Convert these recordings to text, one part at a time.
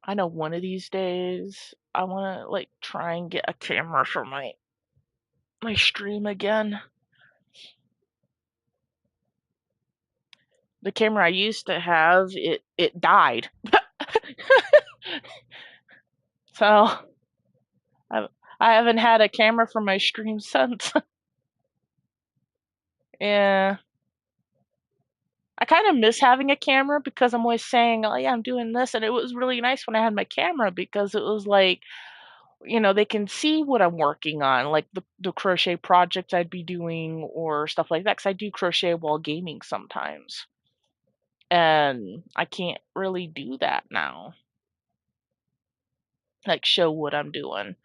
I know one of these days I want to like try and get a camera for my stream again. The camera I used to have, it died. So I I haven't had a camera for my stream since. Yeah. I kind of miss having a camera because I'm always saying, "Oh yeah, I'm doing this," and it was really nice when I had my camera because it was like, they can see what I'm working on, like the crochet projects I'd be doing or stuff like that. Because I do crochet while gaming sometimes, and I can't really do that now. Like show what I'm doing.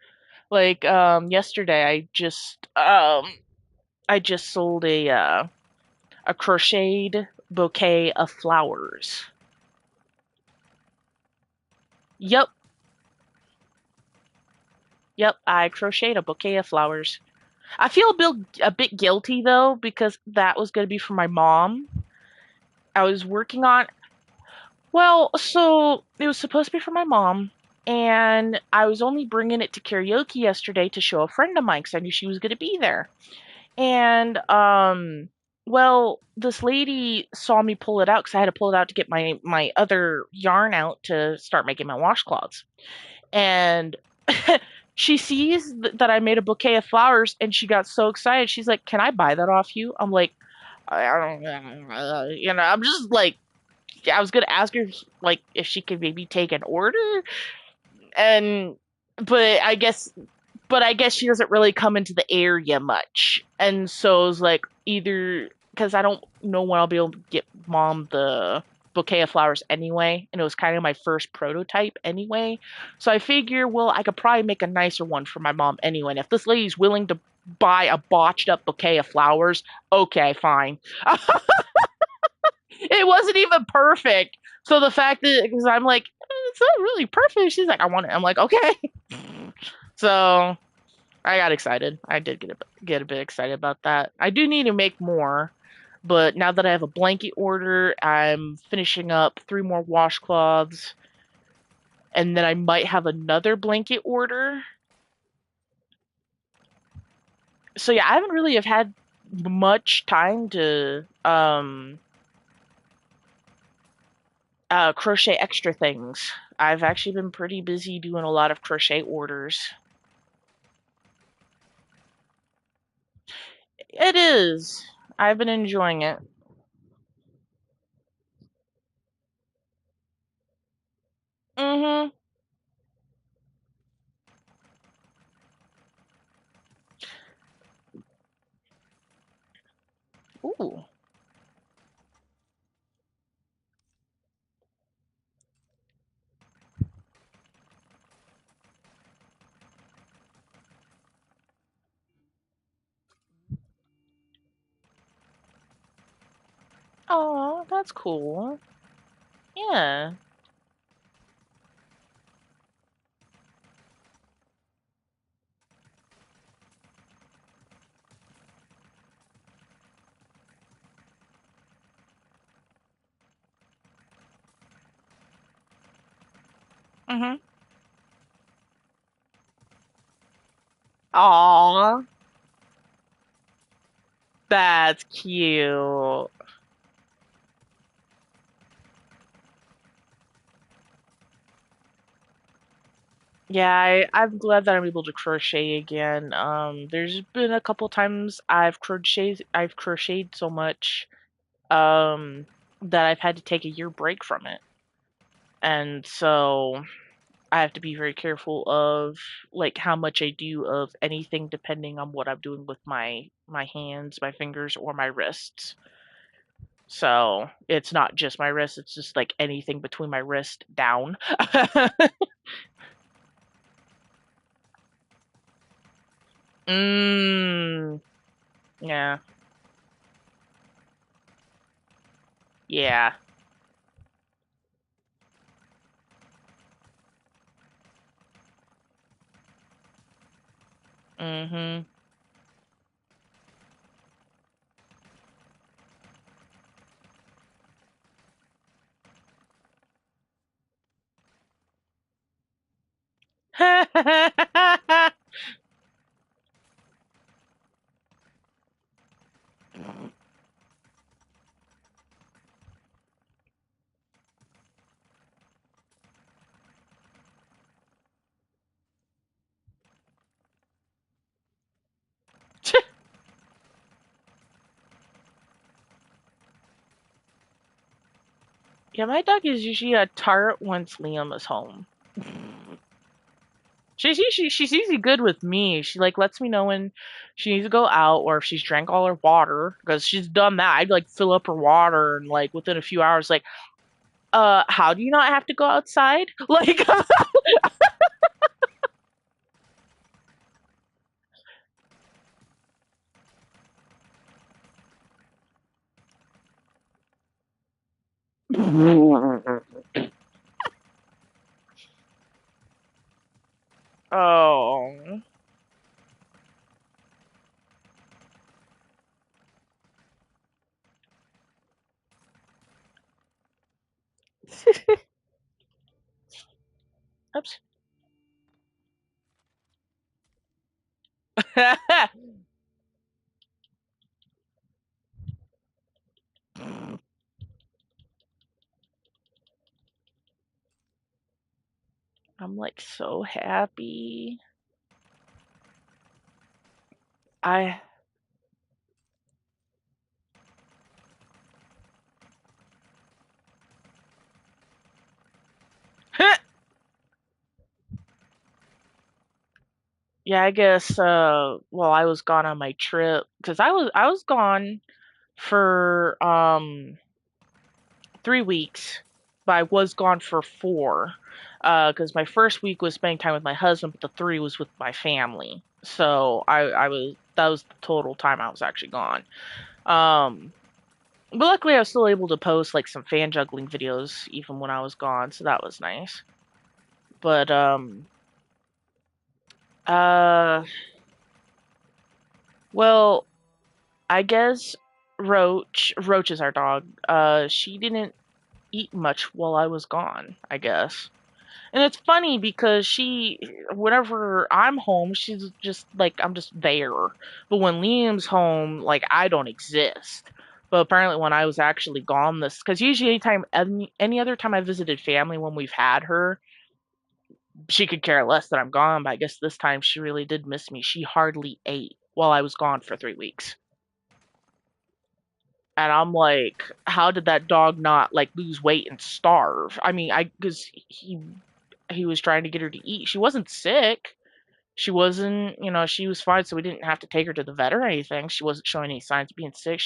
Like yesterday, I just sold a crocheted bouquet of flowers. Yep, yep, I crocheted a bouquet of flowers. I feel a bit guilty though because that was going to be for my mom. I was working on, well, so it was supposed to be for my mom, and I was only bringing it to karaoke yesterday to show a friend of mine because I knew she was going to be there. And well, this lady saw me pull it out because I had to pull it out to get my other yarn out to start making my washcloths. And she sees that I made a bouquet of flowers, and she got so excited. She's like, "Can I buy that off you?" I'm like, I don't, I'm just like, I was gonna ask her like if she could maybe take an order, and but I guess I guess she doesn't really come into the area much, and so it was like either because I don't know when I'll be able to get mom the bouquet of flowers anyway, and it was kind of my first prototype anyway. So I figure, well, I could probably make a nicer one for my mom anyway. And if this lady's willing to buy a botched up bouquet of flowers, okay, fine. It wasn't even perfect. So the fact that, because I'm like, it's not really perfect. She's like, I want it. I'm like, okay. So I got excited. I did get a bit excited about that. I do need to make more, but now that I have a blanket order, I'm finishing up 3 more washcloths, and then I might have another blanket order. So yeah, I haven't really have had much time to crochet extra things. I've actually been pretty busy doing a lot of crochet orders. It is. I've been enjoying it. Mhm. Ooh. Oh, that's cool. Yeah. Mhm. Aw, that's cute. Yeah, I'm glad that I'm able to crochet again. There's been a couple times I've crocheted so much, that I've had to take a year break from it. And so I have to be very careful of like how much I do of anything depending on what I'm doing with my hands, my fingers, or my wrists. So it's not just my wrist, it's just like anything between my wrist down. Mm, yeah. Yeah. Mhm. Yeah, my dog is usually a tart once Liam is home. She's usually good with me. She like lets me know when she needs to go out or if she's drank all her water because she's done that. I'd like fill up her water and like within a few hours, like, how do you not have to go outside? Like, oh, oops. I'm like so happy. I yeah, I guess well, I was gone on my trip because I was gone for 3 weeks, but I was gone for four. Because my first week was spending time with my husband, but the three was with my family. So I was that was the total time I was actually gone. Um, but luckily I was still able to post like some fan juggling videos even when I was gone, so that was nice. But uh well, I guess Roach is our dog. She didn't eat much while I was gone, I guess. And it's funny because whenever I'm home, she's just like, I'm just there. But when Liam's home, like, I don't exist. But apparently, when I was actually gone, because usually any other time I visited family when we've had her, she could care less that I'm gone. But I guess this time she really did miss me. She hardly ate while I was gone for 3 weeks. And I'm like, how did that dog not like lose weight and starve? I mean, because he was trying to get her to eat. She wasn't sick. She wasn't, she was fine, so we didn't have to take her to the vet or anything. She wasn't showing any signs of being sick.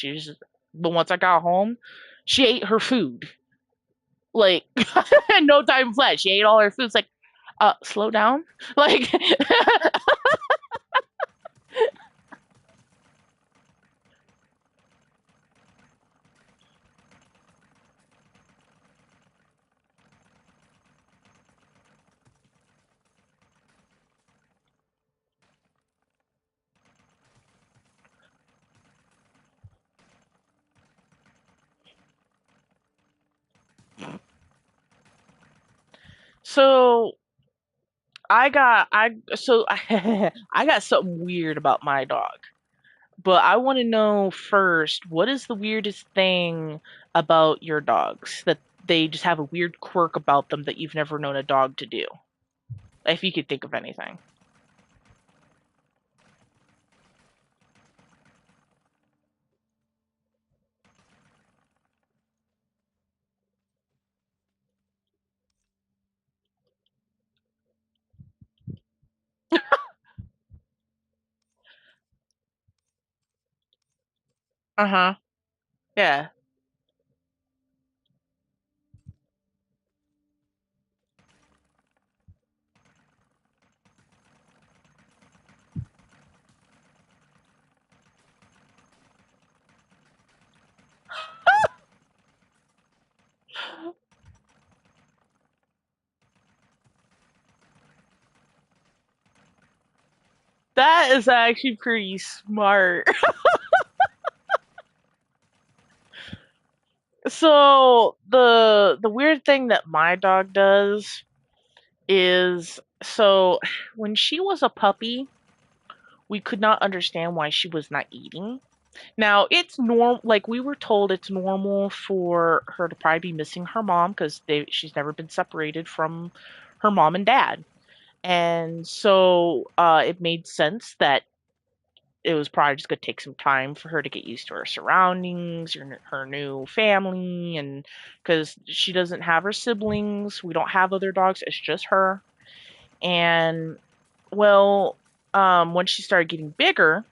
But once I got home, she ate her food. Like, no time flat. She ate all her food. It's like, slow down. Like, so I got something weird about my dog. But I want to know first, what is the weirdest thing about your dogs that they just have a weird quirk about them that you've never known a dog to do? If you could think of anything. Uh-huh. Yeah. That is actually pretty smart. So the weird thing that my dog does is So when she was a puppy, we could not understand why she was not eating. Now, it's normal, like we were told it's normal for her to probably be missing her mom because she's never been separated from her mom and dad. And so it made sense that it was probably just going to take some time for her to get used to her surroundings, her new family, and because she doesn't have her siblings, we don't have other dogs, it's just her. And well, when she started getting bigger,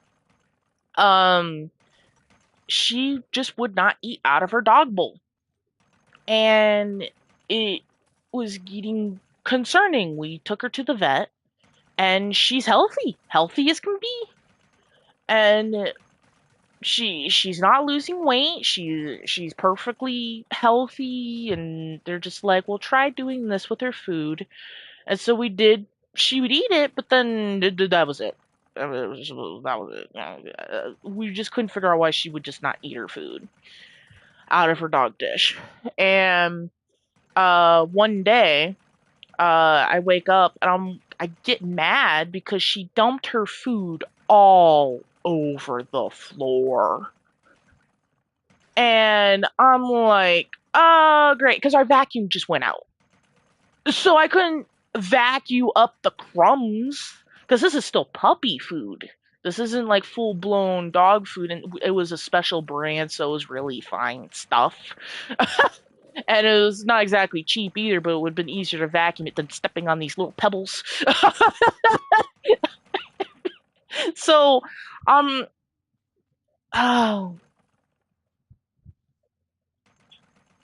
um, she just would not eat out of her dog bowl. And it was getting concerning. We took her to the vet and she's healthy, healthy as can be. And she's not losing weight. She's perfectly healthy and they're just like, "Well, try doing this with her food." And so we did. She would eat it, but then that was it. That was it. We just couldn't figure out why she would just not eat her food out of her dog dish. And one day, I wake up and I get mad because she dumped her food all over the floor. And I'm like, oh, great, because our vacuum just went out. So I couldn't vacuum up the crumbs because this is still puppy food. This isn't like full blown dog food, and it was a special brand, so it was really fine stuff. And it was not exactly cheap either, but it would have been easier to vacuum it than stepping on these little pebbles. So, um, oh,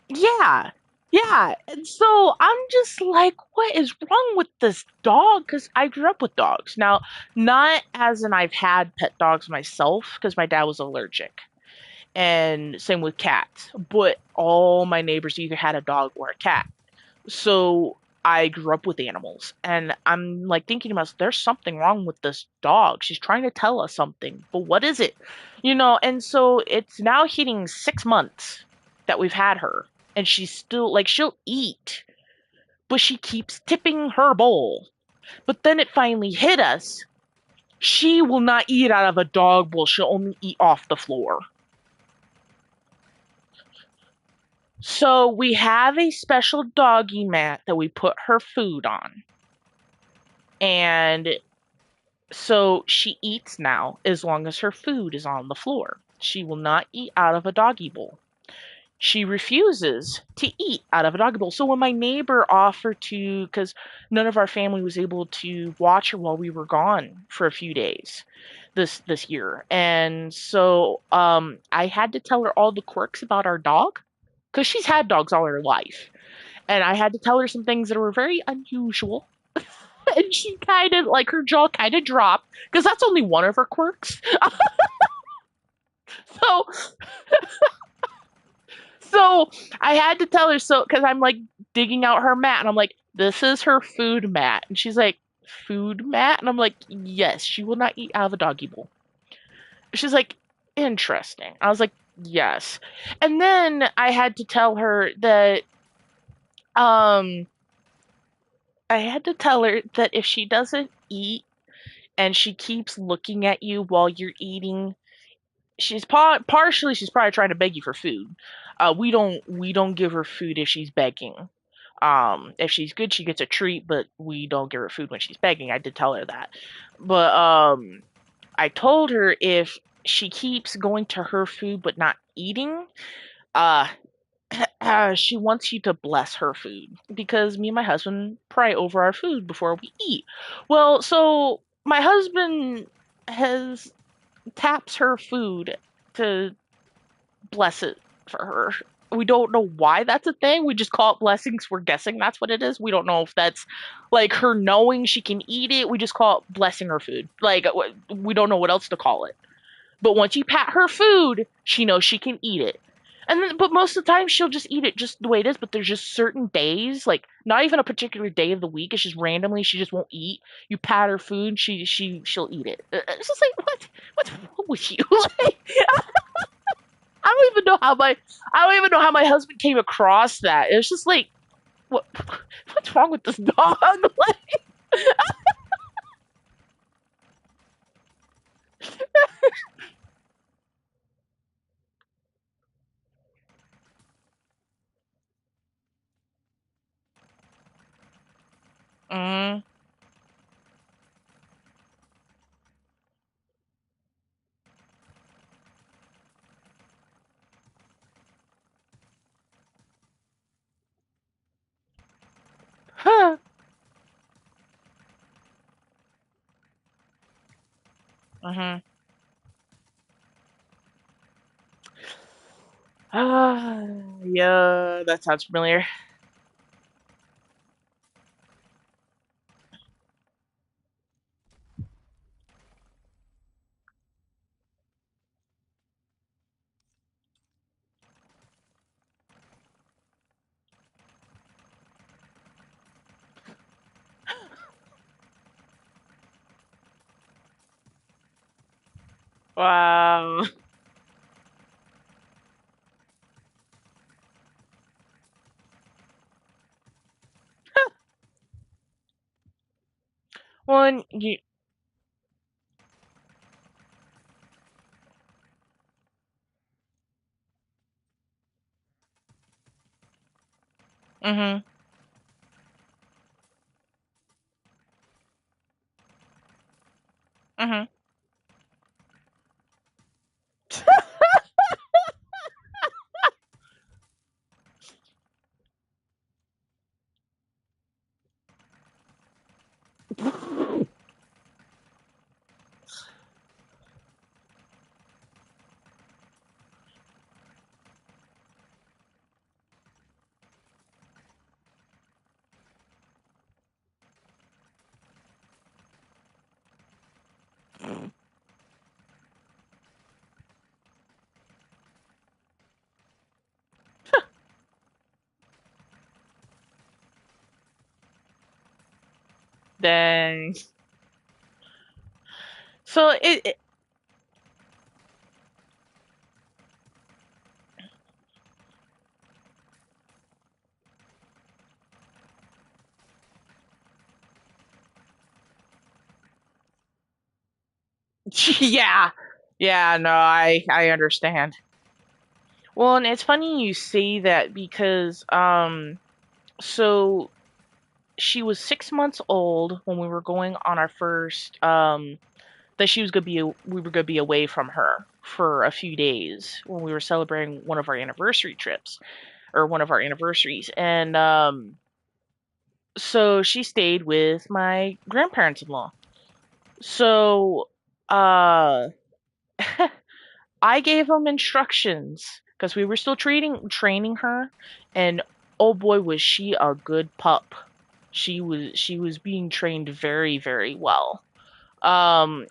yeah, yeah. And so I'm just like, what is wrong with this dog? Because I grew up with dogs. Now, not as in I've had pet dogs myself, because my dad was allergic. And same with cats. But all my neighbors either had a dog or a cat. So I grew up with animals. And I'm like thinking to myself, there's something wrong with this dog. She's trying to tell us something. But what is it? And so it's now hitting 6 months that we've had her. And she's still like, she'll eat, but she keeps tipping her bowl. But then it finally hit us. She will not eat out of a dog bowl. She'll only eat off the floor. So we have a special doggy mat that we put her food on. And so she eats now as long as her food is on the floor. She will not eat out of a doggy bowl. She refuses to eat out of a doggy bowl. So when my neighbor offered to, because none of our family was able to watch her while we were gone for a few days this year, and so I had to tell her all the quirks about our dog because she's had dogs all her life, and I had to tell her some things that were very unusual. And she kind of like her jaw kind of dropped because that's only one of her quirks. So so I had to tell her so because I'm like digging out her mat and I'm like, this is her food mat. And she's like, food mat? And I'm like, yes, she will not eat out of a doggy bowl. She's like, interesting. I was like, yes. And then I had to tell her that um I had to tell her that if she doesn't eat and she keeps looking at you while you're eating, partially she's probably trying to beg you for food. We don't give her food if she's begging. If she's good, she gets a treat, but we don't give her food when she's begging. I did tell her that, but I told her if she keeps going to her food but not eating, uh, she wants you to bless her food because me and my husband pray over our food before we eat. Well, so my husband has taps her food to bless it for her. We don't know why that's a thing. We just call it blessings. We're guessing that's what it is. We don't know if that's like her knowing she can eat it. We just call it blessing her food. Like we don't know what else to call it. But once you pat her food, she knows she can eat it. And then, but most of the time she'll just eat it just the way it is. But there's just certain days, like not even a particular day of the week. It's just randomly she just won't eat. You pat her food, she'll eat it. It's just like what's wrong with you? Like, I don't even know how my husband came across that. It's just like what what's wrong with this dog? Like, Mm. Huh. Mhm. Ah, yeah, that sounds familiar. Wow. One, you. Mhm. Mhm. Dang. So yeah. Yeah, no, I understand. Well, and it's funny you say that because so she was 6 months old when we were going on our first that she was gonna be we were gonna be away from her for a few days when we were celebrating one of our anniversary trips or one of our anniversaries, and so she stayed with my grandparents-in-law. So uh I gave them instructions because we were still training her, and oh boy was she a good pup. She was being trained very very well.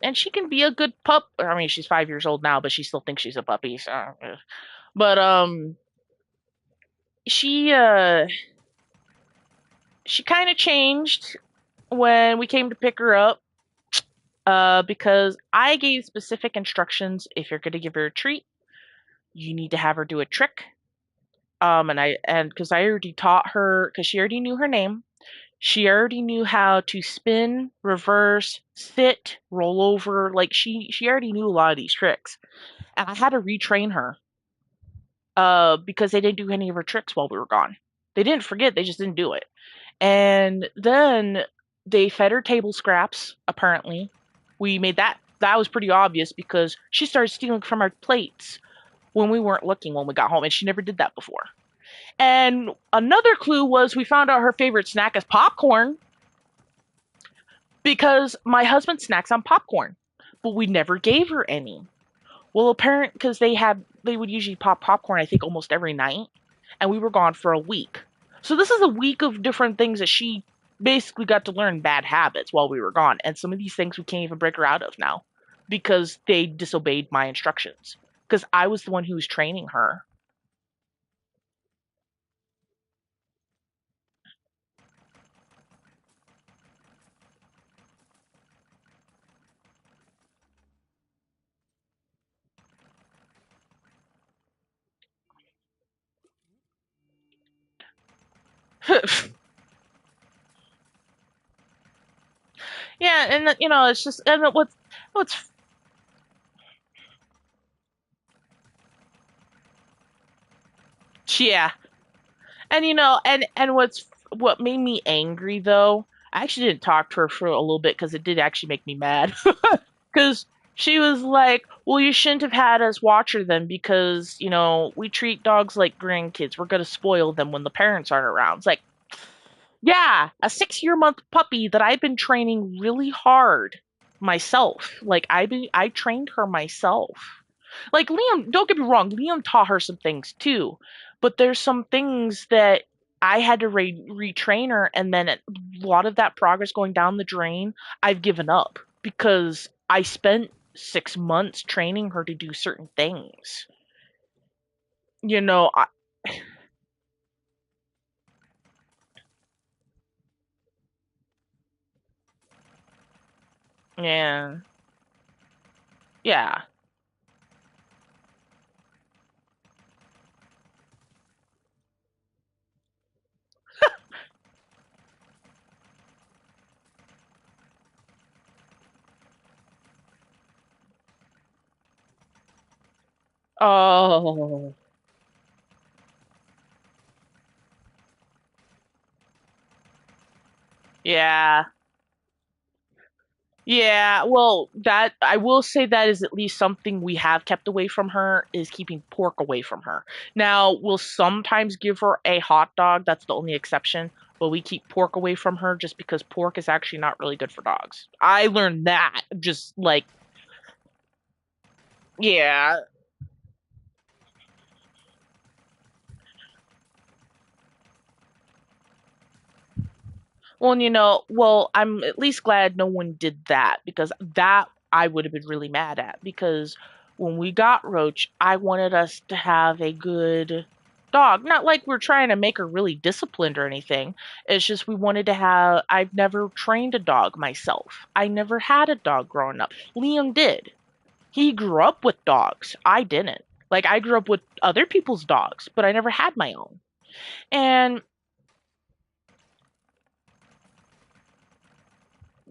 And she can be a good pup. I mean, she's 5 years old now, but she still thinks she's a puppy. So, but she uh, she kind of changed when we came to pick her up. Because I gave specific instructions. If you're gonna give her a treat, you need to have her do a trick. And because I already taught her, because she already knew her name, she already knew how to spin, reverse, sit, roll over. Like she already knew a lot of these tricks, and I had to retrain her. Because they didn't do any of her tricks while we were gone. They didn't forget, they just didn't do it. And then they fed her table scraps. Apparently, we made that was pretty obvious because she started stealing from our plates when we weren't looking when we got home, and she never did that before. And another clue was we found out her favorite snack is popcorn because my husband snacks on popcorn, but we never gave her any. Well, apparent because they would usually pop popcorn I think almost every night, and we were gone for a week. So this is a week of different things that she basically got to learn bad habits while we were gone, and some of these things we can't even break her out of now because they disobeyed my instructions because I was the one who was training her. Yeah, and it's just and what's yeah, and what made me angry though, I actually didn't talk to her for a little bit because it did actually make me mad. Because she was like, "Well, you shouldn't have had us watch her then because we treat dogs like grandkids. We're gonna spoil them when the parents aren't around." It's like, yeah, a 6-year-month puppy that I've been training really hard myself. Like I trained her myself. Like Liam, don't get me wrong, Liam taught her some things too, but there's some things that I had to retrain her, and then a lot of that progress going down the drain, I've given up because I spent 6 months training her to do certain things. You know, I, yeah, yeah. Oh, yeah. Yeah, well, that I will say that is at least something we have kept away from her is keeping pork away from her. Now, we'll sometimes give her a hot dog, that's the only exception, but we keep pork away from her just because pork is actually not really good for dogs. I learned that just like, yeah. Well, I'm at least glad no one did that because that I would have been really mad at because when we got Roach, I wanted us to have a good dog. Not like we're trying to make her really disciplined or anything. It's just we wanted to have, I've never trained a dog myself. I never had a dog growing up. Liam did. He grew up with dogs. I didn't. Like I grew up with other people's dogs, but I never had my own. And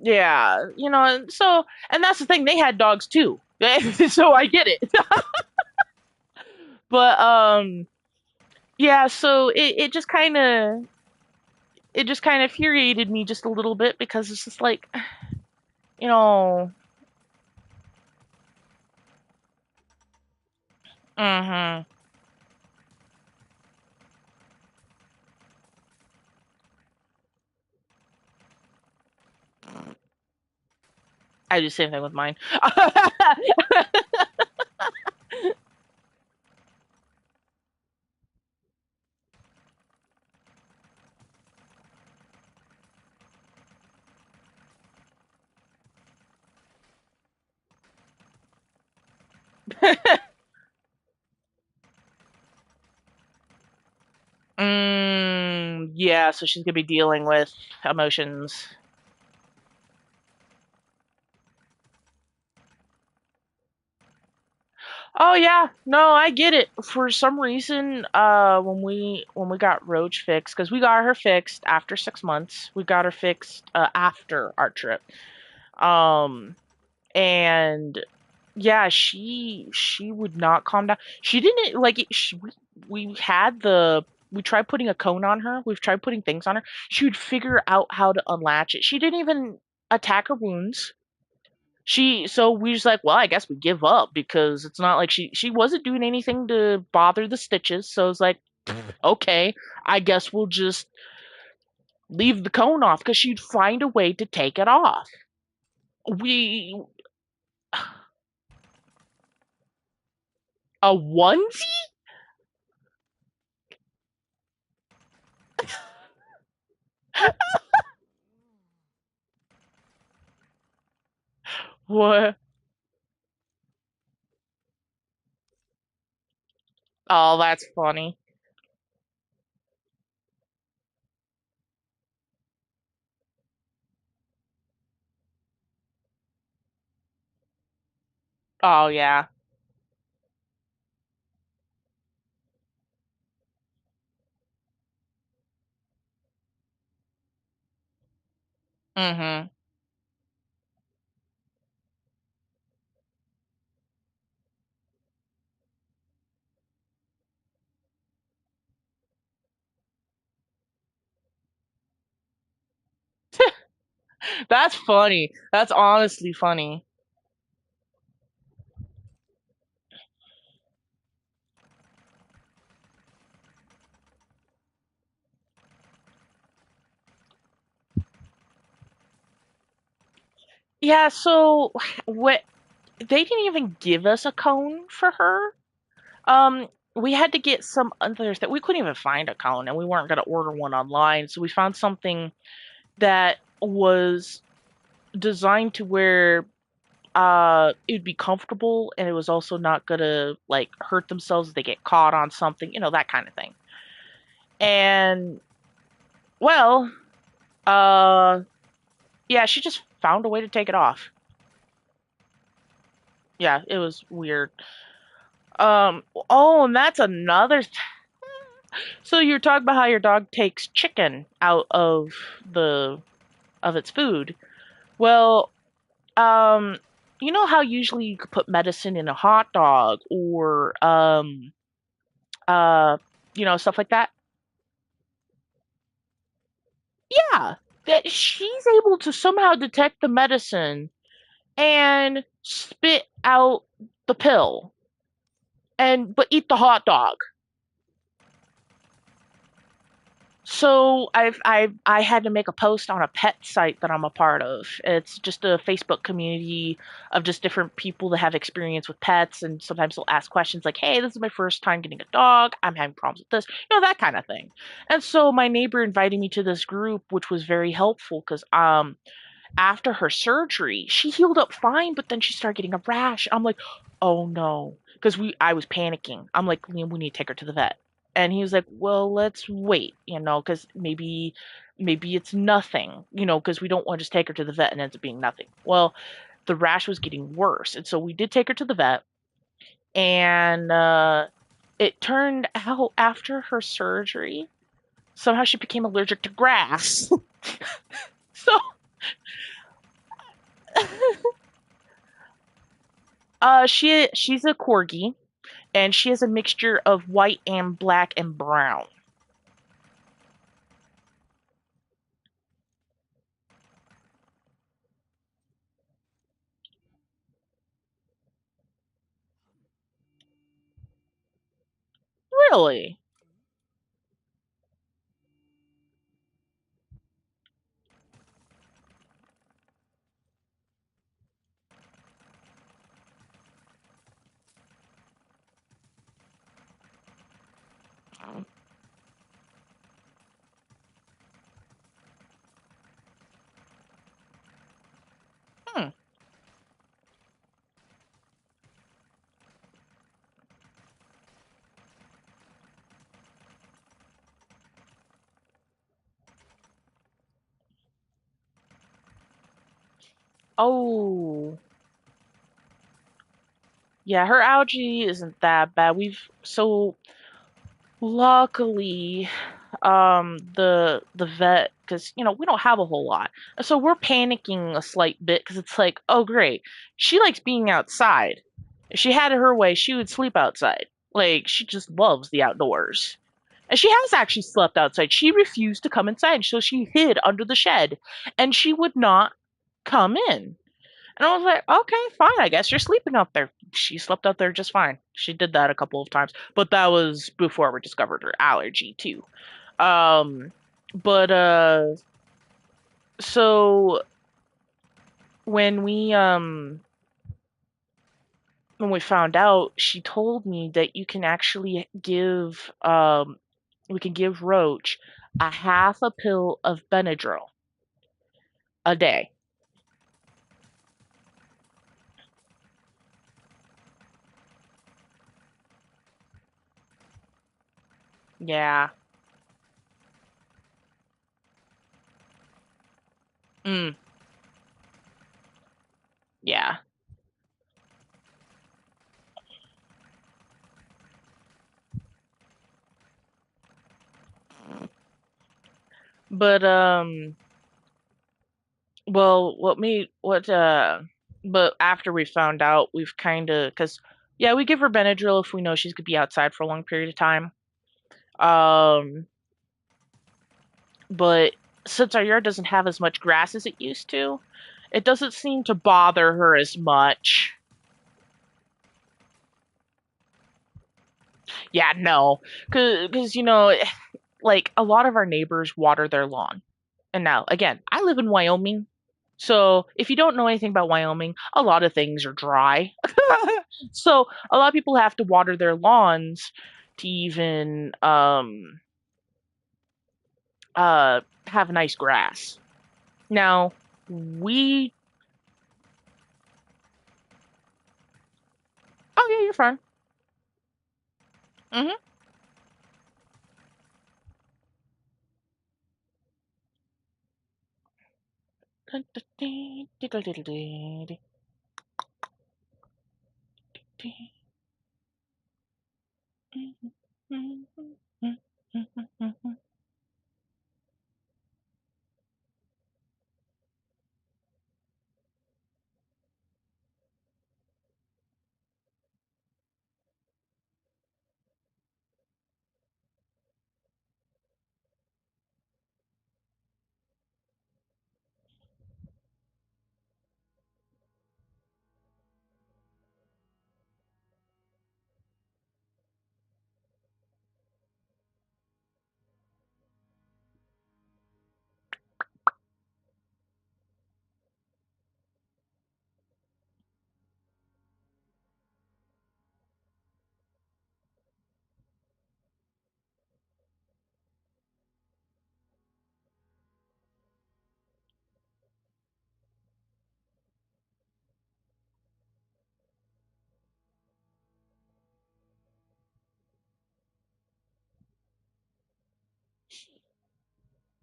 yeah, and that's the thing, they had dogs too. So I get it. But yeah, so it just kind of infuriated me just a little bit because it's just like, you know, mhm. I do the same thing with mine. Yeah, so she's gonna be dealing with emotions. Oh yeah, no, I get it. For some reason, when we got Roach fixed, because we got her fixed after 6 months, we got her fixed after our trip. Um, and yeah, she would not calm down. She didn't like it. We had we tried putting a cone on her. We've tried putting things on her. She would figure out how to unlatch it. She didn't even attack her wounds. So we was like, well, I guess we give up because it's not like she wasn't doing anything to bother the stitches. So it's like, okay, I guess we'll just leave the cone off because she'd find a way to take it off. We a onesie? What? Oh, that's funny. Oh yeah. Mhm. That's funny. That's honestly funny. Yeah, so what they didn't even give us a cone for her. Um, we had to get some others that we couldn't even find a cone and we weren't going to order one online. So we found something that was designed to where it'd be comfortable and it was also not going to like hurt themselves if they get caught on something, that kind of thing. And well, uh yeah, she just found a way to take it off. Yeah, it was weird. Oh, and that's another so you're talking about how your dog takes chicken out the of its food. Well, um, you know how usually you could put medicine in a hot dog or uh stuff like that? Yeah. That she's able to somehow detect the medicine and spit out the pill and but eat the hot dog. So I had to make a post on a pet site that I'm a part of. It's just a Facebook community of just different people that have experience with pets, and sometimes they'll ask questions like, "Hey, this is my first time getting a dog. I'm having problems with this," that kind of thing. And so my neighbor invited me to this group, which was very helpful because after her surgery, she healed up fine, but then she started getting a rash. I'm like, oh no, because I was panicking. I'm like, Liam, we need to take her to the vet, and he was like, well, let's wait, because maybe it's nothing, because we don't want to just take her to the vet and it ends up being nothing. Well, the rash was getting worse, and so we did take her to the vet, and it turned out after her surgery, somehow she became allergic to grass. So she's a corgi and she has a mixture of white and black and brown. Really? Hmm. Oh, yeah, her algae isn't that bad. So luckily, the vet, because we don't have a whole lot, so we're panicking a slight bit because it's like, oh great, she likes being outside. If she had it her way, she would sleep outside. Like she just loves the outdoors. And she has actually slept outside. She refused to come inside, so she hid under the shed, and she would not come in. And I was like, okay, fine. I guess you're sleeping out there. She slept out there just fine. She did that a couple of times, but that was before we discovered her allergy too. Um, but so when we um when we found out, she told me that you can actually give we can give Roach a half a pill of Benadryl a day. Yeah. Mm, yeah. But well, but after we found out, we've kind of cuz yeah, we give her Benadryl if we know she's going to be outside for a long period of time. Um but since our yard doesn't have as much grass as it used to, it doesn't seem to bother her as much. Yeah, no, because like a lot of our neighbors water their lawn. And now, again, I live in Wyoming. So if you don't know anything about Wyoming, a lot of things are dry. So a lot of people have to water their lawns to even have nice grass. Now, we oh yeah, you're fine. Mhm.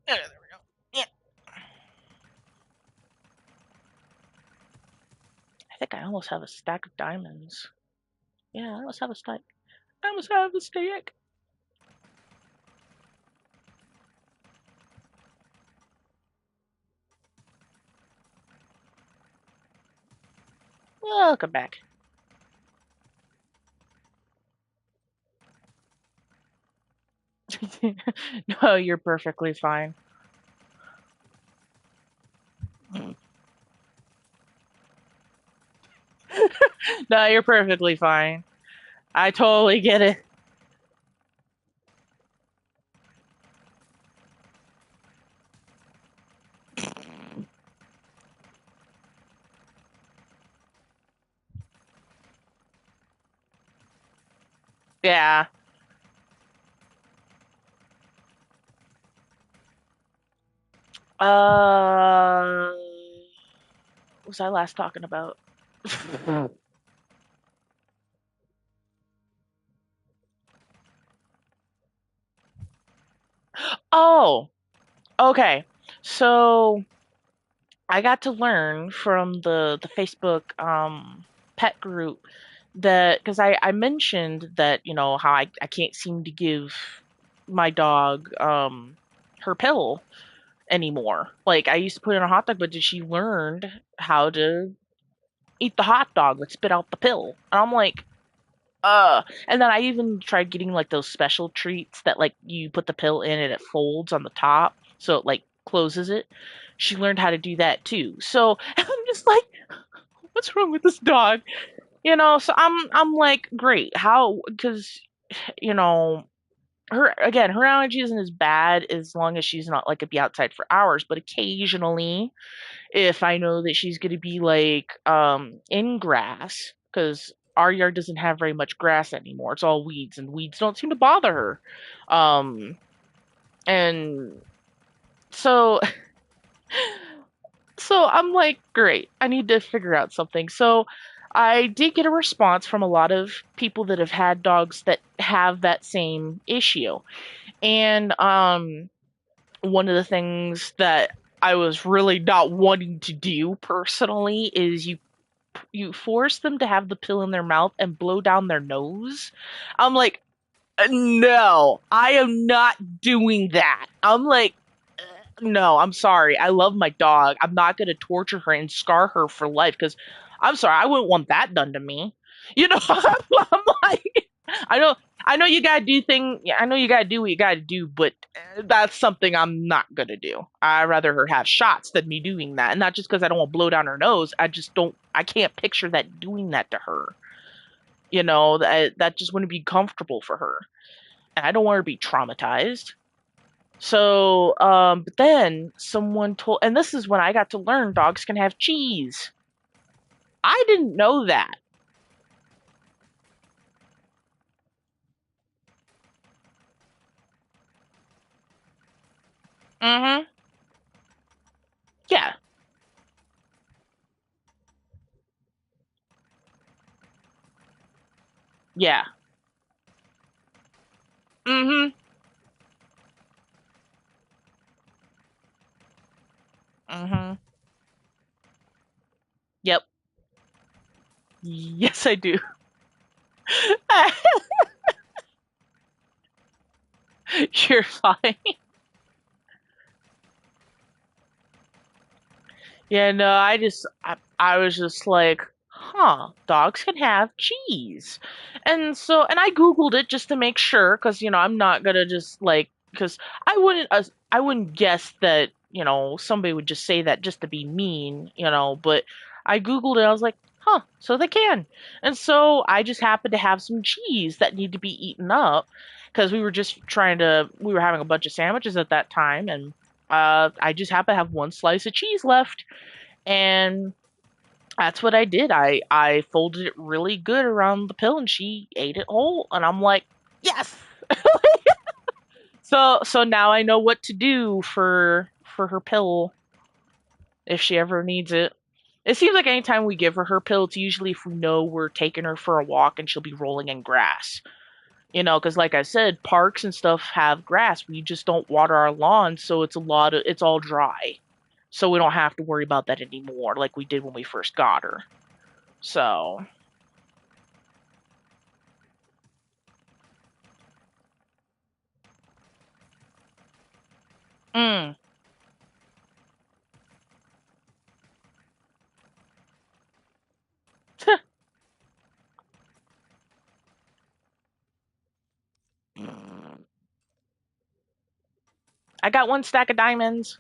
Yeah, there we go. Yeah. I think I almost have a stack of diamonds. Yeah, I almost have a stack. I almost have a stack. Welcome back. No, you're perfectly fine. No, you're perfectly fine. I totally get it. Yeah. What was I last talking about? Oh, okay. So I got to learn from the Facebook pet group that because I mentioned that how I can't seem to give my dog her pill anymore. Like I used to put in a hot dog, but did she learned how to eat the hot dog but spit out the pill? And I'm like, and then I even tried getting like those special treats that like you put the pill in and it folds on the top so it like closes it. She learned how to do that too. So I'm just like, what's wrong with this dog? So I'm like, great. How? Because you know her allergy isn't as bad as long as she's not like be outside for hours. But occasionally, if I know that she's gonna be like in grass, because our yard doesn't have very much grass anymore. It's all weeds, and weeds don't seem to bother her. Um, and so so I'm like, great, I need to figure out something. So I did get a response from a lot of people that have had dogs that have that same issue. And one of the things that I was really not wanting to do personally is you force them to have the pill in their mouth and blow down their nose. I'm like, no, I am not doing that. I'm like, no, I'm sorry. I love my dog. I'm not going to torture her and scar her for life because I'm sorry, I wouldn't want that done to me. I'm like, I know, I know you gotta do thing. Yeah, I know you gotta do what you gotta do, but that's something I'm not gonna do. I'd rather her have shots than me doing that, and not just because I don't want to blow down her nose. I just don't. I can't picture that doing that to her. You know, that just wouldn't be comfortable for her, and I don't want her to be traumatized. So, but then someone told, and this is when I got to learn dogs can have cheese. I didn't know that. Mm-hmm. Yeah. Yeah. Mm-hmm. Mm-hmm. Yep. Yes, I do. You're fine. Yeah, no, I was just like, huh, dogs can have cheese. And I Googled it just to make sure, because, I'm not gonna just like, because I wouldn't guess that, somebody would just say that just to be mean, but I Googled it, I was like, huh, so they can. And so I just happened to have some cheese that needed to be eaten up, because we were having a bunch of sandwiches at that time, and I just happened to have one slice of cheese left. And that's what I did. I folded it really good around the pill and she ate it whole and I'm like, "Yes." So now I know what to do for her pill if she ever needs it. It seems like anytime we give her her pill, it's usually if we know we're taking her for a walk and she'll be rolling in grass. Because like I said, parks and stuff have grass. We just don't water our lawns, so it's all dry. So we don't have to worry about that anymore like we did when we first got her. So, mm. I got one stack of diamonds.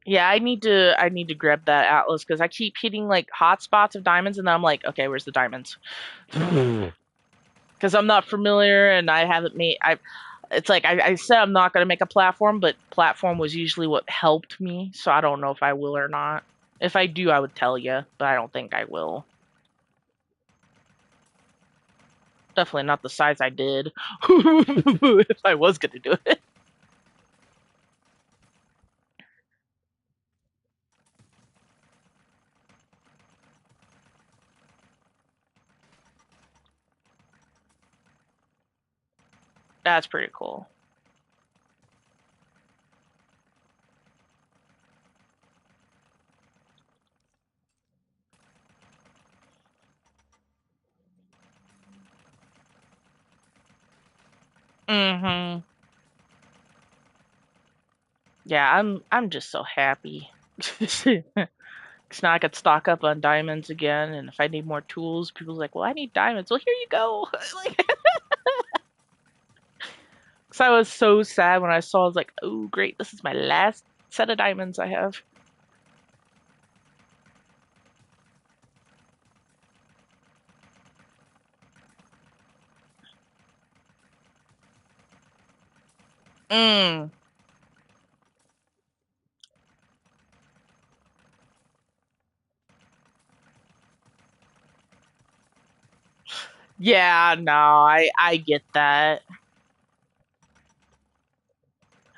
Yeah, I need to grab that atlas because I keep hitting like hot spots of diamonds and then I'm like, okay, where's the diamonds? Because I'm not familiar and I haven't made I it's like I said I'm not gonna make a platform, but platform was usually what helped me, so I don't know if I will or not. If I do, I would tell you, but I don't think I will. Definitely not the size I did. If I was gonna do it. That's pretty cool. Mm-hmm. Yeah, I'm just so happy. Cause now I could stock up on diamonds again, and if I need more tools, people's like, "Well, I need diamonds." Well, here you go. Like, cause I was so sad when I saw. I was like, "Oh, great! This is my last set of diamonds I have." Mm. Yeah, no, I get that.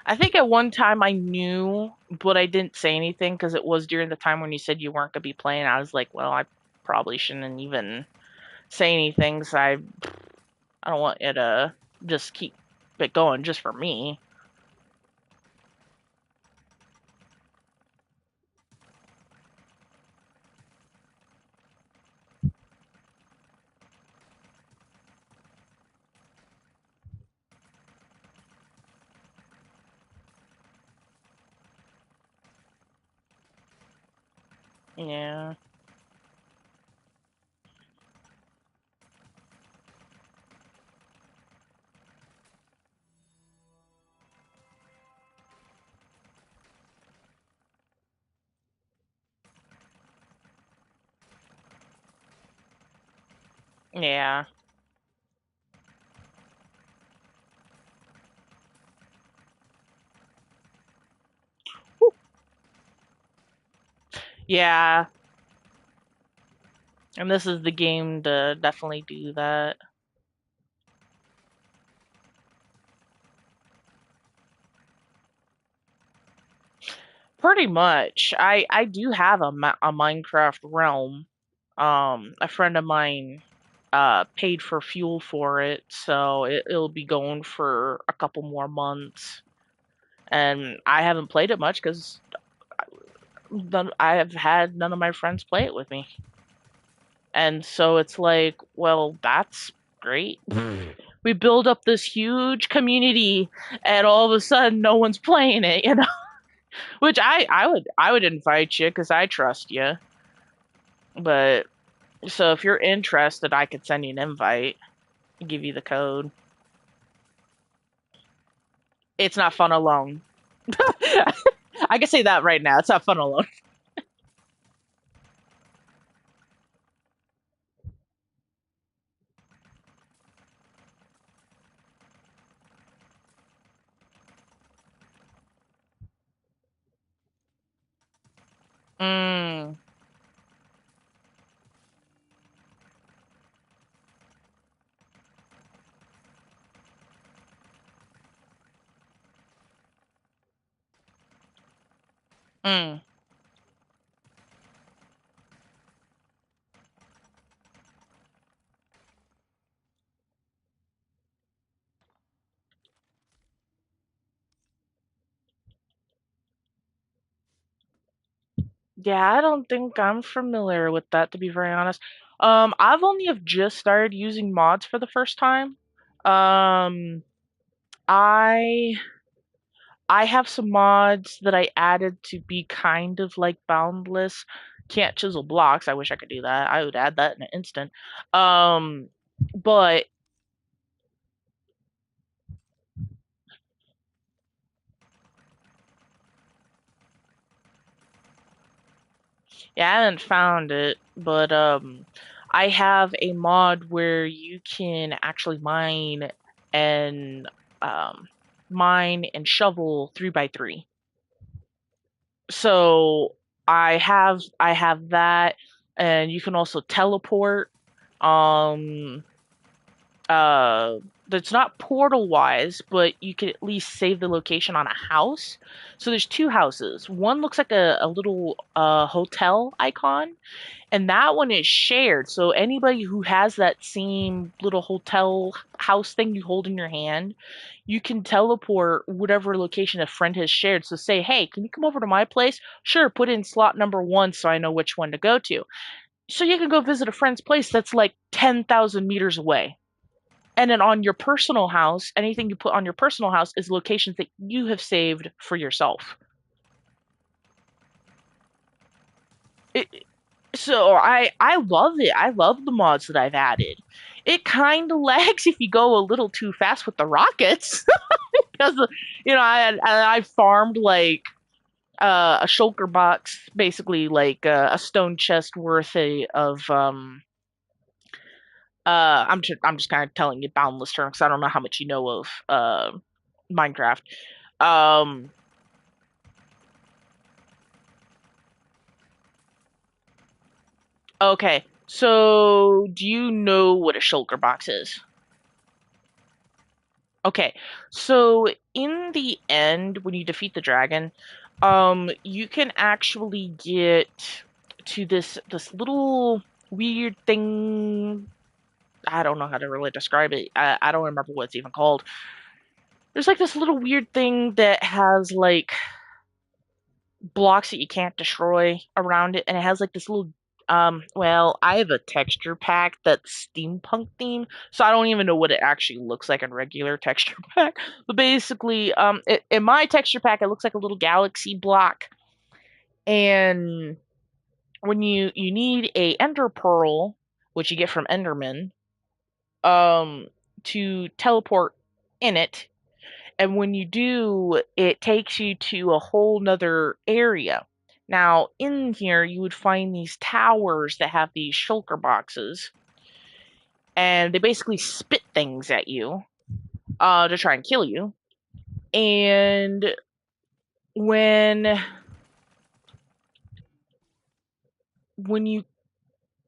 I think at one time I knew, but I didn't say anything because it was during the time when you said you weren't gonna be playing. I was like, "Well, I probably shouldn't even say anything, 'cause I don't want it to just keep it going just for me." Yeah. Yeah. Yeah. And this is the game to definitely do that. Pretty much. I do have a Minecraft realm. A friend of mine paid for fuel for it, so it'll be going for a couple more months. And I haven't played it much because I have had none of my friends play it with me. And so it's like, well, that's great. We build up this huge community, and all of a sudden, no one's playing it. Which I would invite you because I trust you. But so if you're interested, I could send you an invite, give you the code. It's not fun alone. I can say that right now. It's not fun alone. Mm, mm. Yeah, I don't think I'm familiar with that, to be very honest. I've only have just started using mods for the first time. Um, I I have some mods that I added to be kind of like Boundless. Can't chisel blocks. I wish I could do that. I would add that in an instant. Um, but yeah, I haven't found it. But I have a mod where you can actually and um, mine and shovel 3 by 3. So I have that, and you can also teleport. Um, uh that's not portal wise, but you can at least save the location on a house. So there's two houses. One looks like a little hotel icon, and that one is shared. So anybody who has that same little hotel house thing you hold in your hand, you can teleport whatever location a friend has shared. So say, hey, can you come over to my place? Sure, put in slot number one so I know which one to go to. So you can go visit a friend's place that's like 10,000 meters away. And then on your personal house, anything you put on your personal house is locations that you have saved for yourself. It, so I love it. I love the mods that I've added. It kind of lags if you go a little too fast with the rockets because I farmed like a shulker box, basically like a stone chest worth of I'm just kind of telling you boundless terms because I don't know how much you know of Minecraft. Um, Okay, so do you know what a shulker box is? Okay, so in the end, when you defeat the dragon, you can actually get to this little weird thing. I don't know how to really describe it. I don't remember what it's even called. There's like this little weird thing that has like blocks that you can't destroy around it, and it has like this little well, I have a texture pack that's steampunk theme, so I don't even know what it actually looks like in regular texture pack. But basically, in my texture pack, it looks like a little galaxy block, and when you need a ender pearl, which you get from Enderman, to teleport in it. And when you do, it takes you to a whole nother area. Now, in here, you would find these towers that have these shulker boxes, and they basically spit things at you to try and kill you. And when when you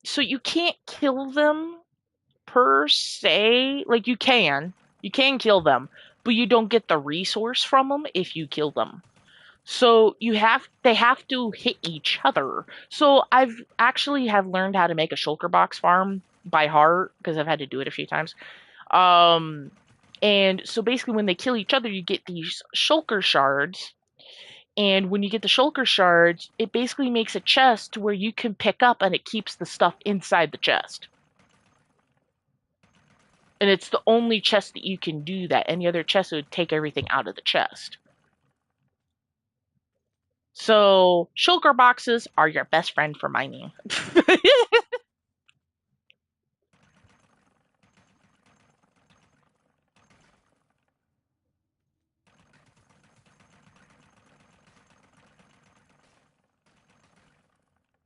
so you can't kill them per se. Like you can kill them, but you don't get the resource from them if you kill them. So they have to hit each other. So I've actually have learned how to make a shulker box farm by heart because I've had to do it a few times. Um, and so basically when they kill each other, you get these shulker shards. And when you get the shulker shards, it basically makes a chest where you can pick up and it keeps the stuff inside the chest. And it's the only chest that you can do that. Any other chest would take everything out of the chest. So shulker boxes are your best friend for mining.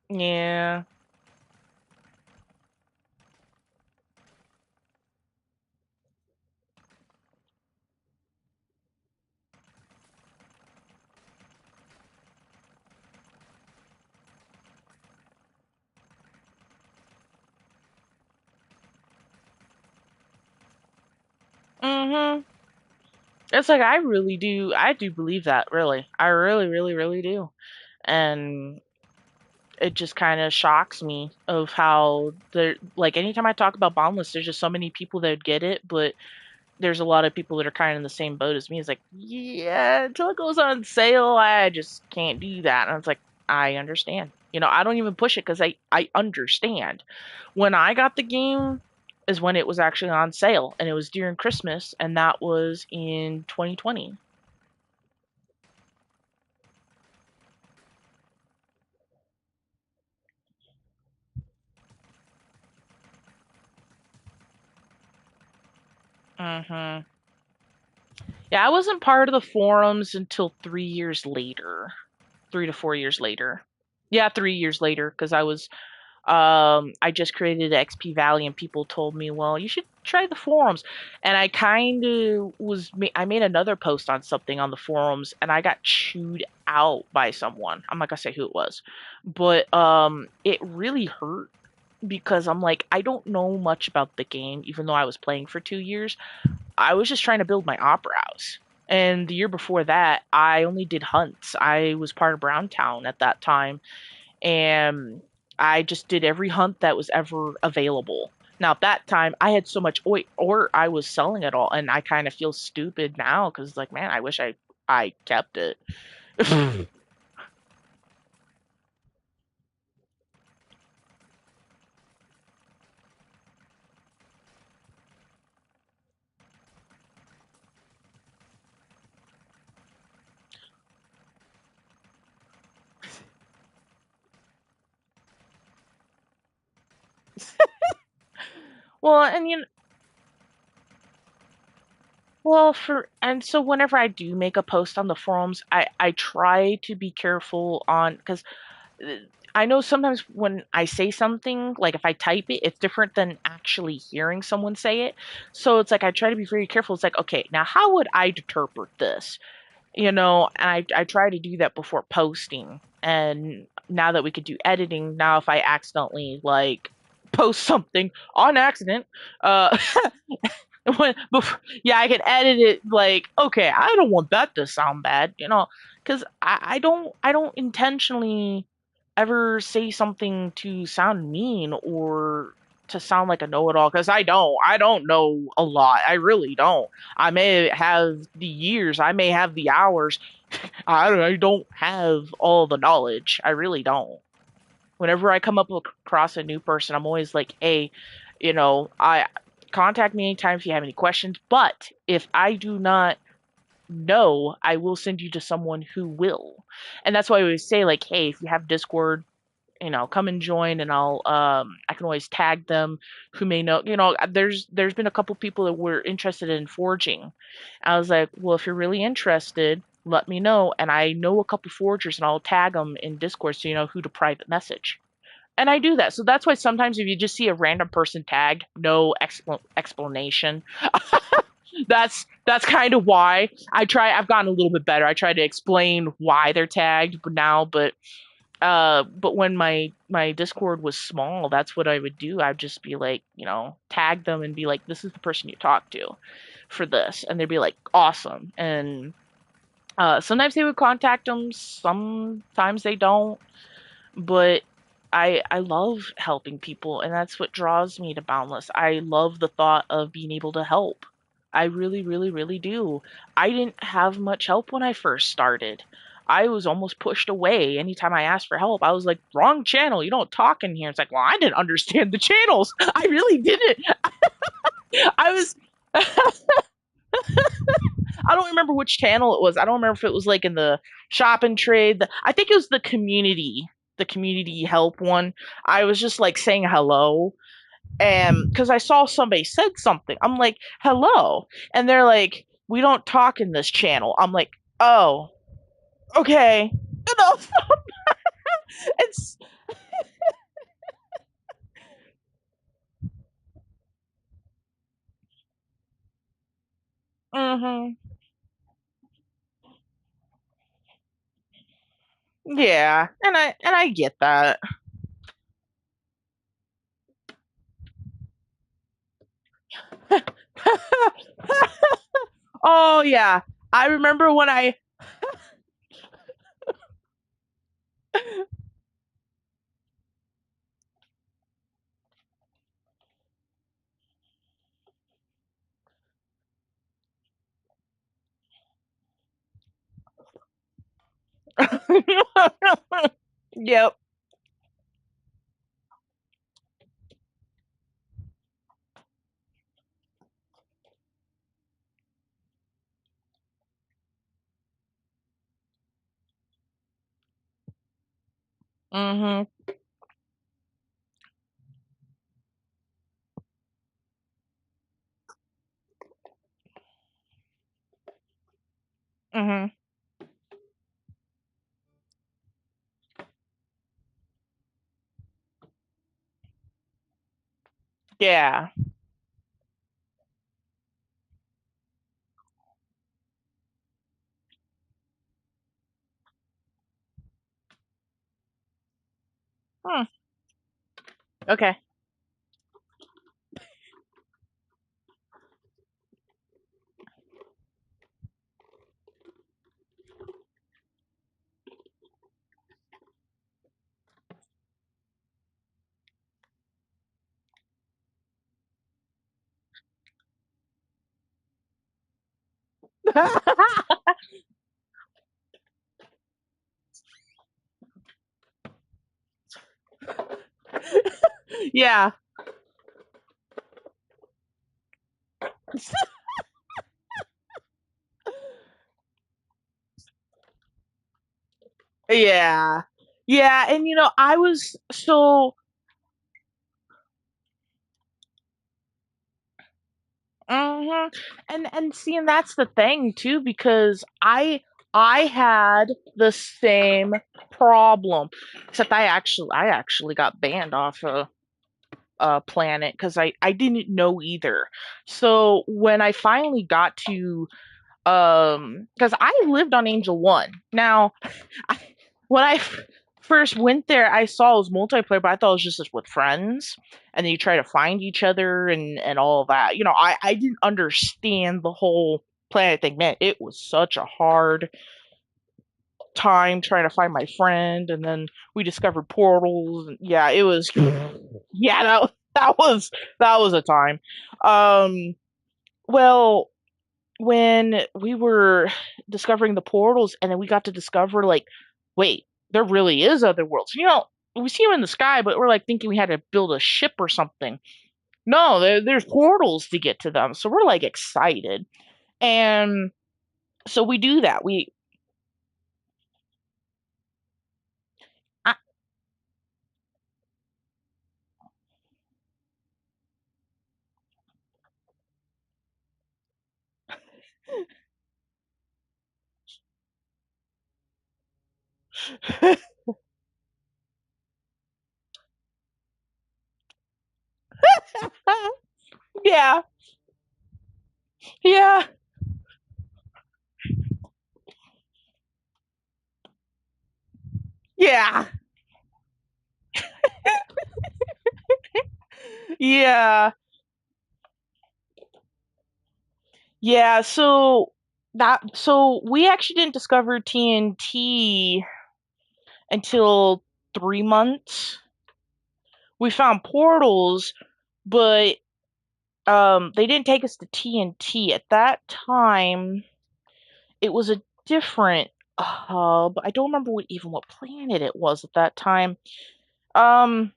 Yeah. Mhm. It's like I do believe that really. I really really really do. And it just kind of shocks me of how there like anytime I talk about Boundless there's just so many people that get it, but there's a lot of people that are kind of in the same boat as me. It's like, yeah, until it goes on sale, I just can't do that. And it's like, I understand. I don't even push it because I understand. When I got the game is when it was actually on sale, and it was during Christmas, and that was in 2020. Hmm. Yeah, I wasn't part of the forums until 3 years later, 3 to 4 years later. Yeah, 3 years later, because I just created XP Valley and people told me, well, you should try the forums. And I kind of I made another post on something on the forums and I got chewed out by someone. I'm not going to say who it was, but it really hurt because I'm like, I don't know much about the game, even though I was playing for 2 years. I was just trying to build my opera house. And the year before that, I only did hunts. I was part of Browntown at that time and I just did every hunt that was ever available. Now, at that time, I had so much ore, I was selling it all, and I kind of feel stupid now because, like, man, I wish I kept it. Well, and well, so whenever I do make a post on the forums, I try to be careful on because I know sometimes when I say something, like if I type it, it's different than actually hearing someone say it. So it's like I try to be very careful. It's like, okay, now how would I interpret this? And I try to do that before posting. And now that we could do editing, now if I accidentally like post something on accident, uh, yeah, I can edit it like, okay, I don't want that to sound bad, because I don't intentionally ever say something to sound mean or to sound like a know-it-all because I don't know a lot. I really don't. I may have the years, I may have the hours. I don't have all the knowledge. I really don't. Whenever I come up across a new person, I'm always like, hey, I contact me anytime if you have any questions. But if I do not know, I will send you to someone who will. And that's why I always say, like, hey, if you have Discord, come and join, and I can always tag them who may know. There's been a couple people that were interested in forging. I was like, well, if you're really interested, let me know, and I know a couple forgers, and I'll tag them in Discord so you know who to private message. And I do that. So that's why sometimes if you just see a random person tagged, no explanation, that's kind of why I've gotten a little bit better. I try to explain why they're tagged now, but when my Discord was small, that's what I would do. I'd just be like, tag them and be like, this is the person you talk to for this, and they'd be like, awesome. And sometimes they would contact them, sometimes they don't, but I love helping people, and that's what draws me to Boundless. I love the thought of being able to help. I really, really, really do. I didn't have much help when I first started. I was almost pushed away anytime I asked for help. I was like, wrong channel. You don't talk in here. It's like, well, I didn't understand the channels. I really didn't. I was I don't remember which channel it was. I don't remember if it was like in the shop and trade. I think it was the community help one. I was just like saying hello, and because I saw somebody said something, I'm like, hello, and they're like, we don't talk in this channel. I'm like, oh, okay. It's hmm yeah, and I get that. Oh yeah, I remember when I yep. Mhm. Mhm. Yeah. Hmm. Okay. Yeah. Yeah. Yeah, and I was so mhm. And seeing that's the thing too, because I had the same problem, except I actually got banned off planet because I didn't know either. So when I finally got to because I lived on Angel One. Now, I, when first went there, I saw it was multiplayer, but I thought it was just with friends, and then you try to find each other and all that. I didn't understand the whole planet thing. Man, it was such a hard time trying to find my friend, and then we discovered portals. And yeah, it was. Yeah, that was a time. Um, well, when we were discovering the portals, and then we got to discover, like, wait, there really is other worlds. We see them in the sky, but we're like thinking we had to build a ship or something. No, there's portals to get to them, so we're like excited, and so we do that. I, Yeah, yeah, yeah, yeah, yeah. So we actually didn't discover TNT until 3 months. We found portals, but they didn't take us to TNT at that time. It was a different hub. I don't remember what planet it was at that time. Um,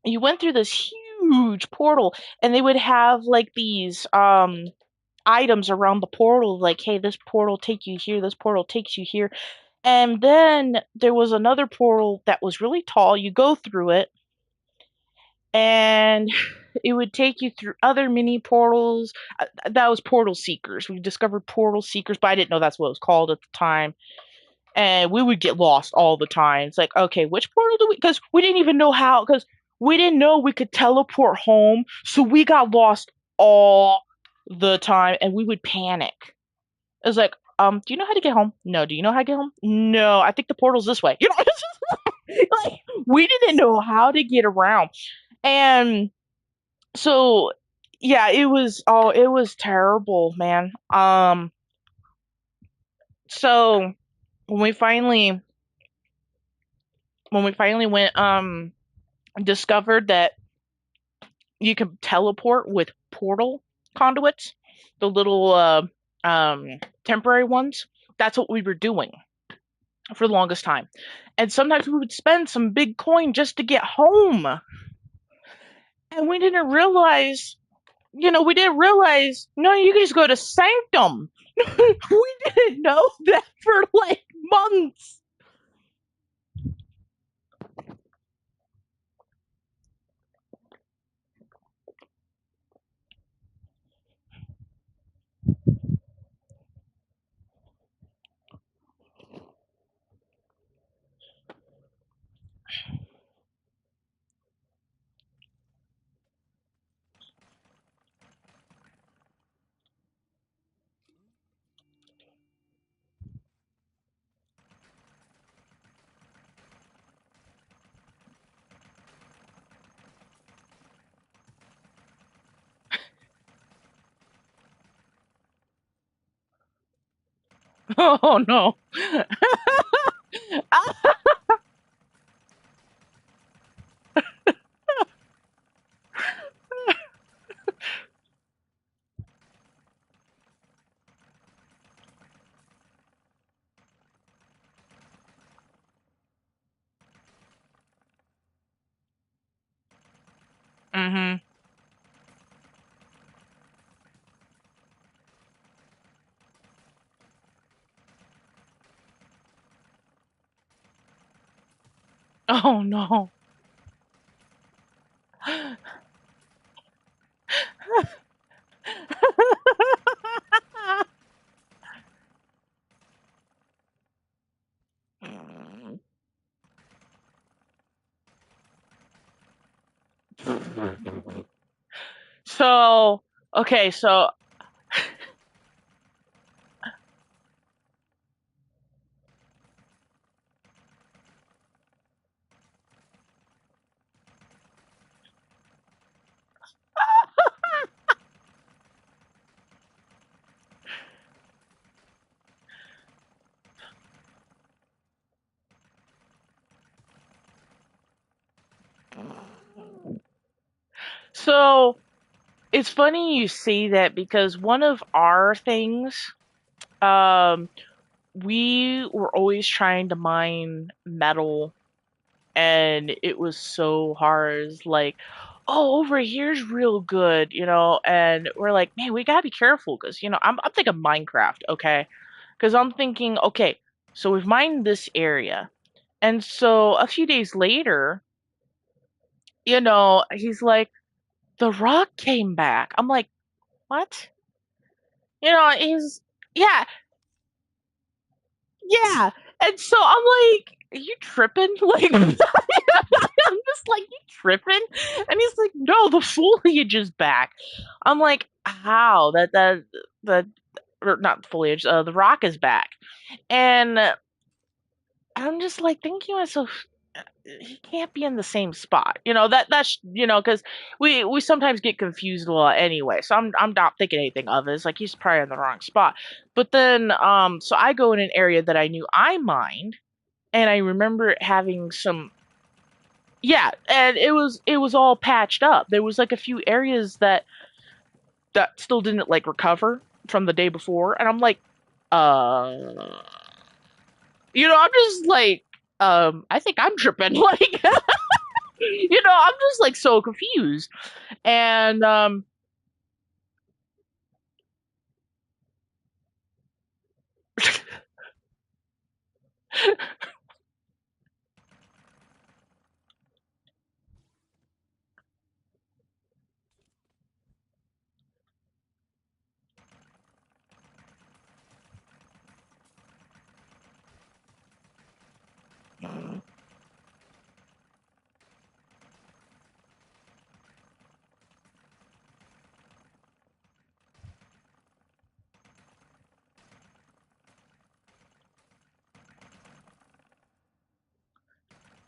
you went through this huge portal, and they would have like these items around the portal, like, hey, this portal take you here, this portal takes you here. And then there was another portal that was really tall. You go through it, and it would take you through other mini portals. That was Portal Seekers. We discovered Portal Seekers, but I didn't know that's what it was called at the time. And we would get lost all the time. It's like, okay, which portal do we? Because we didn't even know how. Because we didn't know we could teleport home, so we got lost all the time, and we would panic. It was like, do you know how to get home? No. Do you know how to get home? No. I think the portal's this way. It's just like we didn't know how to get around, and so yeah, it was terrible, man. So when we finally went discovered that you could teleport with portal conduits, the little temporary ones. That's what we were doing for the longest time. And sometimes we would spend some big coin just to get home. And we didn't realize, no, you can just go to Sanctum. We didn't know that for like months. Oh no. Mhm. Oh no. So, okay, so so it's funny you say that because one of our things, um, we were always trying to mine metal, and it was so hard. It's like, oh, over here's real good, and we're like, man, we gotta be careful because I'm thinking Minecraft, okay, because I'm thinking, okay, so we've mined this area, and so a few days later, he's like, the rock came back. I'm like, what? He's, yeah, yeah. And so I'm like, "Are you tripping?" Like, I'm just like, "You tripping?" And he's like, "No, the foliage is back." I'm like, "How? The or not the foliage, the rock is back." And I'm just like thinking to myself, he can't be in the same spot. That's because we sometimes get confused a lot anyway. So I'm not thinking anything of it. It's like he's probably in the wrong spot. But then so I go in an area that I knew I mined, and I remember having some. Yeah, and it was all patched up. There was like a few areas that still didn't like recover from the day before, and I'm like, uh, I'm just like, I think I'm tripping. Like, I'm just like so confused. And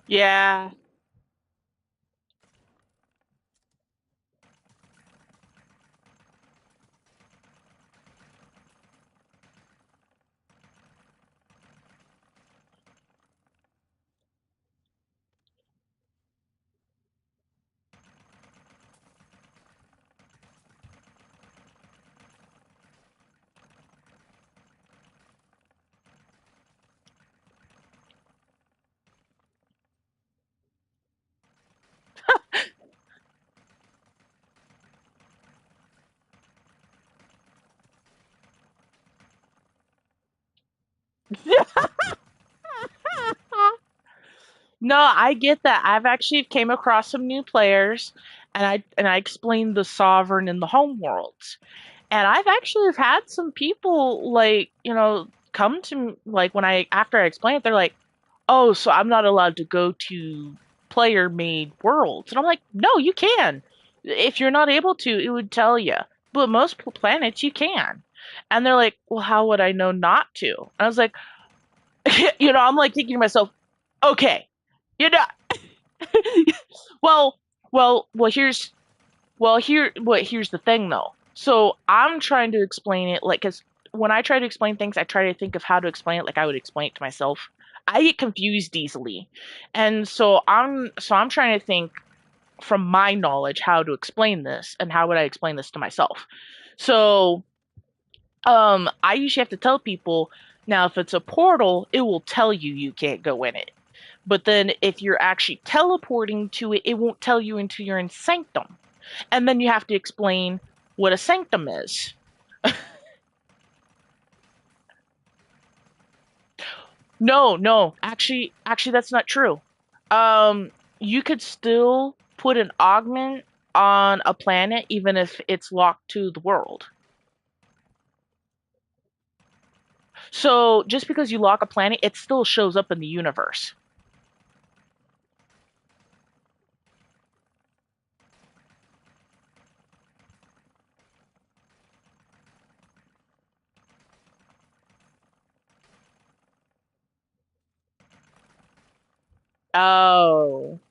yeah. No, I get that. I've actually came across some new players, and I explained the sovereign and the home worlds. And I've actually had some people like, come to me like when I after I explain it, they're like, "Oh, so I'm not allowed to go to player made worlds." And I'm like, "No, you can. If you're not able to, it would tell you. But most planets you can." And they're like, "Well, how would I know not to?" And I was like, I'm like thinking to myself, "Okay, you know, well, here's here's the thing though. So I'm trying to explain it like, because when I try to explain things, I try to think of how to explain it like I would explain it to myself. I get confused easily, and so I'm trying to think from my knowledge how to explain this and how would I explain this to myself. So I usually have to tell people, now if it's a portal, it will tell you you can't go in it. But then if you're actually teleporting to it, it won't tell you until you're in Sanctum. And then you have to explain what a sanctum is. No, no, actually that's not true. You could still put an augment on a planet even if it's locked to the world. So just because you lock a planet, it still shows up in the universe. Oh,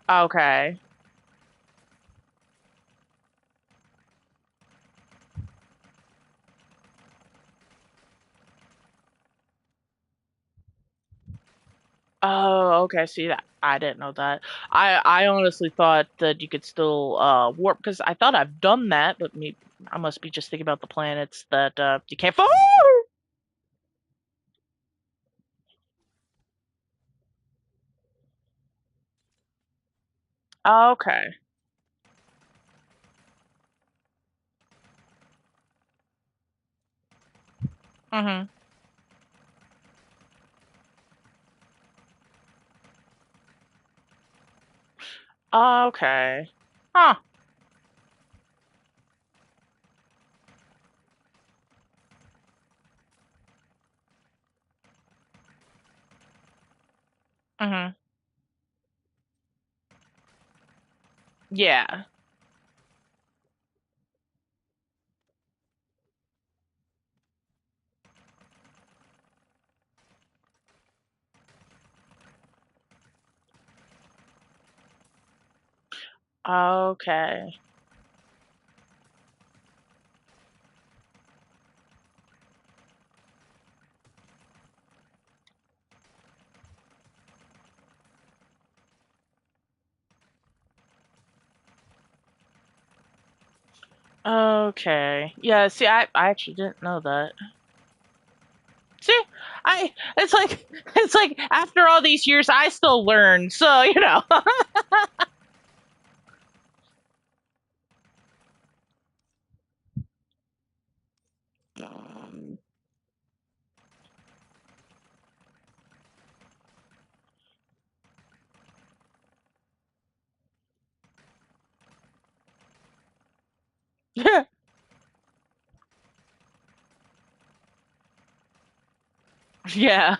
okay. Oh, okay. See that. I didn't know that. I honestly thought that you could still warp because I thought I've done that, but me I must be just thinking about the planets that you can't fall. Okay. Mhm. Okay. Huh. Mhm. Yeah. Okay. Okay. Yeah, see, I actually didn't know that. See, it's like it's like after all these years I still learn. So, you know. Yeah.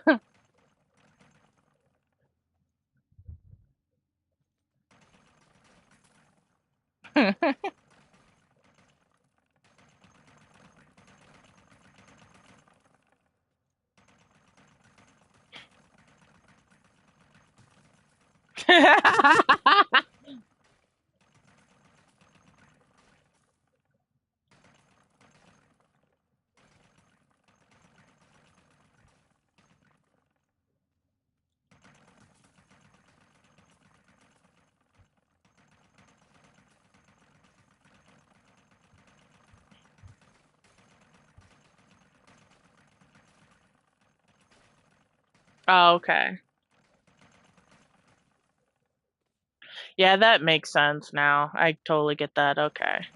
Okay. Yeah, that makes sense now. I totally get that. Okay.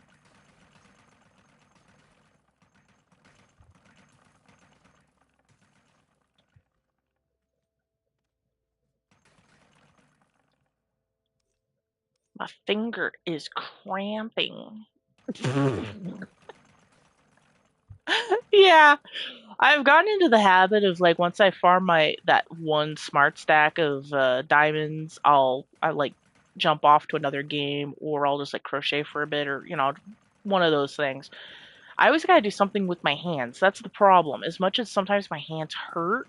My finger is cramping. Yeah, I've gotten into the habit of like once I farm my that one smart stack of diamonds, I like jump off to another game or I'll just like crochet for a bit or one of those things. I always gotta do something with my hands. That's the problem. As much as sometimes my hands hurt,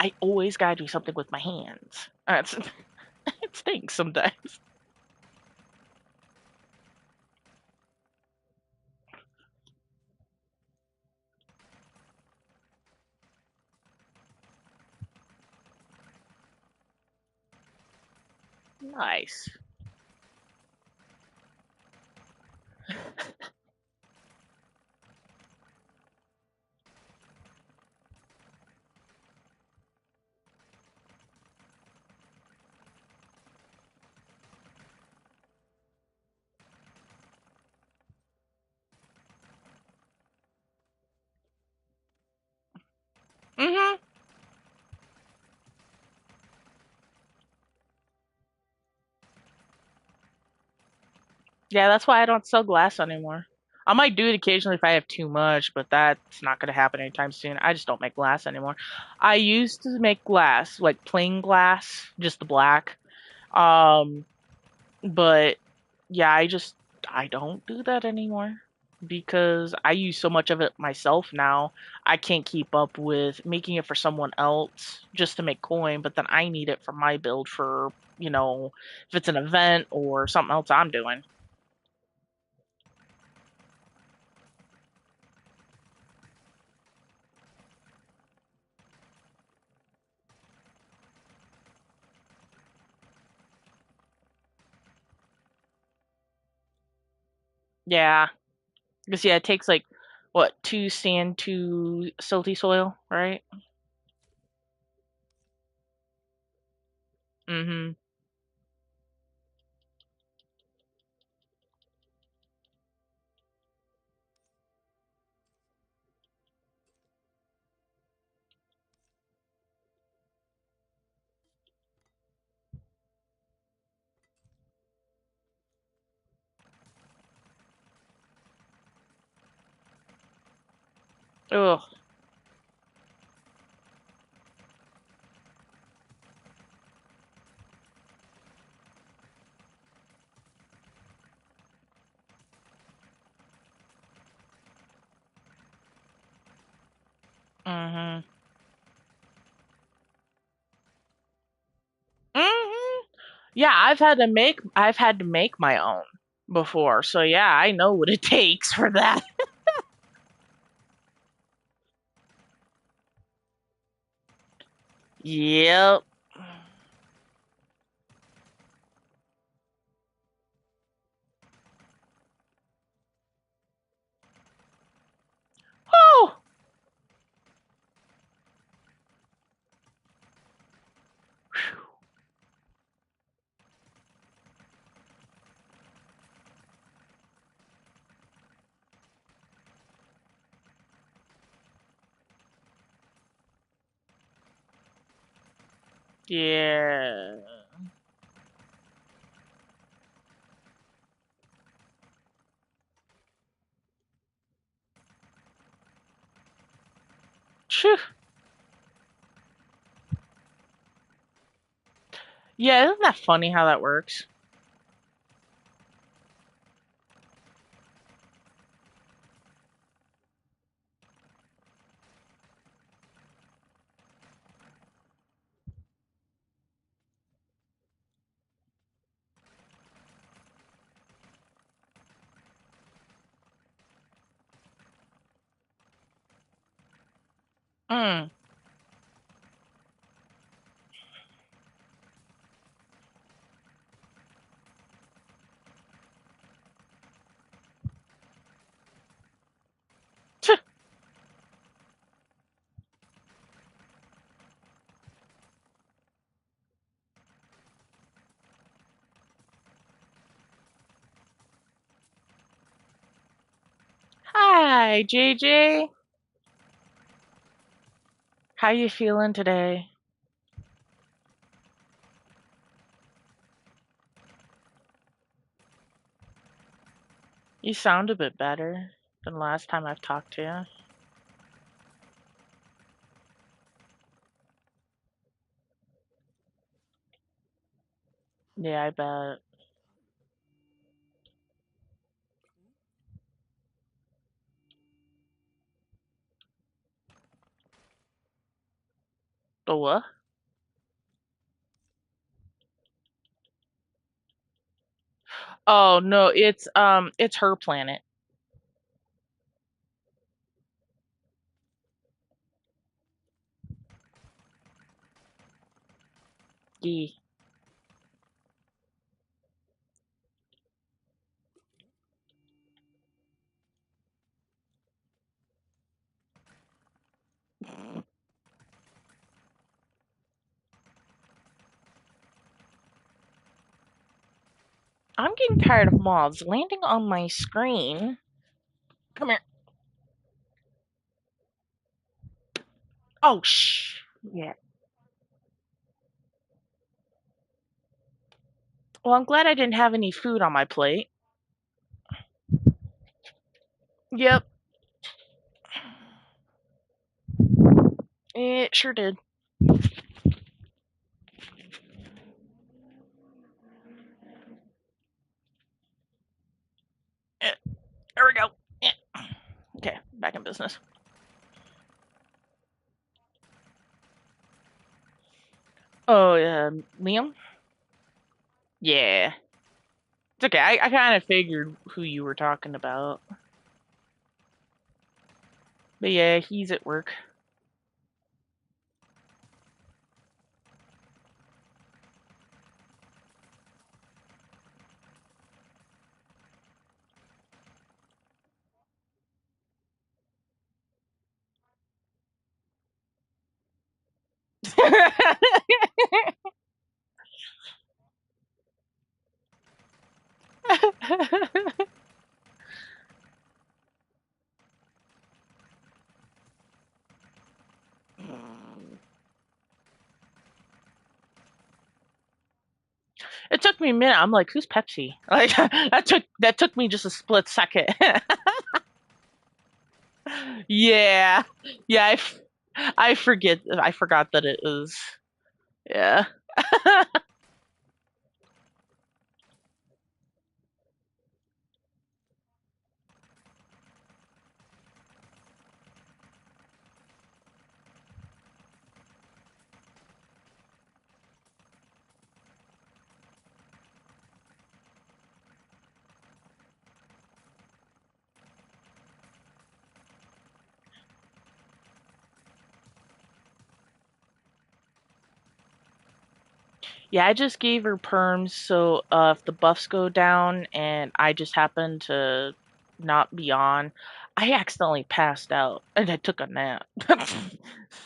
I always gotta do something with my hands. It's it stinks sometimes. Nice. Mhm. Yeah, that's why I don't sell glass anymore. I might do it occasionally if I have too much, but that's not going to happen anytime soon. I just don't make glass anymore. I used to make glass, like plain glass, just the black. Um, but yeah, I don't do that anymore because I use so much of it myself now. I can't keep up with making it for someone else just to make coin, but then I need it for my build for, if it's an event or something else I'm doing. Yeah. Because yeah, it takes like what, two sand, two silty soil, right? Mm-hmm. Ugh. Mhm. Mhm. Yeah, I've had to make my own before. So yeah, I know what it takes for that. Yep. Oh. Yeah. Phew. Yeah, isn't that funny how that works? Mm. Phew. Hi, JJ. How you feeling today? You sound a bit better than last time I've talked to you. Yeah, I bet. The what? Oh no, it's her planet. Yeah. I'm getting tired of moths landing on my screen. Come here. Oh shh. Yeah. Well, I'm glad I didn't have any food on my plate. Yep, it sure did. Eh, There we go. Eh, Okay, back in business. Oh, Liam? Yeah. It's okay. I kind of figured who you were talking about. But yeah, he's at work. It took me a minute. I'm like, who's Pepsi? Like that took me just a split second. Yeah. Yeah, I forget I forgot that it was yeah. Yeah, I just gave her perms, so if the buffs go down and I just happen to not be on, I accidentally passed out and I took a nap.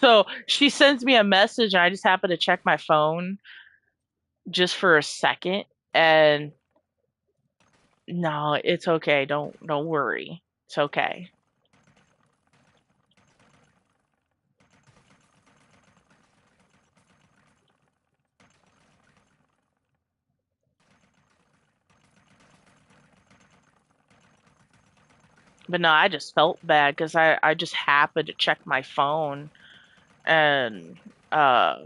So she sends me a message and I just happen to check my phone just for a second and no, it's okay. Don't worry. It's okay. But no, I just felt bad because I just happened to check my phone and uh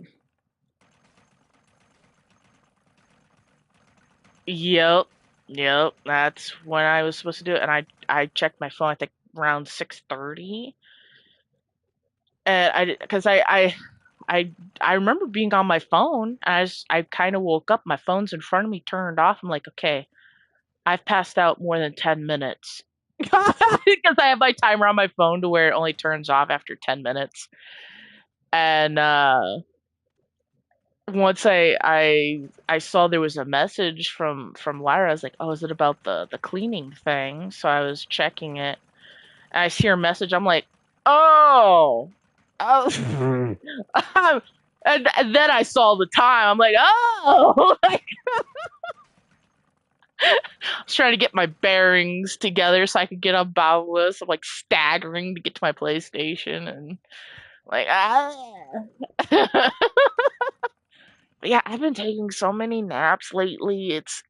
yep, yep, that's when I was supposed to do it and I checked my phone I think around 6:30 and I because I I remember being on my phone as I kind of woke up, my phone's in front of me turned off. I'm like, "Okay, I've passed out more than 10 minutes." Because I have my timer on my phone to where it only turns off after 10 minutes. And once I saw there was a message from Lyra, I was like, "Oh, is it about the cleaning thing?" So I was checking it. And I see her message. I'm like, "Oh." Oh. And then I saw the time. I'm like, "Oh." I was trying to get my bearings together so I could get on Boundless. I'm like staggering to get to my PlayStation and like But yeah, I've been taking so many naps lately. It's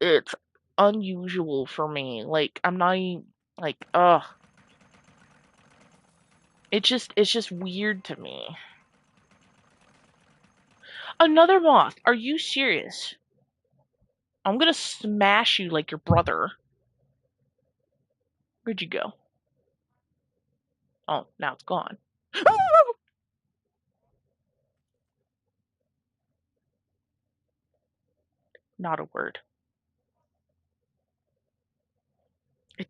unusual for me. Like I'm not even like it's just weird to me. Another moth. Are you serious? I'm gonna smash you like your brother. Where'd you go? Oh, now it's gone. Not a word.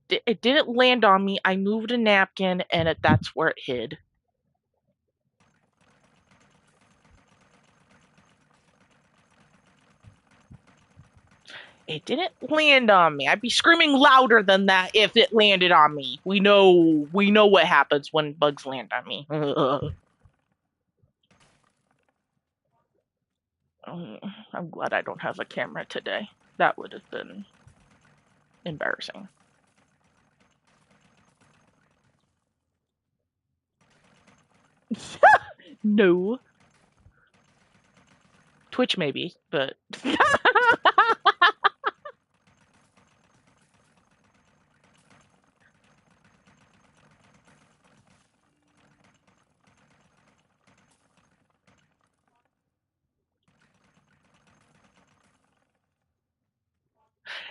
It didn't land on me. I moved a napkin and that's where it hid. It didn't land on me. I'd be screaming louder than that if it landed on me. We know what happens when bugs land on me. I'm glad I don't have a camera today. That would have been embarrassing. No. Twitch maybe, but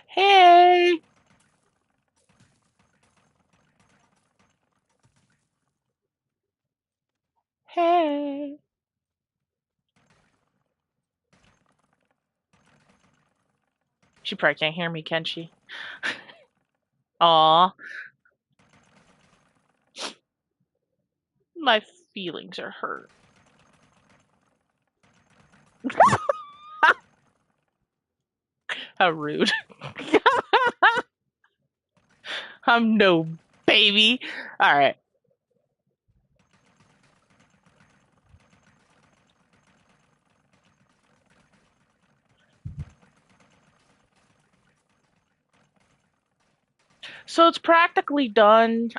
hey, hey. She probably can't hear me, can she? Aw, my feelings are hurt. How rude. I'm no baby. All right. So it's practically done.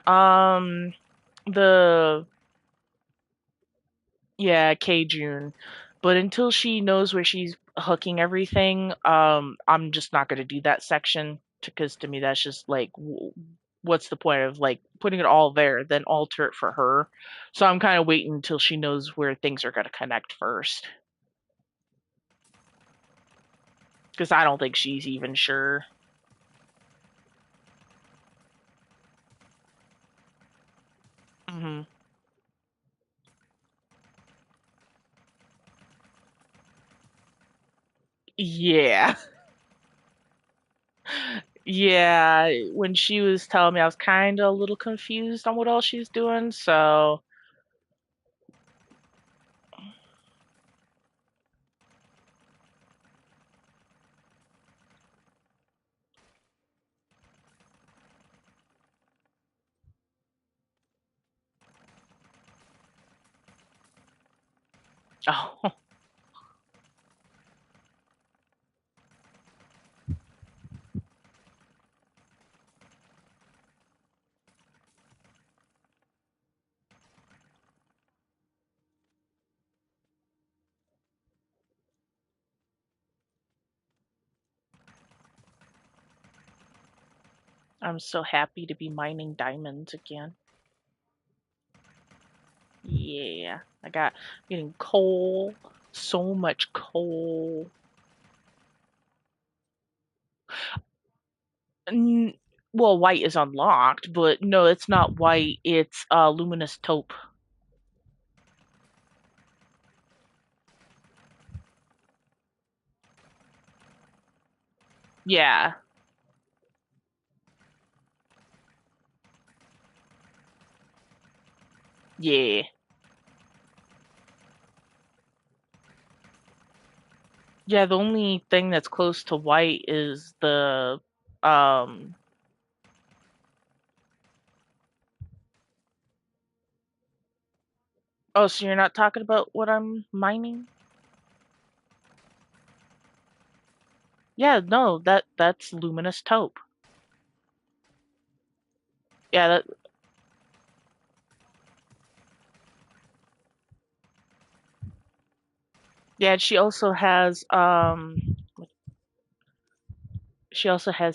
The Yeah, K June. But until she knows where she's hooking everything, I'm just not gonna do that section because to me that's just like, what's the point of like putting it all there, then alter it for her? So I'm kind of waiting until she knows where things are gonna connect first, because I don't think she's even sure. Hmm. Yeah, yeah. When she was telling me, I was kind of a little confused on what all she's doing. So Oh, I'm so happy to be mining diamonds again. Yeah, I got getting coal, so much coal. N- well, white is unlocked, but no, it's not white. It's luminous taupe. Yeah, yeah, yeah. The only thing that's close to white is the um. Oh, so you're not talking about what I'm mining? Yeah, no, that's luminous taupe. Yeah, that yeah, she also has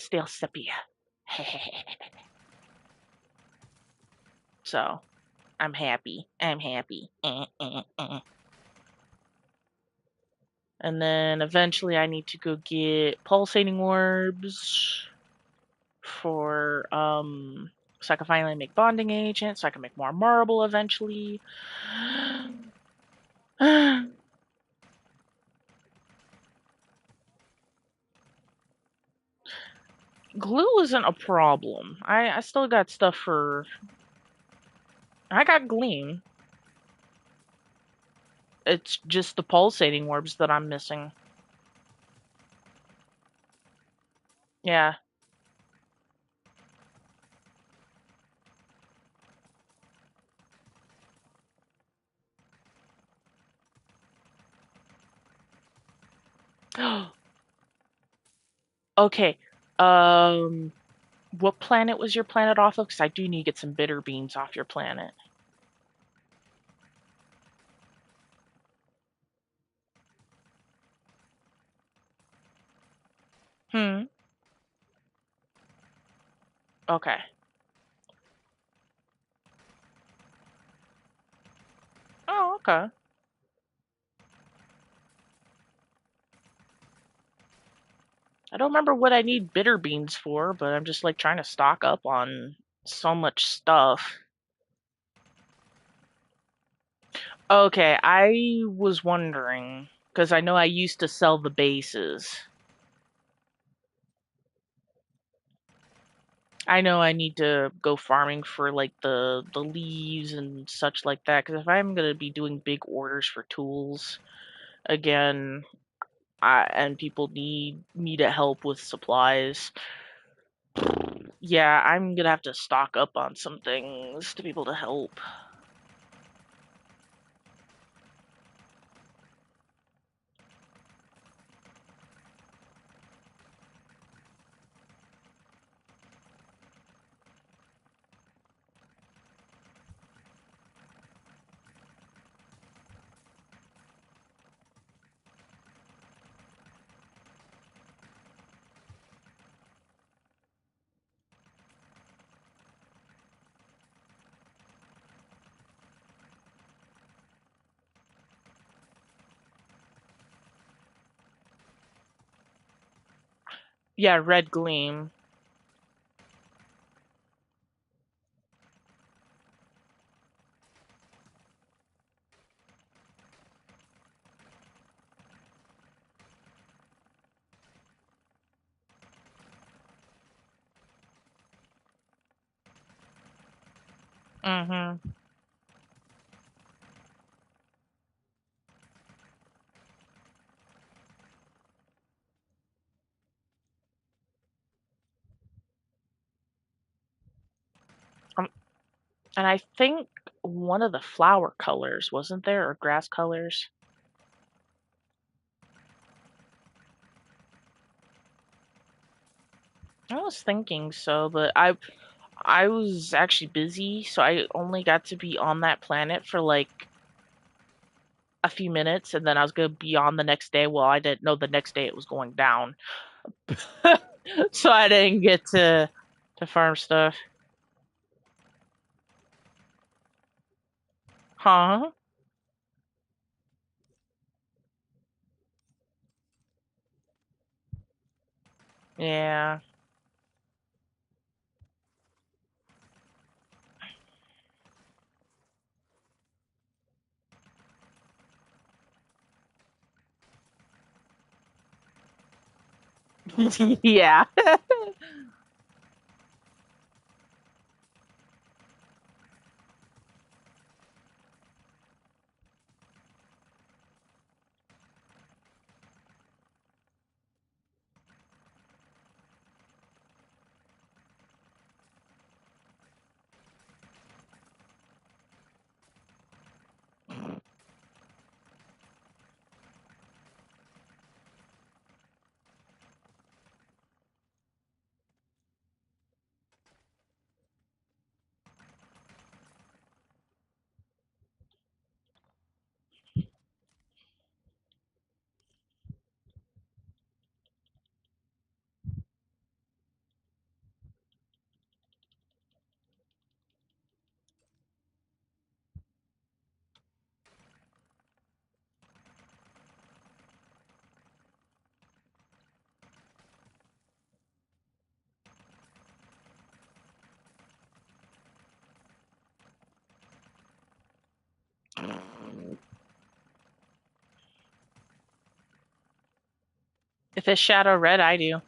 stale sepia. So I'm happy. I'm happy. And then eventually I need to go get pulsating orbs for so I can finally make bonding agents, so I can make more marble eventually. Glue isn't a problem. I still got stuff for I got gleam. It's just the pulsating orbs that I'm missing. Yeah. Okay. Um, what planet was your planet off of? Because I do need to get some bitter beans off your planet. Hmm. Okay. Oh, okay. I don't remember what I need bitter beans for, but I'm just like trying to stock up on so much stuff. Okay, I was wondering because I know I used to sell the bases. I know I need to go farming for like the leaves and such like that because if I'm gonna be doing big orders for tools again, and people need me to help with supplies, yeah, I'm gonna have to stock up on some things to be able to help. Yeah, red gleam. Mm-hmm. Um, and I think one of the flower colors wasn't there, or grass colors. I was thinking so, but I was actually busy, so I only got to be on that planet for like a few minutes, and then I was gonna be on the next day. Well, I didn't know the next day it was going down, so I didn't get to farm stuff. Huh? Yeah. Yeah. If it's shadow red, I do.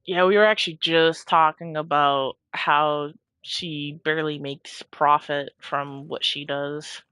Yeah, we were actually just talking about how she barely makes profit from what she does.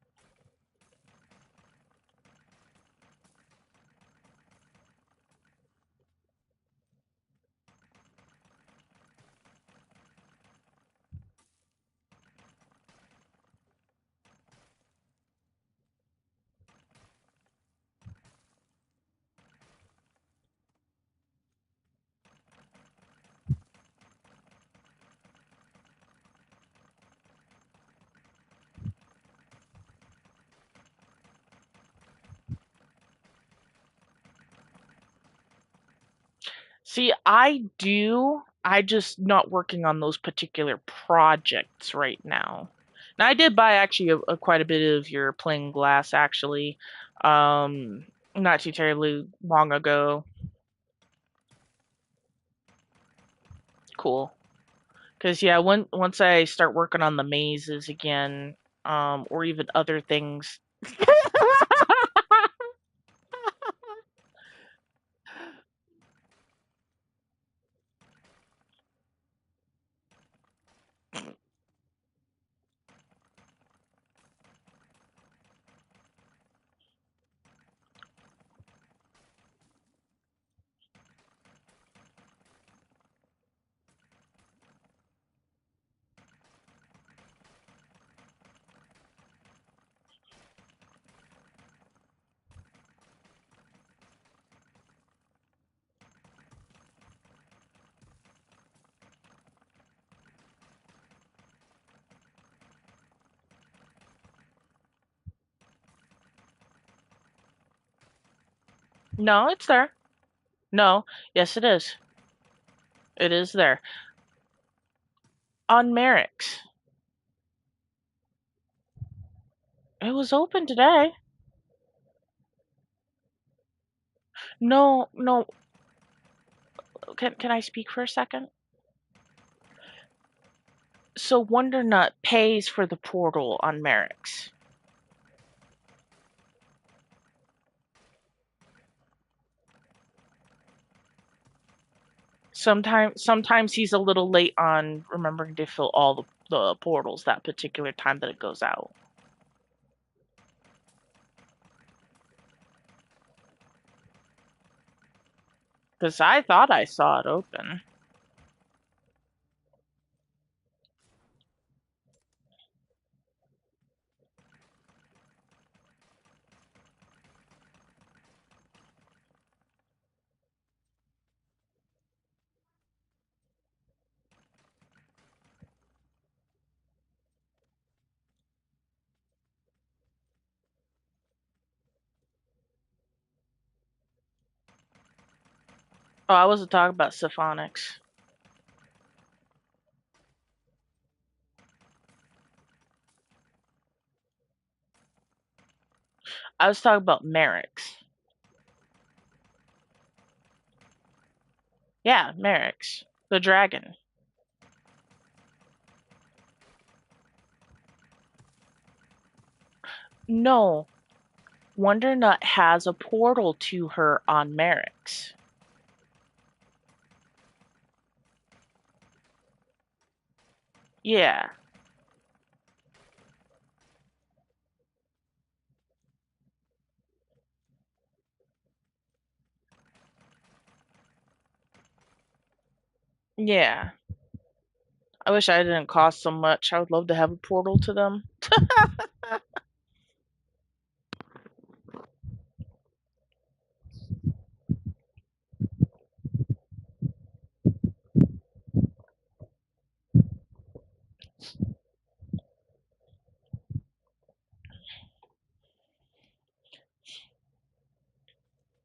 See, I do. I just not working on those particular projects right now. Now, I did buy actually quite a bit of your plain glass actually, not too terribly long ago. Cool. Because yeah, once I start working on the mazes again, or even other things. No, it's there. No, yes, it is. It is there on Merrick's. It was open today. No, no. Can I speak for a second? So Wonder Nut pays for the portal on Merrick's. Sometimes he's a little late on remembering to fill all the portals that particular time that it goes out. Because I thought I saw it open. Oh, I wasn't talking about Symphonics. I was talking about Merrick's. Yeah, Merrick's. The dragon. No, Wonder Nut has a portal to her on Merrick's. Yeah, yeah. I wish I didn't cost so much. I would love to have a portal to them.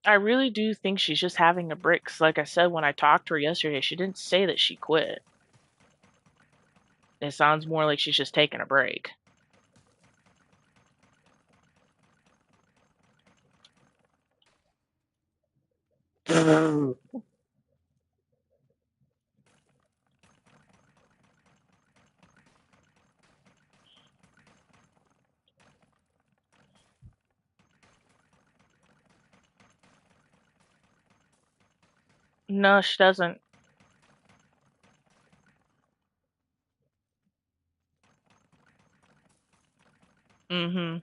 I really do think she's just having a break. 'Cause like I said, when I talked to her yesterday, she didn't say that she quit. It sounds more like she's just taking a break. No, she doesn't. Mm-hmm.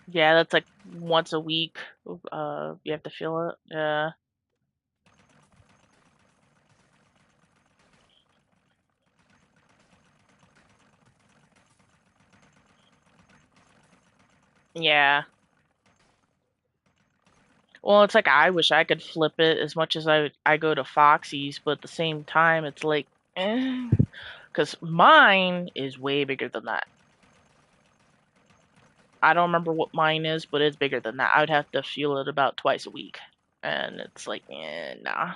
Yeah, that's like once a week. You have to fill it. Yeah. Yeah. Well, it's like I wish I could flip it as much as I go to Foxy's, but at the same time, it's like, because mine is way bigger than that. I don't remember what mine is, but it's bigger than that. I would have to fuel it about twice a week, and it's like, nah.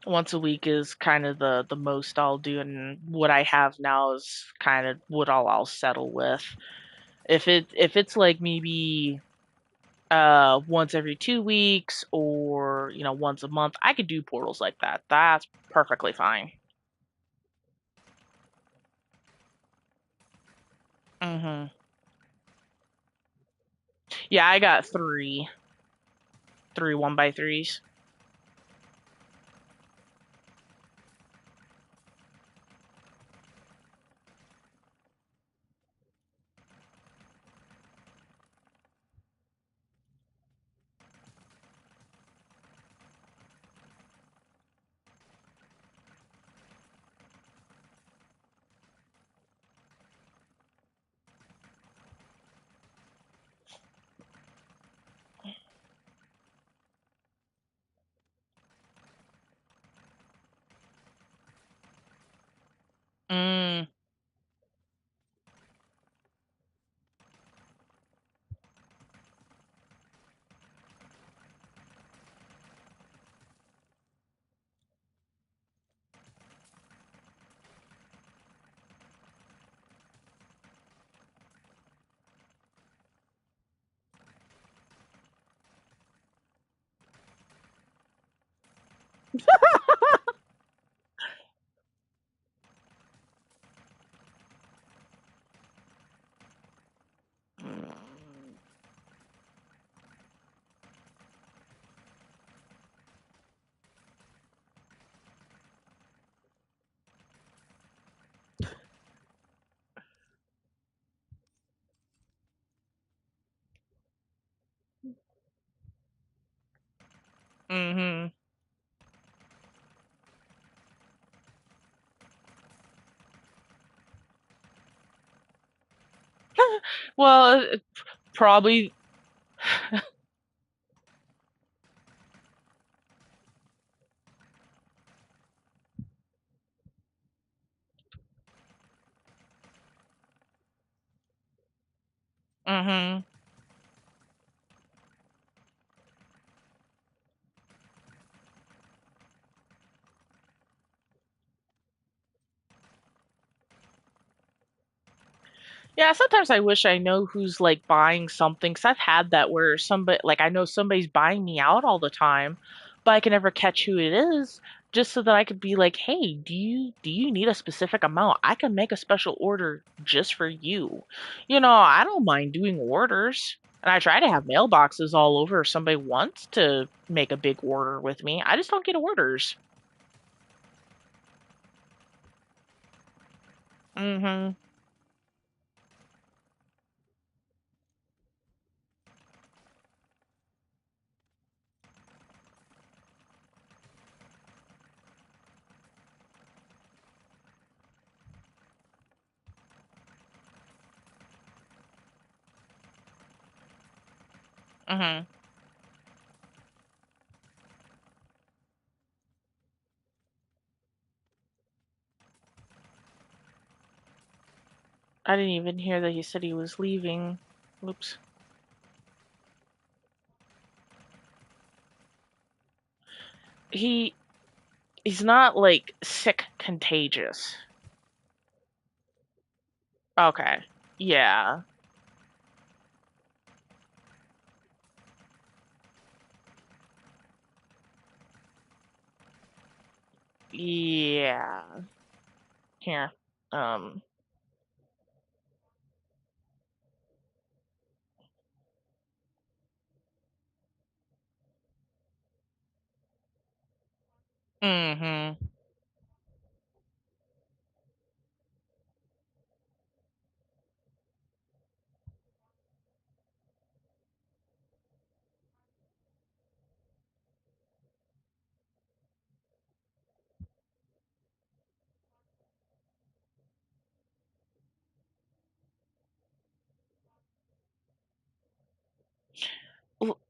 Once a week is kind of the most I'll do, and what I have now is kind of what I'll settle with. If it's like maybe once every 2 weeks or once a month, I could do portals like that. That's perfectly fine. Mhm. Yeah, I got three 1x3s. Mm. Mm-hmm. Well, probably. Mm-hmm. Yeah, sometimes I wish I know who's like buying something. Cause I've had that where somebody, like I know somebody's buying me out all the time, but I can never catch who it is, just so that I could be like, hey, do you need a specific amount? I can make a special order just for you. I don't mind doing orders. And I try to have mailboxes all over if somebody wants to make a big order with me. I just don't get orders. Mm-hmm. Mm-hmm. I didn't even hear that he said he was leaving. Oops. He he's not like sick contagious. Okay. Yeah. Yeah. Here. Um. Mhm.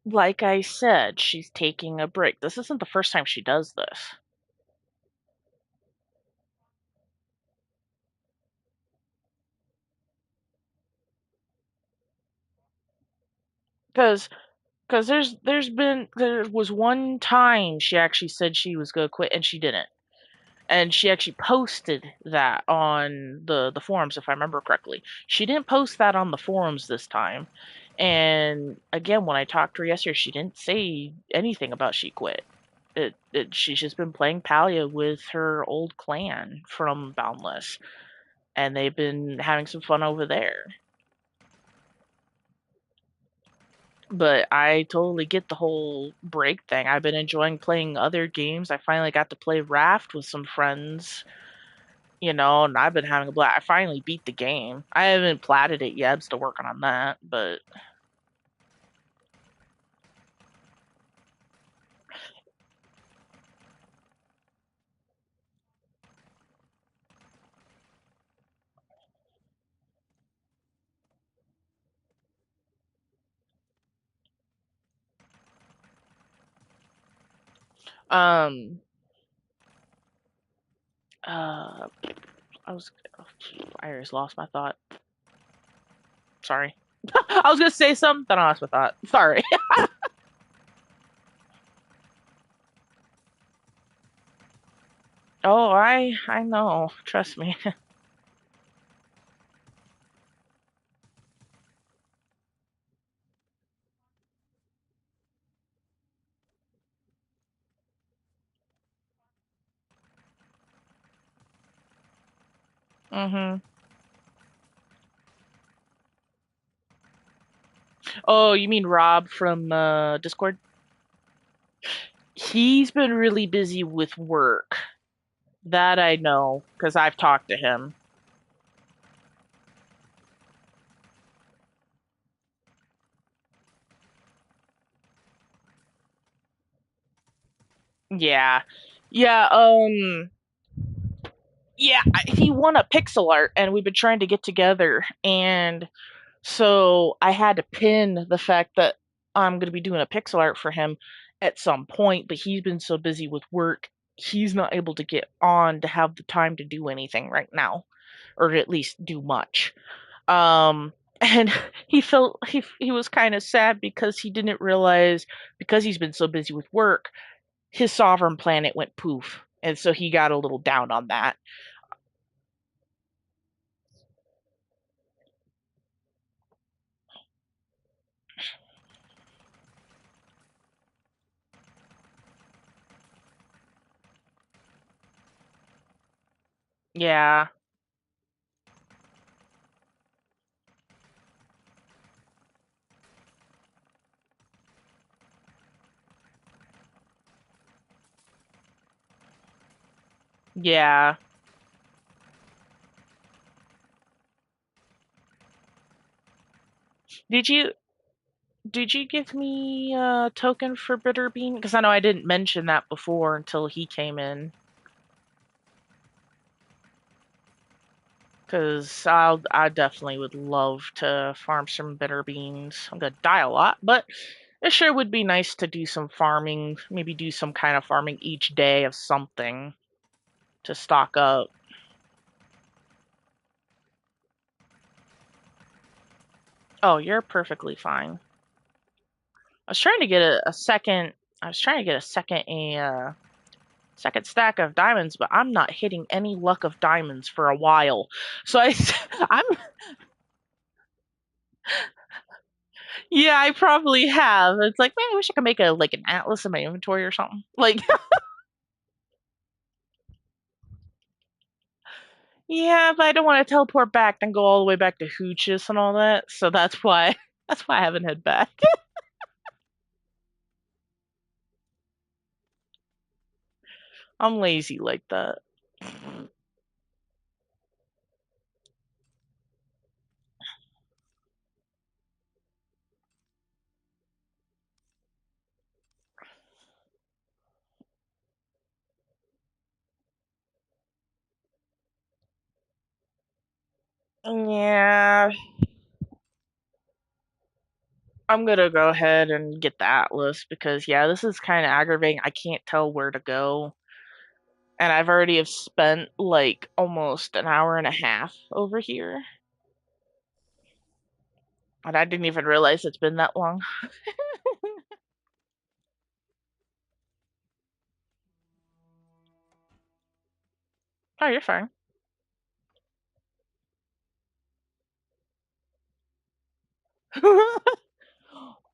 Like I said, she's taking a break. This isn't the first time she does this. Cause, cause there was one time she actually said she was gonna quit and she didn't. And she actually posted that on the forums if I remember correctly. She didn't post that on the forums this time. And again, when I talked to her yesterday, she didn't say anything about she quit. She's just been playing Palia with her old clan from Boundless, and they've been having some fun over there. But I totally get the whole break thing. I've been enjoying playing other games. I finally got to play Raft with some friends, and I've been having a blast. I finally beat the game. I haven't platted it yet. I'm still working on that, but um, uh, I was I just lost my thought. Sorry. I was gonna say something, then I lost my thought. Sorry. Oh, I know. Trust me. Mhm. Oh, you mean Rob from Discord? He's been really busy with work. That I know, because I've talked to him. Yeah. Yeah, yeah, he won a pixel art and we've been trying to get together, and so I had to pin the fact that I'm going to be doing a pixel art for him at some point, but he's been so busy with work, he's not able to get on to have the time to do anything right now, or at least do much. And he was kind of sad because he didn't realize, because he's been so busy with work, his sovereign planet went poof. And so he got a little down on that. Yeah. Yeah. Did you did you give me a token for bitter bean? Because I know I didn't mention that before until he came in. Because I definitely would love to farm some bitter beans. I'm gonna die a lot, but it sure would be nice to do some farming. Maybe do some kind of farming each day of something to stock up. Oh, you're perfectly fine. I was trying to get a second. I was trying to get a second stack of diamonds, but I'm not hitting any luck of diamonds for a while. So I'm yeah, I probably have. It's like, man, I wish I could make a like an atlas in my inventory or something. Like, yeah, but I don't want to teleport back, then go all the way back to Hoochis and all that. So that's why that's why I haven't head back. I'm lazy like that. Yeah, I'm gonna go ahead and get the atlas because yeah, this is kind of aggravating. I can't tell where to go, and I've already have spent like almost an hour and a half over here, and I didn't even realize it's been that long. Oh, you're fine.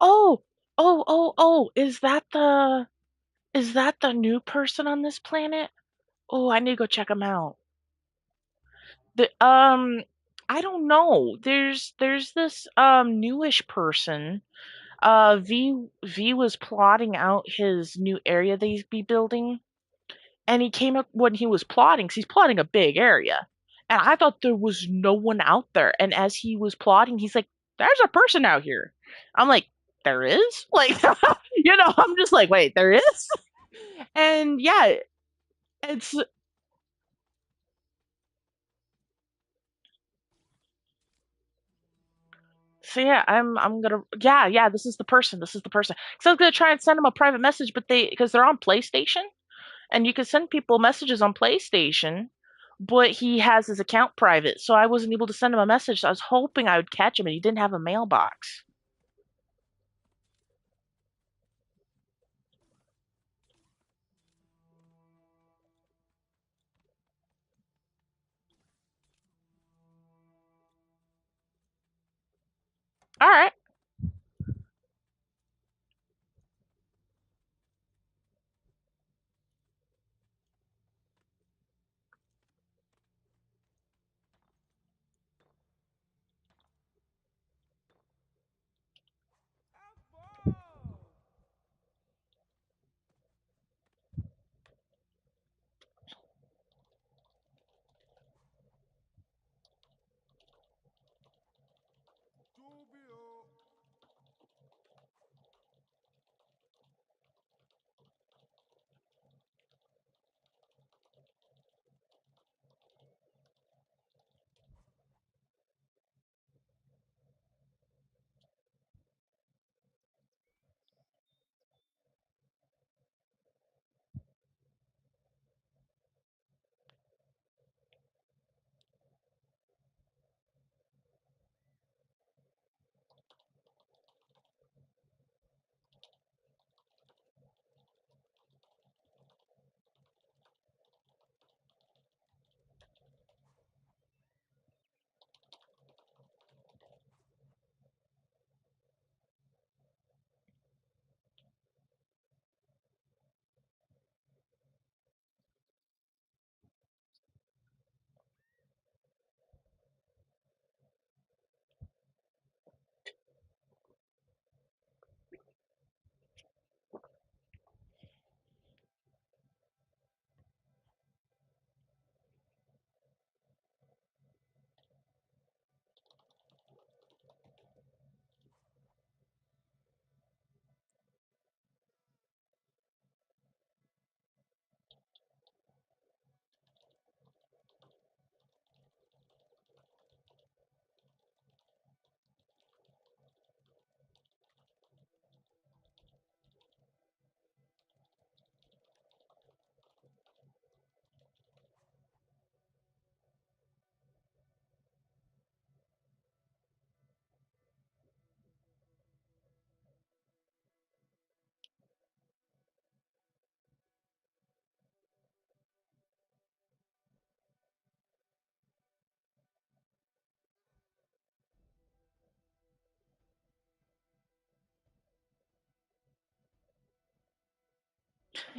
Oh, oh, is that the new person on this planet? Oh, I need to go check him out. The I don't know. There's this newish person. V was plotting out his new area that he's be building, and he came up when he was plotting, 'cause he's plotting a big area. And I thought there was no one out there. And as he was plotting, he's like, "There's a person out here." I'm like, "There is?" Like, I'm just like, "Wait, there is?" And yeah, it's so yeah, I'm gonna yeah, this is the person. This is the person. So I was gonna try and send him a private message, but they because they're on PlayStation and you can send people messages on PlayStation, but he has his account private, so I wasn't able to send him a message. So I was hoping I would catch him, and he didn't have a mailbox. All right.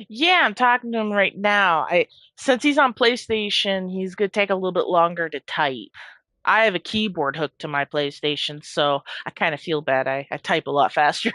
Yeah, I'm talking to him right now. I Since he's on PlayStation, he's gonna take a little bit longer to type. I have a keyboard hooked to my PlayStation, so I kind of feel bad. I type a lot faster.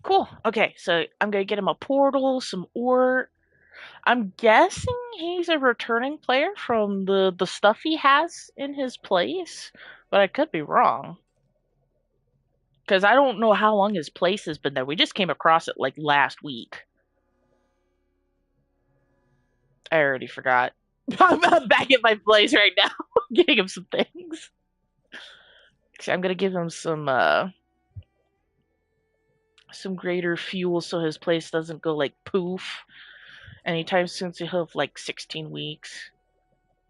Cool. Okay, so I'm gonna get him a portal, some ore. I'm guessing he's a returning player from the stuff he has in his place, but I could be wrong because I don't know how long his place has been there. We just came across it like last week. I already forgot. I'm back at my place right now, getting him some things. So I'm gonna give him some greater fuel so his place doesn't go like poof anytime soon. So he'll have like 16 weeks.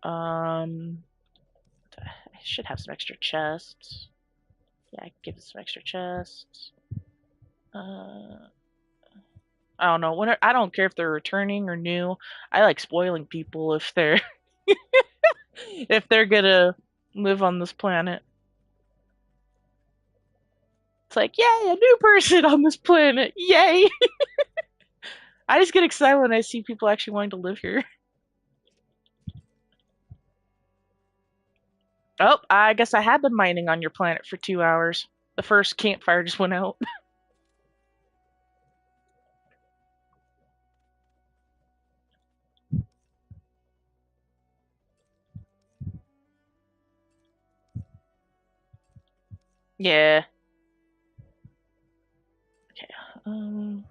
Um, I should have some extra chests. Yeah, I can give him some extra chests. Uh, I don't know. I don't care if they're returning or new. I like spoiling people if they're if they're gonna live on this planet. It's like, yay, a new person on this planet. Yay. I just get excited when I see people actually wanting to live here. Oh, I guess I have been mining on your planet for 2 hours. The first campfire just went out. Yeah. Okay. Um,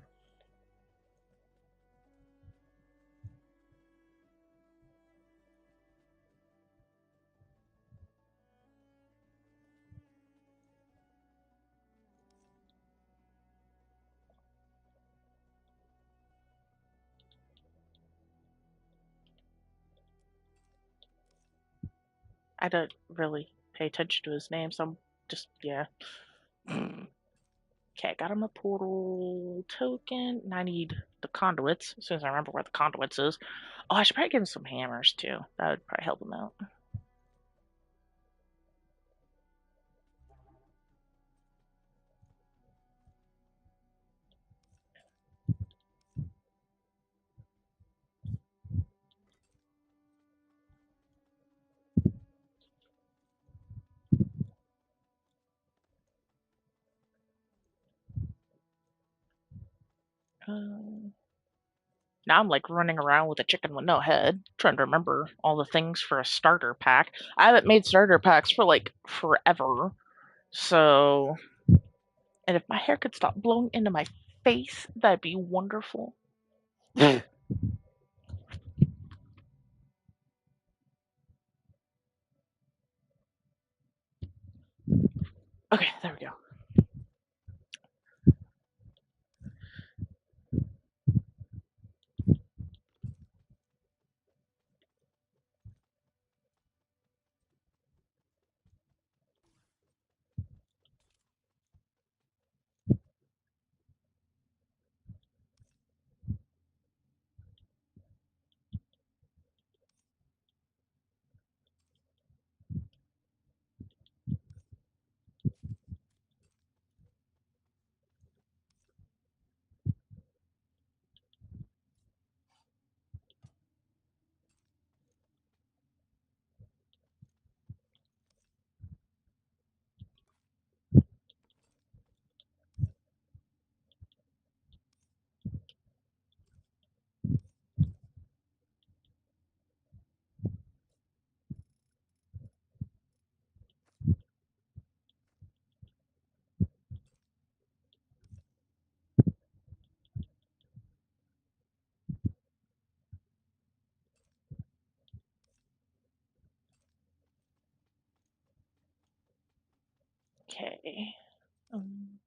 I don't really pay attention to his name, so I'm just yeah. Okay, I got him a portal token, and I need the conduits. As soon as I remember where the conduits is. Oh, I should probably give him some hammers too. That would probably help him out. Um, Now I'm like running around with a chicken with no head, trying to remember all the things for a starter pack. I haven't made starter packs for like forever. So, and if my hair could stop blowing into my face, that'd be wonderful. Okay, there we go. Okay. Um,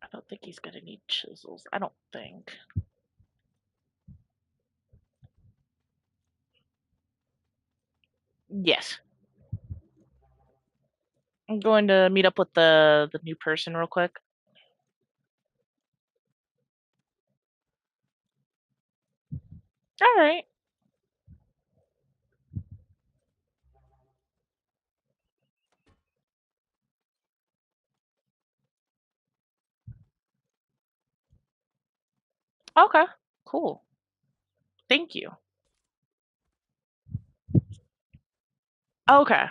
I don't think he's gonna need chisels. I don't think. Yes. I'm going to meet up with the new person real quick. All right. Okay. Cool. Thank you. Okay.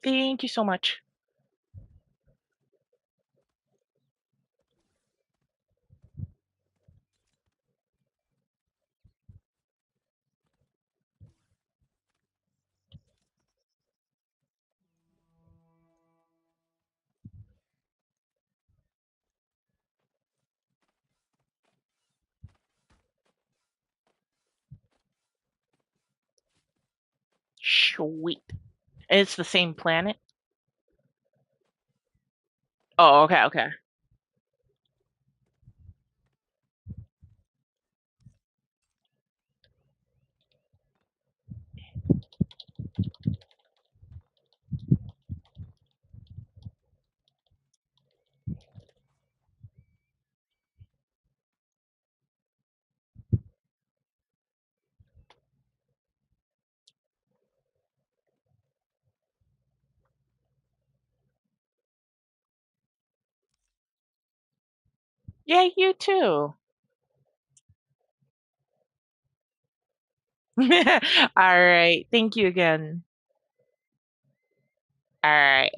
Thank you so much. Sweet. It's the same planet. Oh, okay, okay. Yeah, you too. All right. Thank you again. All right.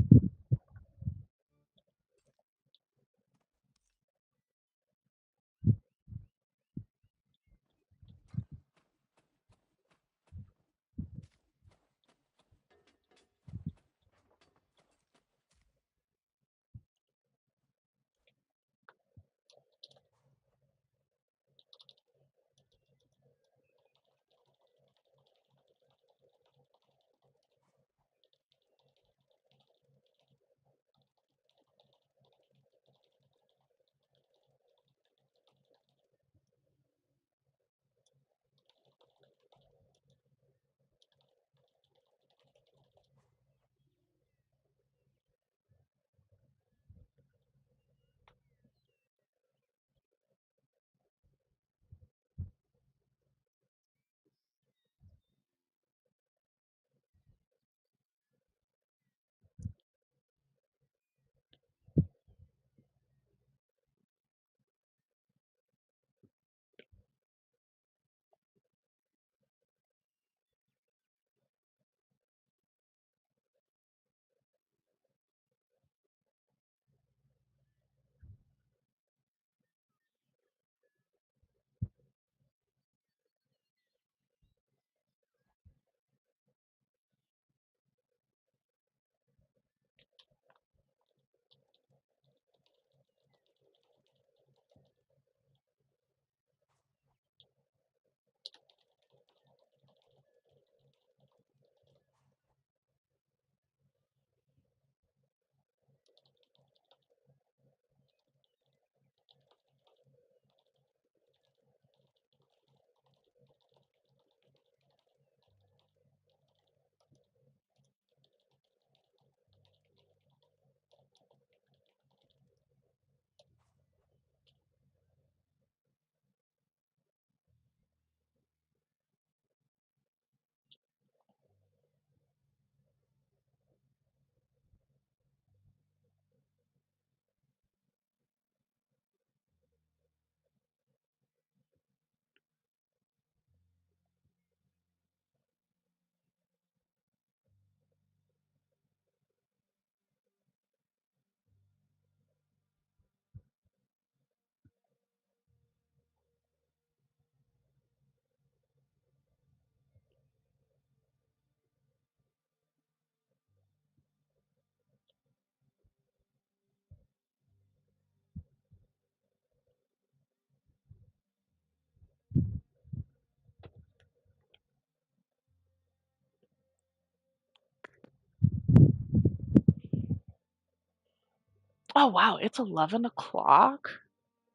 Oh, wow. It's 11 o'clock?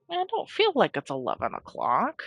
Man, I don't feel like it's 11 o'clock.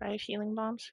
5 healing bombs.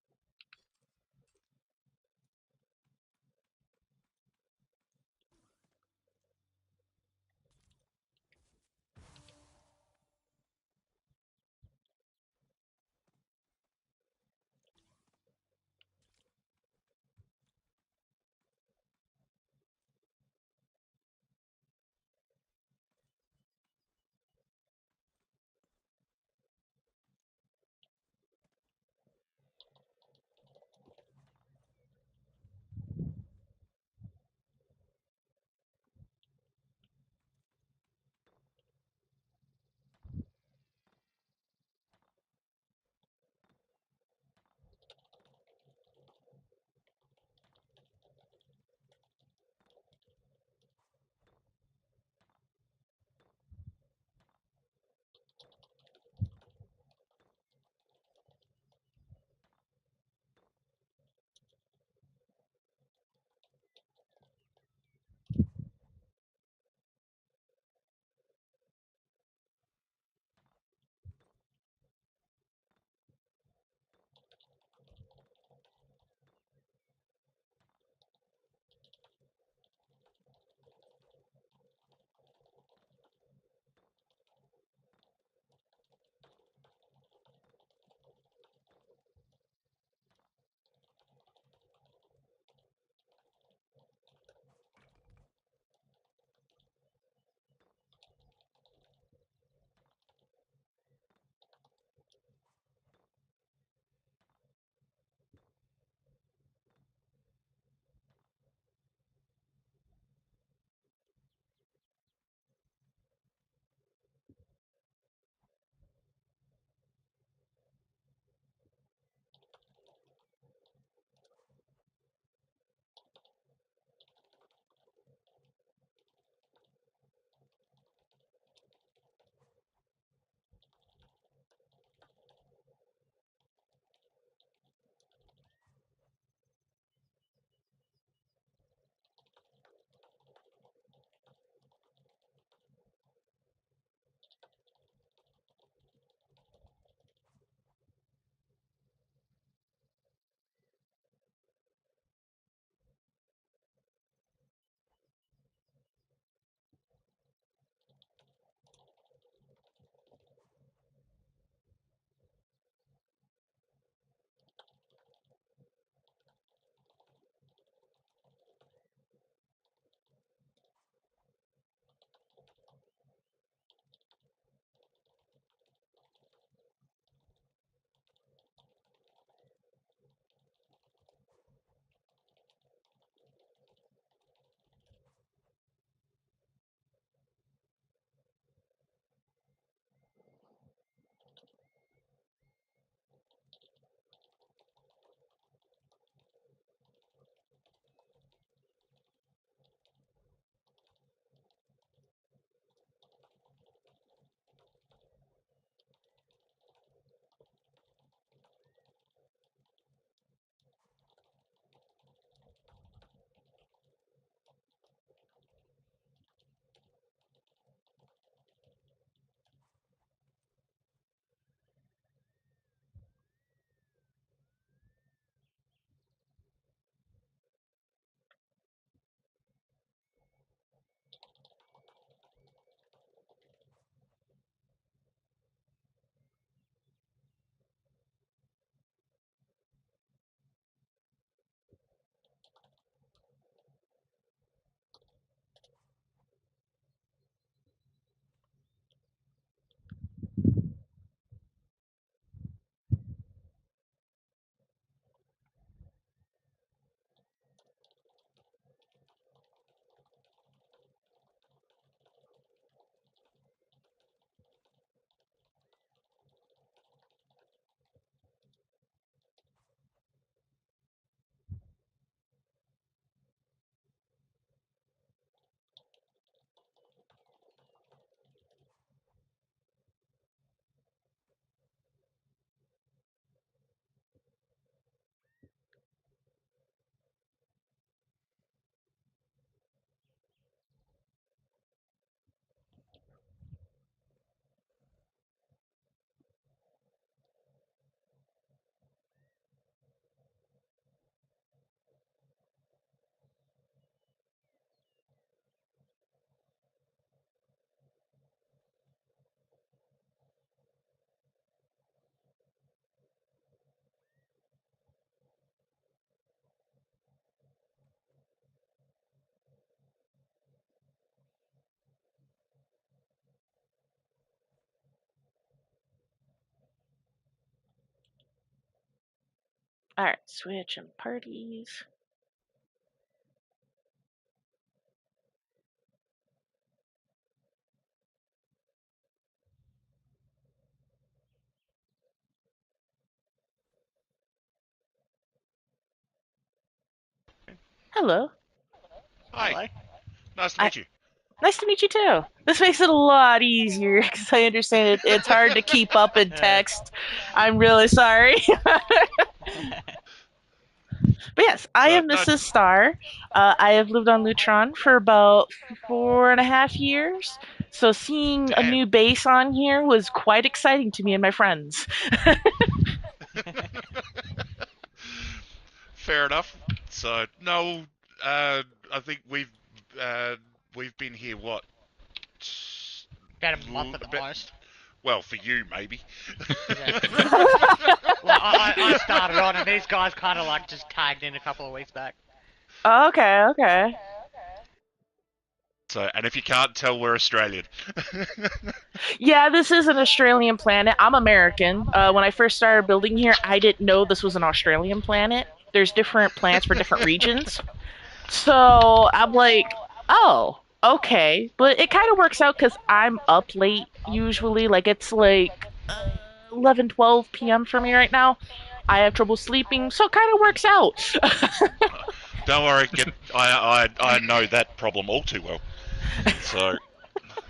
All right, switch and parties. Hello. Hi, Hello. nice to I meet you. Nice to meet you too. This makes it a lot easier because I understand it's hard to keep up in Uh, text. I'm really sorry. But yes, I So, am no, Mrs. Starr. I have lived on Lutron for about 4.5 years. So seeing a damn. new base on here was quite exciting to me and my friends. Fair enough. So, no, I think uh, we've been here what? About a month at A the bit, most. well, for you maybe. Yeah. Well, I started on, and these guys kind of like just tagged in a couple of weeks back. Okay, okay. So, and if you can't tell, we're Australian. Yeah, this is an Australian planet. I'm American. When I first started building here, I didn't know this was an Australian planet. There's different planets for different regions. So I'm like, oh, okay. But it kind of works out because I'm up late usually. Like it's like 11, 12 p.m. for me right now. I have trouble sleeping, so it kind of works out. Don't worry, I know that problem all too well. So,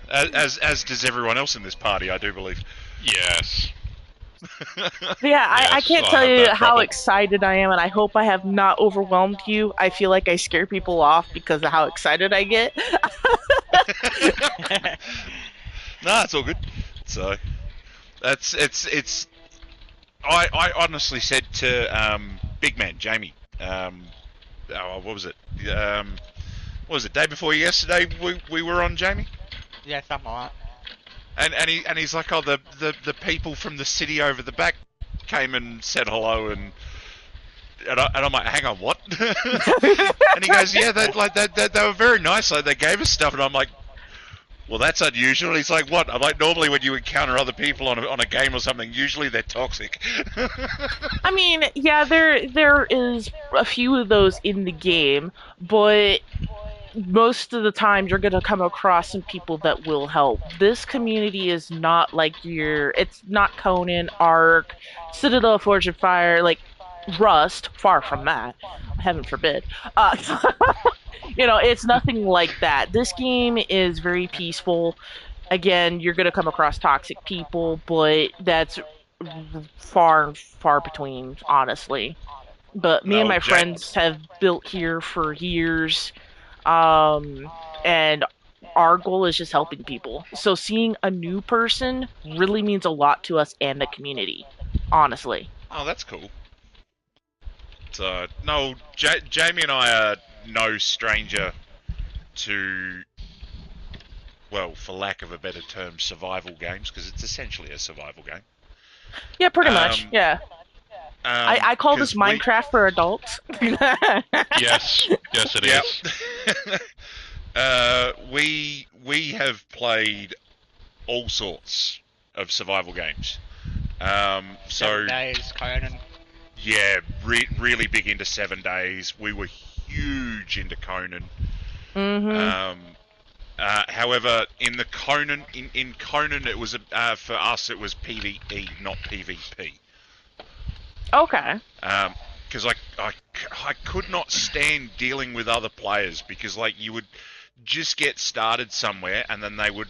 as does everyone else in this party, I do believe. Yes. But yeah, I Yes, can't I tell have you that how problem. excited I am, and I hope I have not overwhelmed you. I feel like I scare people off because of how excited I get. Nah, it's all good. So, it's. I honestly said to Big Man Jamie, what was it? Um, what was it? Day before yesterday, we were on Jamie, Yeah, something like and he's like, oh, the people from the city over the back came and said hello, and I'm like, hang on, what? And he goes, yeah, they were very nice. Like they gave us stuff, and I'm like, well, that's unusual. He's like, what? I'm like, normally when you encounter other people on a game or something, usually they're toxic. I mean, yeah, there is a few of those in the game, but most of the time you're going to come across some people that will help. This community is not like it's not Conan, Ark, Citadel of Forge and Fire, like Rust, far from that. Heaven forbid. Uh, it's nothing like that. This game is very peaceful. Again, you're going to come across toxic people, but that's far, far between, honestly. But me and No, my friends have built here for years, and our goal is just helping people. So seeing a new person really means a lot to us and the community, honestly. oh, that's cool. So, no, Jamie and I are no stranger to, well, for lack of a better term, survival games, because it's essentially a survival game. Yeah, pretty much. Um, Yeah. I call this because Minecraft for adults. Yes, yes, it yeah, is. we have played all sorts of survival games. So 7 days, Conan. yeah, really big into 7 Days. We were huge into Conan. hmm Um, however, in the Conan, in Conan, it was for us, it was PvE, not PvP. Okay. Because I could not stand dealing with other players because like you would just get started somewhere and then they would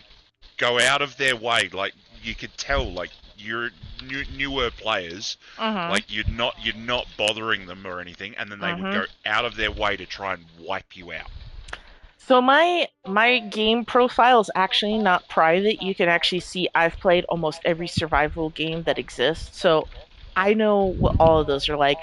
go out of their way. Like you could tell, like you're newer players, hmm like you're not bothering them or anything, and then they would hmm go out of their way to try and wipe you out. So my game profile is actually not private. You can actually see I've played almost every survival game that exists. So I know what all of those are like.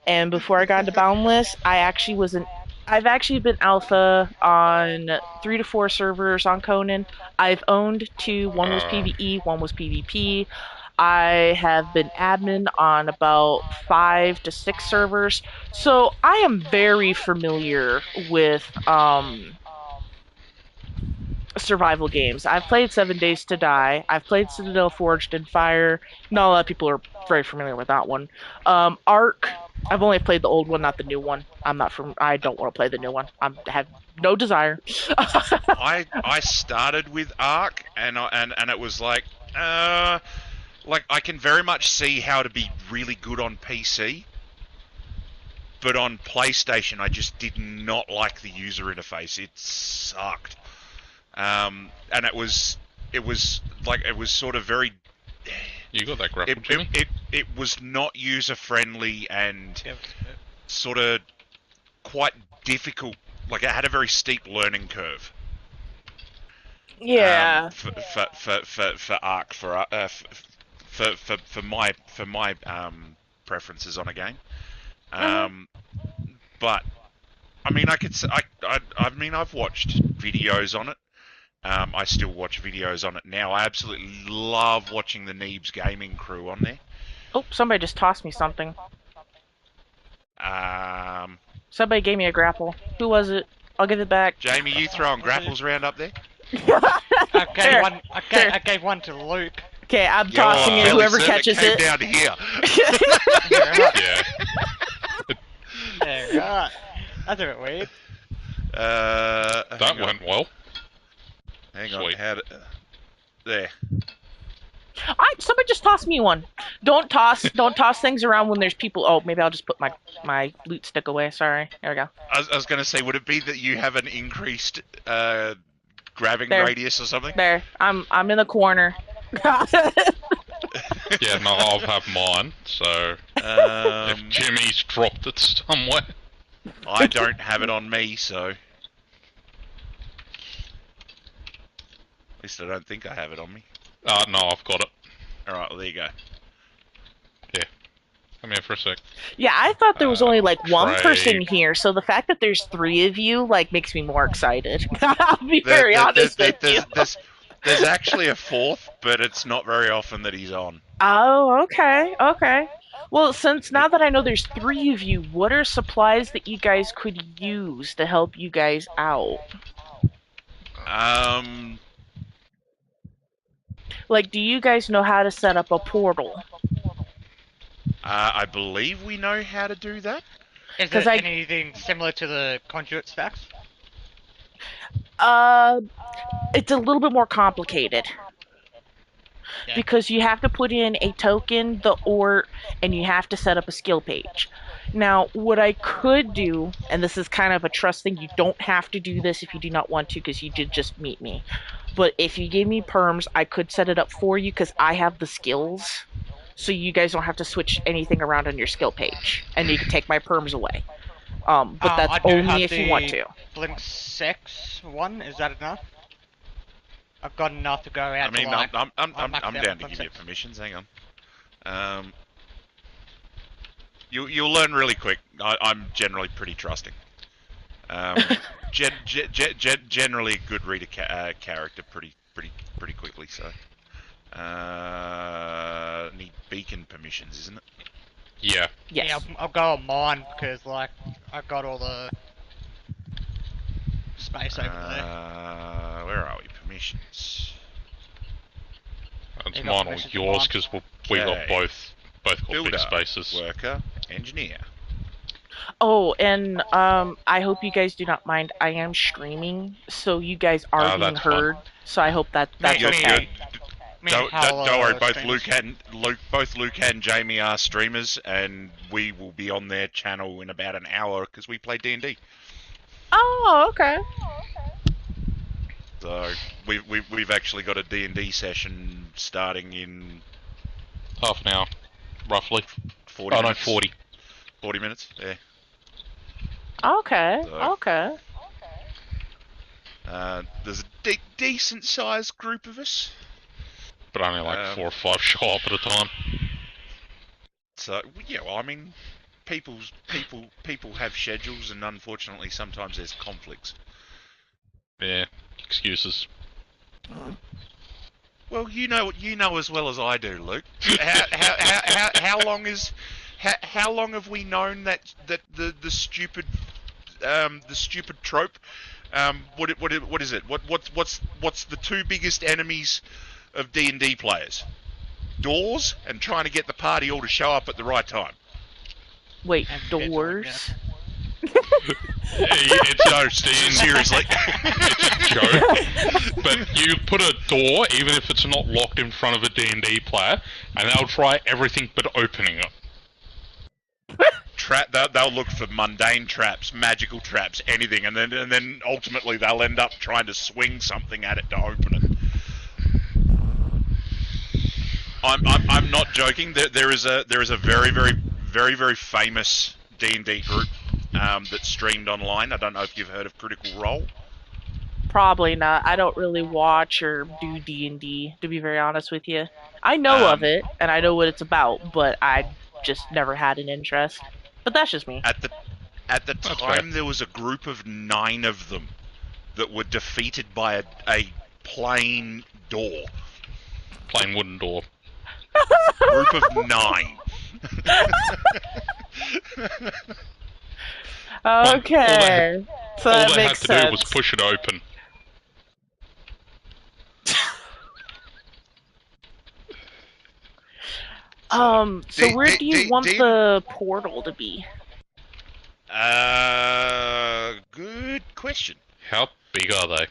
And before I got into Boundless, I've actually been alpha on 3 to 4 servers on Conan. I've owned two. One was Uh, PvE, one was PvP. I have been admin on about 5 to 6 servers. So I am very familiar with survival games. I've played 7 Days to Die. I've played Citadel Forged in Fire. Not a lot of people are very familiar with that one. Ark. I've only played the old one, not the new one. I don't want to play the new one. I have no desire. I started with Ark, and it was like I can very much see how to be really good on PC, but on PlayStation I just did not like the user interface. It sucked, and it was sort of very. You got that grapple, Jimmy? It was not user friendly and sort of quite difficult. Like it had a very steep learning curve. Yeah. For Ark for my preferences on a game. But I mean, I mean, I've watched videos on it. I still watch videos on it now. I absolutely love watching the Neebs gaming crew on there. Oh, somebody just tossed me something. Somebody gave me a grapple. Who was it? I'll give it back. Jamie, you throwing grapples around up there? I gave one to Luke. Okay, I'm tossing it. Whoever catches it. Down here. Yeah. Yeah, right. That's a bit weird. That went well. Hang on. Sweet. There. Somebody just tossed me one. Don't toss things around when there's people. Oh, maybe I'll just put my loot stick away. Sorry. There we go. I was going to say, would it be that you have an increased grabbing There. radius or something? There. I'm in the corner. Yeah, no, I'll have mine, so if Jimmy's dropped it somewhere. I don't have it on me, so... At least I don't think I have it on me. No, I've got it. Alright, well, there you go. Yeah. Come here for a sec. Yeah, I thought there was only like one Right. person here, so the fact that there's 3 of you like makes me more excited. I'll be very honest with you. There's actually a 4th, but it's not very often that he's on. Oh, okay, okay. Well, since now that I know there's 3 of you, what are supplies that you guys could use to help you guys out? Like, do you guys know how to set up a portal? I believe we know how to do that. Is 'Cause it anything similar to the conduit stacks? It's a little bit more complicated. Yeah. Because you have to put in a token, the ort, and you have to set up a skill page. Now, what I could do, and this is kind of a trust thing, you don't have to do this if you do not want to, because you did just meet me. But if you gave me perms, I could set it up for you, because I have the skills. So you guys don't have to switch anything around on your skill page. And you can take my perms away. But that's I do have only if you want to. Blink 6 one, is that enough? I've got enough to go out. I mean, to, like, I'm max out down to Blink give you 6. permissions. Hang on. You'll learn really quick. I'm generally pretty trusting. Generally a good reader character pretty quickly. So need beacon permissions, isn't it? Yeah. Yes. Yeah, I'll go on mine because like I've got all the space over there. Where are we? Permissions. It's You got mine or permissions yours, on? because we got Okay. both got Builder, big spaces. worker, engineer. Oh, and I hope you guys do not mind. I am streaming, so you guys are being that's fine. heard. So I hope that's Yeah, okay. Me and Hal Don't worry. are Both streamers. Luke and Jamie are streamers, and we will be on their channel in about an hour because we play D&D. Oh, okay. So we've actually got a D&D session starting in Half an hour, roughly. 40 Oh no, minutes. 40. 40 minutes. Yeah. Okay. So- Okay. There's a decent sized group of us. But only like 4 or 5 show up at a time. So yeah, well, I mean, people have schedules, and unfortunately, sometimes there's conflicts. Yeah, excuses. Well, you know as well as I do, Luke. How long have we known that the stupid trope? What is it? What's the 2 biggest enemies of D&D players? doors and trying to get the party all to show up at the right time. Wait, And forget to doors? It's No, Steve, seriously. it's a joke. But you put a door, even if it's not locked in front of a D&D player, and they'll try everything but opening it. They'll look for mundane traps, magical traps, anything, and then ultimately they'll end up trying to swing something at it to open it. I'm not joking. There is a very famous D&D group that's streamed online. I don't know if you've heard of Critical Role. Probably not. I don't really watch or do D&D, to be very honest with you. I know of it, and I know what it's about, but I just never had an interest. But that's just me. At the That's time, fair. there was a group of 9 of them that were defeated by a plain door. Plain wooden door. Group of 9. Okay. So All that they had makes to sense. do was push it open. So where do you want the portal to be? Good question. How big are they?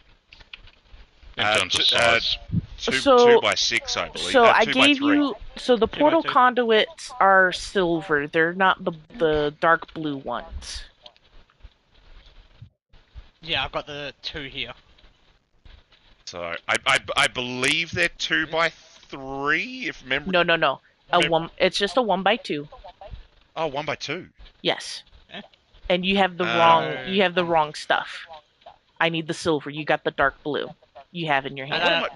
In terms of size? 2 by 6, I believe. So I 2 by gave 3. you. So the portal 2. conduits are silver. They're not the dark blue ones. Yeah, I've got the 2 here. So I believe they're 2 by 3, if memory. No. It's just a 1x2. Oh, 1 by 2. Yes. Eh? And you have the wrong stuff. I need the silver. You got the dark blue. You have in your hand. That's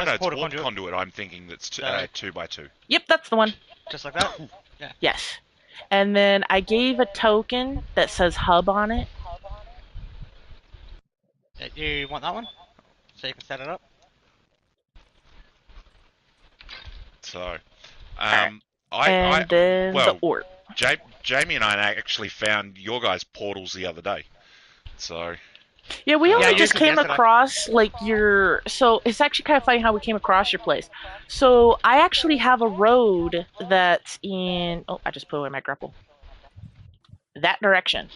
It's portal Ward conduit. Conduit. I'm thinking that's 2 by 2. Yep, that's the one. Just like that? Yes. And then I gave a token that says hub on it. You want that one? So you can set it up? So, And then the orb. Jamie and I actually found your guys' portals the other day. So, Yeah, we only you just did came yesterday. across So it's actually kind of funny how we came across your place. So I actually have a road that's in. Oh, I just put away my grapple. That direction.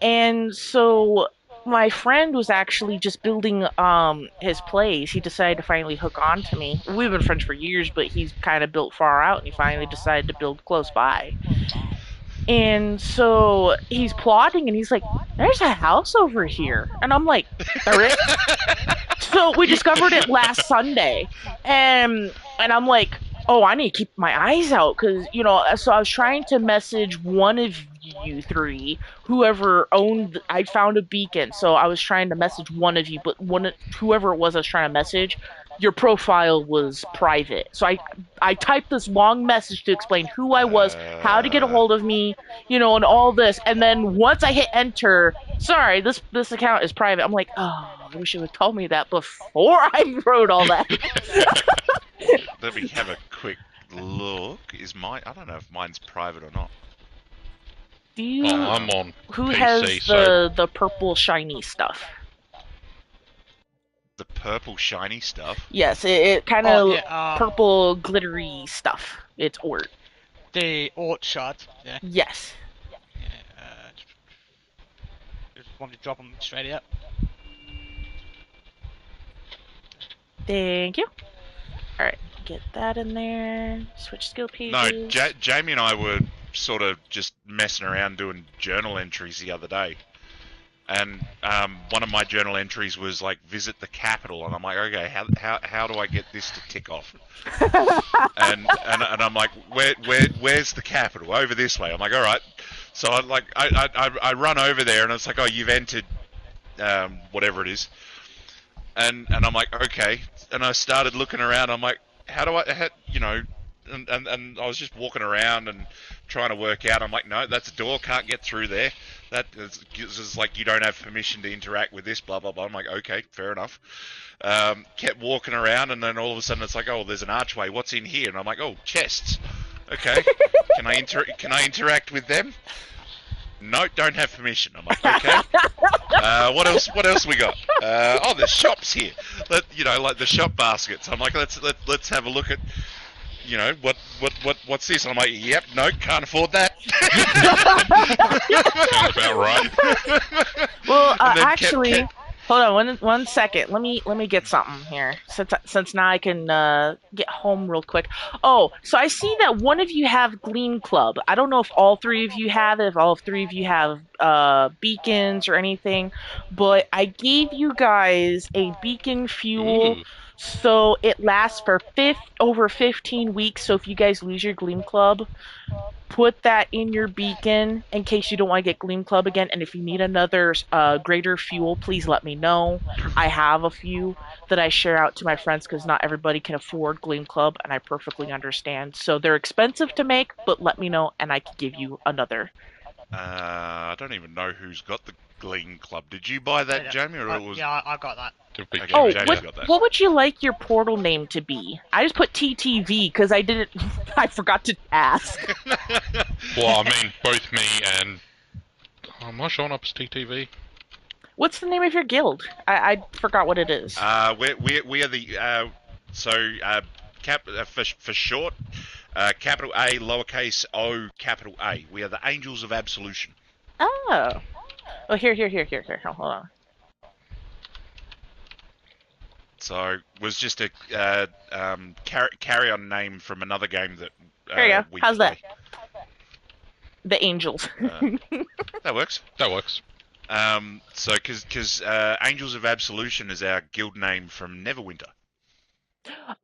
And so my friend was actually just building his place. He decided to finally hook on to me. We've been friends for years, but he's kind of built far out, and he finally decided to build close by. And so he's plotting, and he's like, "There's a house over here," and I'm like, "There is." So we discovered it last Sunday, and I'm like, "Oh, I need to keep my eyes out," because So I was trying to message one of you 3, whoever owned. I found a beacon, so I was trying to message one of you, but whoever it was I was trying to message, your profile was private. So I typed this long message to explain who I was, how to get a hold of me, and all this. And then once I hit enter, sorry, this account is private. I'm like, oh, I wish you would have told me that before I wrote all that. let me have a quick look. I don't know if mine's private or not. Do you? I'm on Who PC, has so the purple shiny stuff? The purple shiny stuff. Yes, it kind of yeah, purple glittery stuff. It's Ort. The Ort shot. Yeah. Yes. Just want to drop them straight out. Thank you. Alright, get that in there. Switch skill pages. No, Jamie and I were sort of just messing around doing journal entries the other day. And one of my journal entries was like, visit the capital. And I'm like, okay, how do I get this to tick off? and I'm like, where's the capital? Over this way. I'm like, all right. So I run over there, and it's like, oh, you've entered whatever it is. And I'm like, okay. And I started looking around. I'm like, how do I, and I was just walking around and trying to work out. I'm like, no, that's a door. Can't get through there. That is like, you don't have permission to interact with this. Blah blah blah. I'm like, okay, fair enough. Kept walking around, and then all of a sudden it's like, oh, there's an archway. What's in here? And I'm like, oh, chests. Okay, can I interact with them? No, don't have permission. I'm like, okay. What else we got? Oh, there's shops here. Like the shop baskets. I'm like, let's have a look at you know, what's this? And I'm like, yep, no, can't afford that. Sounds about right. Well, And then actually, hold on one second. Let me get something here since now I can get home real quick. Oh, so I see that one of you have Gleam Club. I don't know if all three of you have it, if all three of you have beacons or anything, but I gave you guys a beacon fuel. Ooh. So it lasts for over 15 weeks. So if you guys lose your Gleam Club, put that in your beacon in case you don't want to get Gleam Club again. And if you need another greater fuel, please let me know. I have a few that I share out to my friends because not everybody can afford Gleam Club, and I perfectly understand. So they're expensive to make, but let me know and I can give you another. I don't even know who's got the Glean Club. Did you buy that, Jamie, or it was? Yeah, I got that. To be Okay, Oh, Jamie's got that. what would you like your portal name to be? I just put TTV because I didn't. I forgot to ask. Well, I mean, both me and. Am I showing up as TTV? What's the name of your guild? I forgot what it is. We are the for short, capital A, lowercase o, capital A. We are the Angels of Absolution. Oh. Oh, here. Hold on. So was just a carry on name from another game that There you go. we How's play. that? The Angels. That works. That works. So because Angels of Absolution is our guild name from Neverwinter.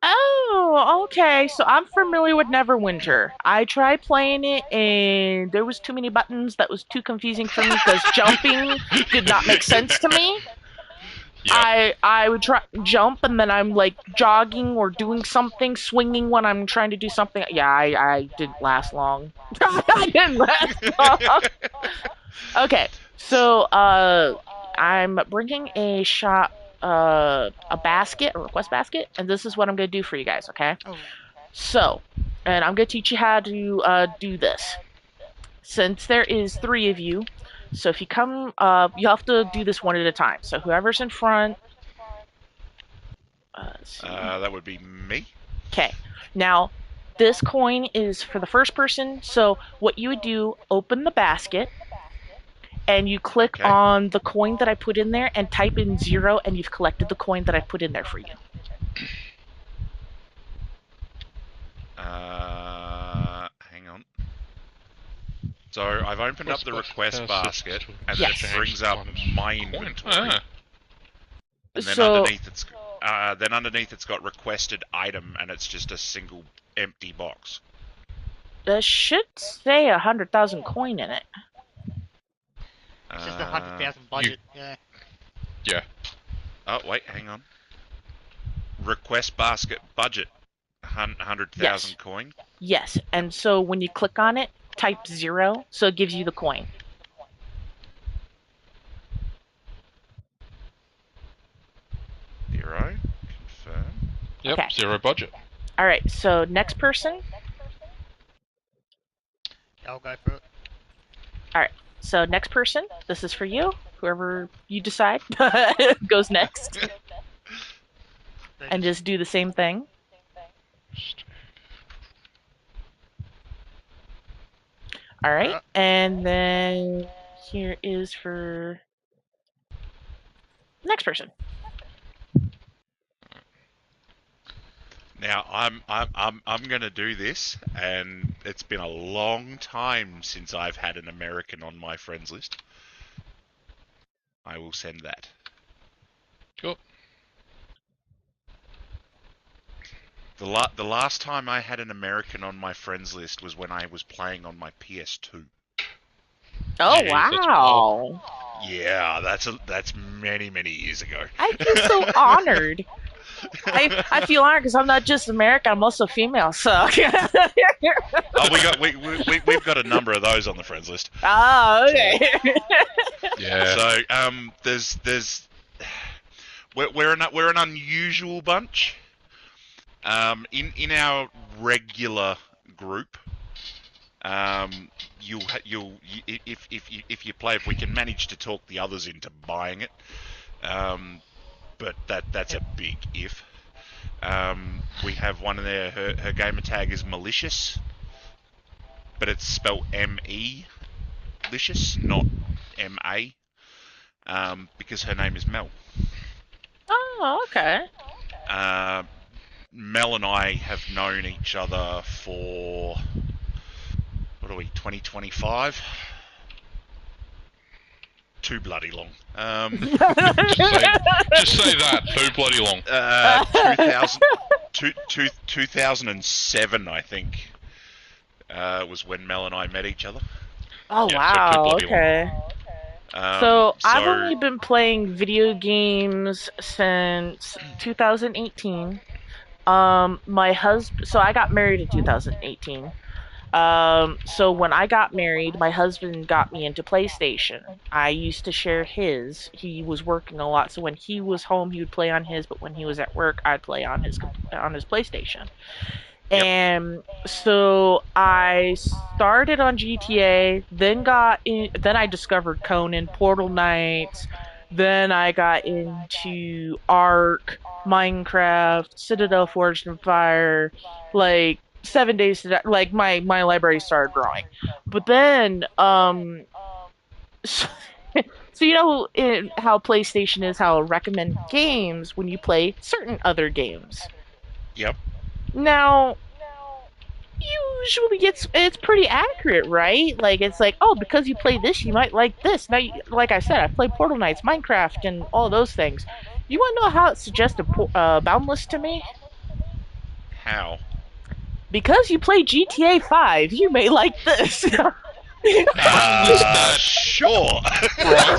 Oh, okay. So I'm familiar with Neverwinter. I tried playing it and there was too many buttons that was too confusing for me because jumping did not make sense to me. Yep. I would try jump and then I'm like jogging or doing something, swinging when I'm trying to do something. Yeah, I didn't last long. I didn't last long. Okay, so I'm bringing a basket, a request basket, and this is what I'm gonna do for you guys. Okay, Oh, so, and I'm gonna teach you how to do this. Since there is three of you, so if you come, you have to do this one at a time. So whoever's in front. Let's see. That would be me. Okay, now this coin is for the first person. So what you would do, open the basket and you click Okay. on the coin that I put in there and type in 0 and you've collected the coin that I put in there for you. Hang on. So I've opened up the request basket, and Yes. then it brings up my inventory, Ah, and then So underneath it's got requested item, and it's just a single empty box. it should say 100,000 coin in it. it's just 100,000 budget. Yeah. yeah. Oh wait, hang on. Request basket budget, 100,000 Yes. coin. Yes, and so when you click on it, type 0, so it gives you the coin. Zero. Confirm. Yep. Okay. 0 budget. All right, so next person. I'll go for it. All right, so next person. This is for you. Whoever you decide goes next, and just do the same thing. All right, Yeah. and then here is for next person. Now I'm gonna do this, and it's been a long time since I've had an American on my friends list. I will send that. Cool. The last time I had an American on my friends list was when I was playing on my PS2. Oh Jeez, that's wow! Yeah, that's many years ago. I feel so honored. I feel honored because I'm not just American; I'm also female. So. Oh, we've got a number of those on the friends list. Oh, okay. Yeah. So there's we're an unusual bunch. In our regular group, if you play, if we can manage to talk the others into buying it, but that's a big if. We have one in there. Her gamer tag is malicious, but it's spelled M-E, licious, not M-A, because her name is Mel. Oh, okay. Uh, Mel and I have known each other for, what are we, 2025? Too bloody long. Just say that. Too bloody long. 2007, I think, was when Mel and I met each other. Oh Yeah, so too wow, bloody long. okay. So I've only been playing video games since 2018. My husband, so I got married in 2018. So when I got married, my husband got me into PlayStation. I used to share his. He was working a lot, so when he was home, he would play on his, but when he was at work, I'd play on his PlayStation. Yep. And so I started on GTA, then I discovered Conan, Portal Knights, then I got into Ark, Minecraft, Citadel Forged in Fire, like 7 days to Die, like my library started growing. But then so, so you know how PlayStation is, how it recommend games when you play certain other games. Yep. Now, usually it's pretty accurate, right? Like it's like, oh, because you play this, you might like this. Now, like I said, I played Portal Knights, Minecraft, and all those things. You want to know how it suggested Boundless to me? How? Because you play GTA 5, you may like this. Sure. Right,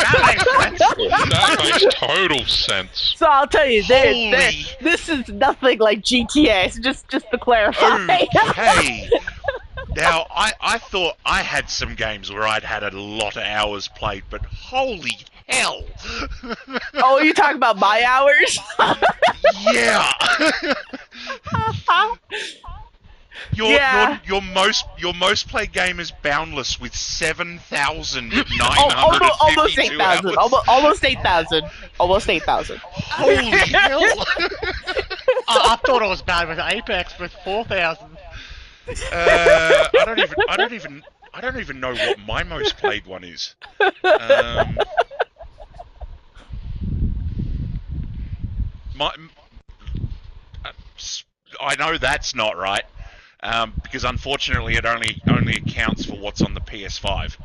That makes sense. yep. That makes total sense. So I'll tell you, Holy. this is nothing like GTA. So just to clarify. Okay. Now, I thought I had some games where I'd had a lot of hours played, but holy hell. Oh, you talking about my hours? Yeah. Yeah. Your most played game is Boundless with 7,952 Almost 8,000. hours. Almost 8,000. Almost 8,000. Holy hell. I thought it was bad with Apex with 4,000. I don't even know what my most played one is. My, I know that's not right, because unfortunately it only accounts for what's on the PS5.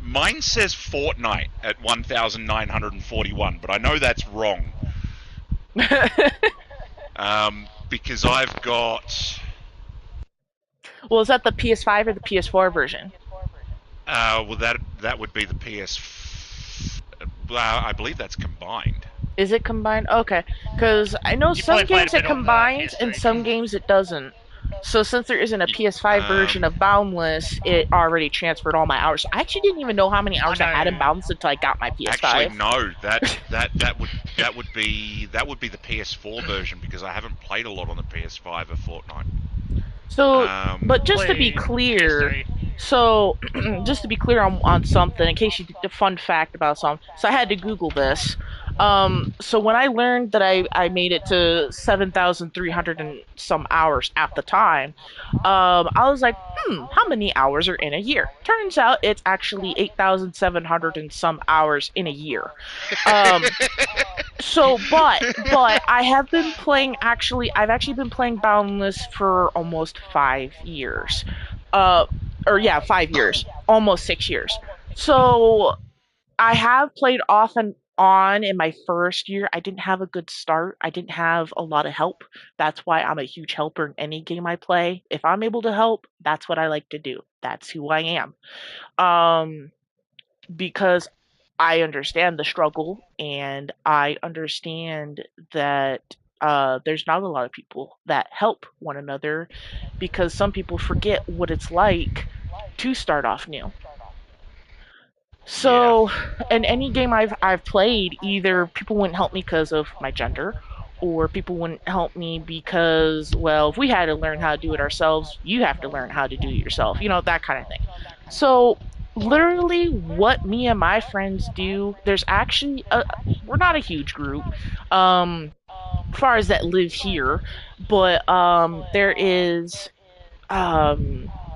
Mine says Fortnite at 1,941, but I know that's wrong. Because I've got. Well, is that the PS5 or the PS4 version? Well, that would be the I believe that's combined. Is it combined? Okay, because I know You some probably played games a it bit on the combines and PS3. some games it doesn't. So since there isn't a PS5 version of Boundless, it already transferred all my hours. I actually didn't even know how many hours I had in Boundless until I got my PS5. Actually, no. That would be the PS4 version because I haven't played a lot on the PS5 of Fortnite. So, but just to be Play clear, PS3. so just to be clear on something, in case you a fun fact about something. So I had to Google this. So when I learned that I made it to 7,300 and some hours at the time, I was like, how many hours are in a year? Turns out it's actually 8,700 and some hours in a year. Um, so, but I've actually been playing Boundless for almost 5 years. Uh, or yeah, 5 years, almost 6 years. So I have played off and on in my first year. I didn't have a good start. I didn't have a lot of help. That's why I'm a huge helper in any game I play. If I'm able to help, that's what I like to do. That's who I am. Um, because I understand the struggle and I understand that there's not a lot of people that help one another because some people forget what it's like to start off new. Yeah. So, in any game I've played, either people wouldn't help me because of my gender, or people wouldn't help me because, well, if we had to learn how to do it ourselves, you have to learn how to do it yourself. You know, that kind of thing. So, literally what me and my friends do. There's actually we're not a huge group, as far as that live here, but there is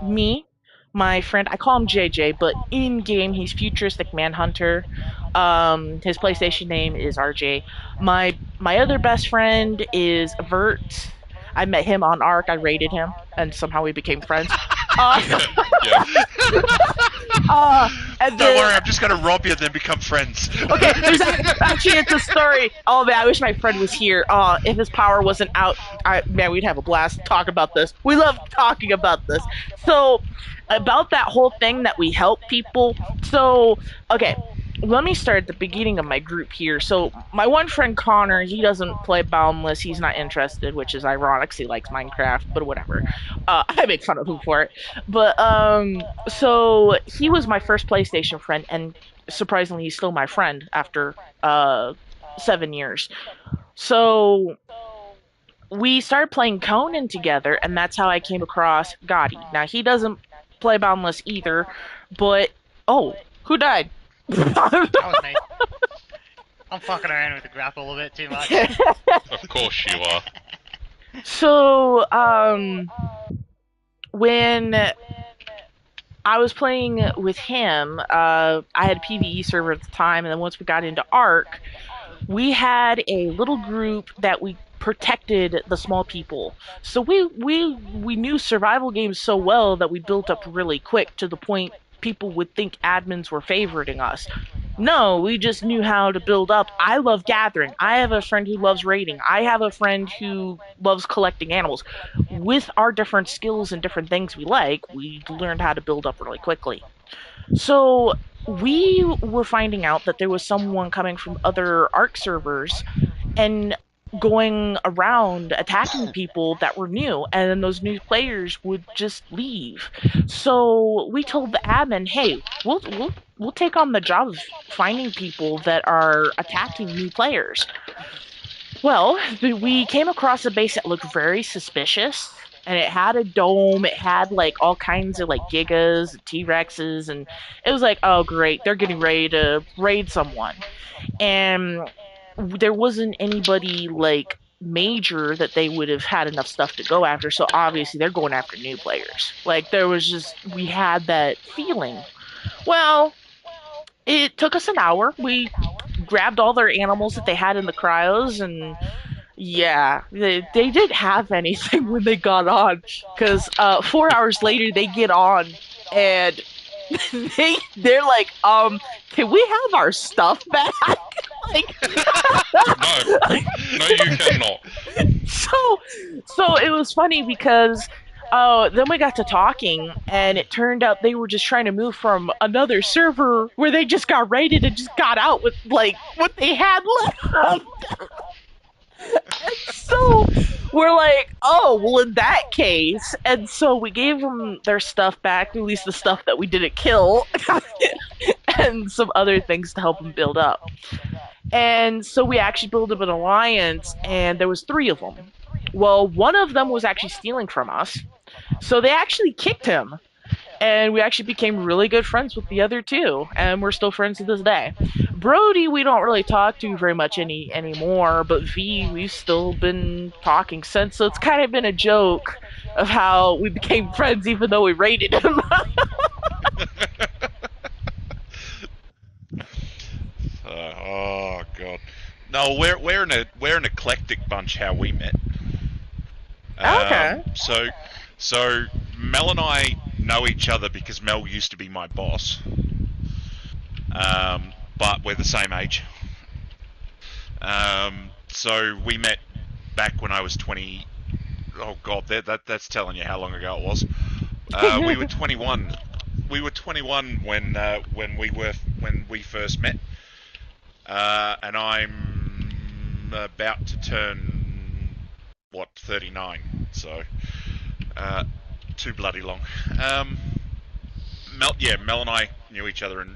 me, my friend. I call him JJ, but in game he's Futuristic Manhunter. His PlayStation name is RJ. My other best friend is Vert. I met him on Arc. I raided him, and somehow we became friends. Uh, Yeah. uh, and Don't then worry, I'm just gonna rob you and then become friends. okay, actually it's a story. Oh man, I wish my friend was here. If his power wasn't out, man, we'd have a blast talking about this. We love talking about this. So, about that whole thing that we help people. So, okay, let me start at the beginning of my group here. So, my one friend Connor, he doesn't play Boundless. He's not interested, which is ironic 'cause he likes Minecraft, but whatever. I make fun of him for it. But so he was my first PlayStation friend, and surprisingly, he's still my friend after 7 years. So we started playing Conan together, and that's how I came across Gotti. Now he doesn't play Boundless either, but oh, who died? That was me. I'm fucking around with the grapple a bit too much. Of course you are. So when I was playing with him, I had a PvE server at the time, and then once we got into Arc, we had a little group that we protected the small people. So we knew survival games so well that we built up really quick to the point people would think admins were favoriting us. No, we just knew how to build up. I love gathering. I have a friend who loves raiding. I have a friend who loves collecting animals. With our different skills and different things we like, we learned how to build up really quickly. So we were finding out that there was someone coming from other ARC servers and going around attacking people that were new, and then those new players would just leave. So we told the admin, "Hey, we'll take on the job of finding people that are attacking new players." Well, we came across a base that looked very suspicious, and it had a dome. It had like all kinds of like gigas, T Rexes, and it was like, oh great, they're getting ready to raid someone. And there wasn't anybody like major that they would have had enough stuff to go after. So obviously they're going after new players. Like there was just we had that feeling. Well, it took us an hour. We grabbed all their animals that they had in the cryos, and yeah, they didn't have anything when they got on, because 4 hours later they get on, and they're like, can we have our stuff back? Like, No. No, you cannot. so it was funny because then we got to talking, and it turned out they were just trying to move from another server where they just got raided and just got out with like what they had left. So we're like, oh, well, in that case. And so we gave them their stuff back, at least the stuff that we didn't kill, and some other things to help them build up. And so we actually built up an alliance, and there was three of them. Well, one of them was actually stealing from us, so they actually kicked him. And we actually became really good friends with the other two, and we're still friends to this day. Brody, we don't really talk to very much anymore, but V, we've still been talking since. So it's kind of been a joke of how we became friends, even though we raided him. Oh god. No, we're an eclectic bunch. How we met. Okay. So Mel and I know each other because Mel used to be my boss. But we're the same age. So we met back when I was 20. Oh god, that's telling you how long ago it was. We were 21. We were 21 when we first met. And I'm about to turn 39. So too bloody long. Mel and I knew each other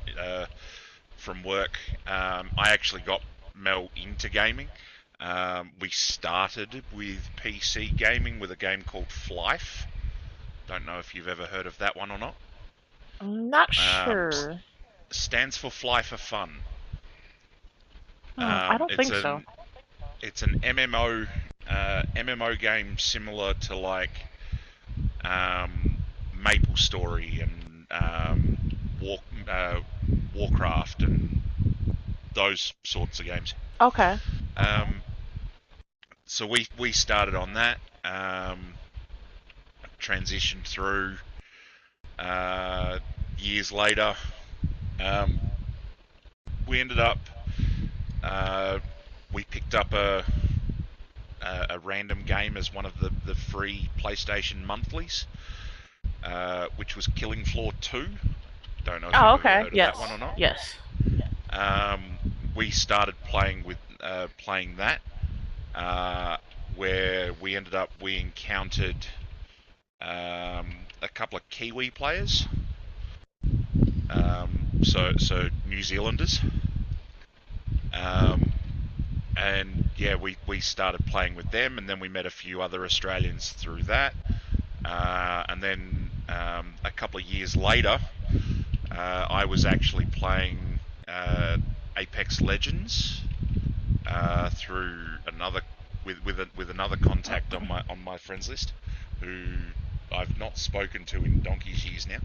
from work. I actually got Mel into gaming. We started with PC gaming with a game called Flife. Don't know if you've ever heard of that one or not. I'm not Um, sure. stands for Fly for Fun. I don't It's think so. an MMO game similar to like Maple Story and Warcraft and those sorts of games. Okay. Um, so we started on that. Transitioned through. Years later, um, we ended up. We picked up a random game as one of the free PlayStation monthlies, which was Killing Floor 2. Don't know if you've Oh, ever okay. heard of Yes. that one or not. Yes. We started playing that, where we encountered a couple of Kiwi players, so New Zealanders, and yeah, we started playing with them, and then we met a few other Australians through that, and then a couple of years later, I was actually playing Apex Legends through another with another contact on my friends list, who I've not spoken to in donkey's years now,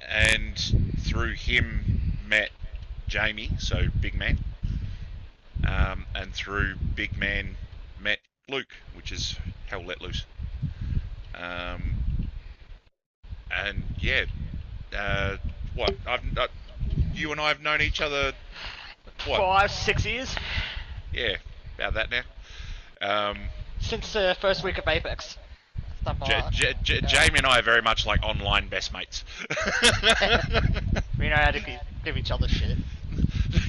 and through him met Jamie, so Big Man, and through Big Man met Luke, which is Hell Let Loose, and yeah, what you and I have known each other, what? 5, 6 years Yeah, about that now. since the first week of Apex. Something like that. Yeah. Jamie and I are very much like online best mates. We know how to give each other shit.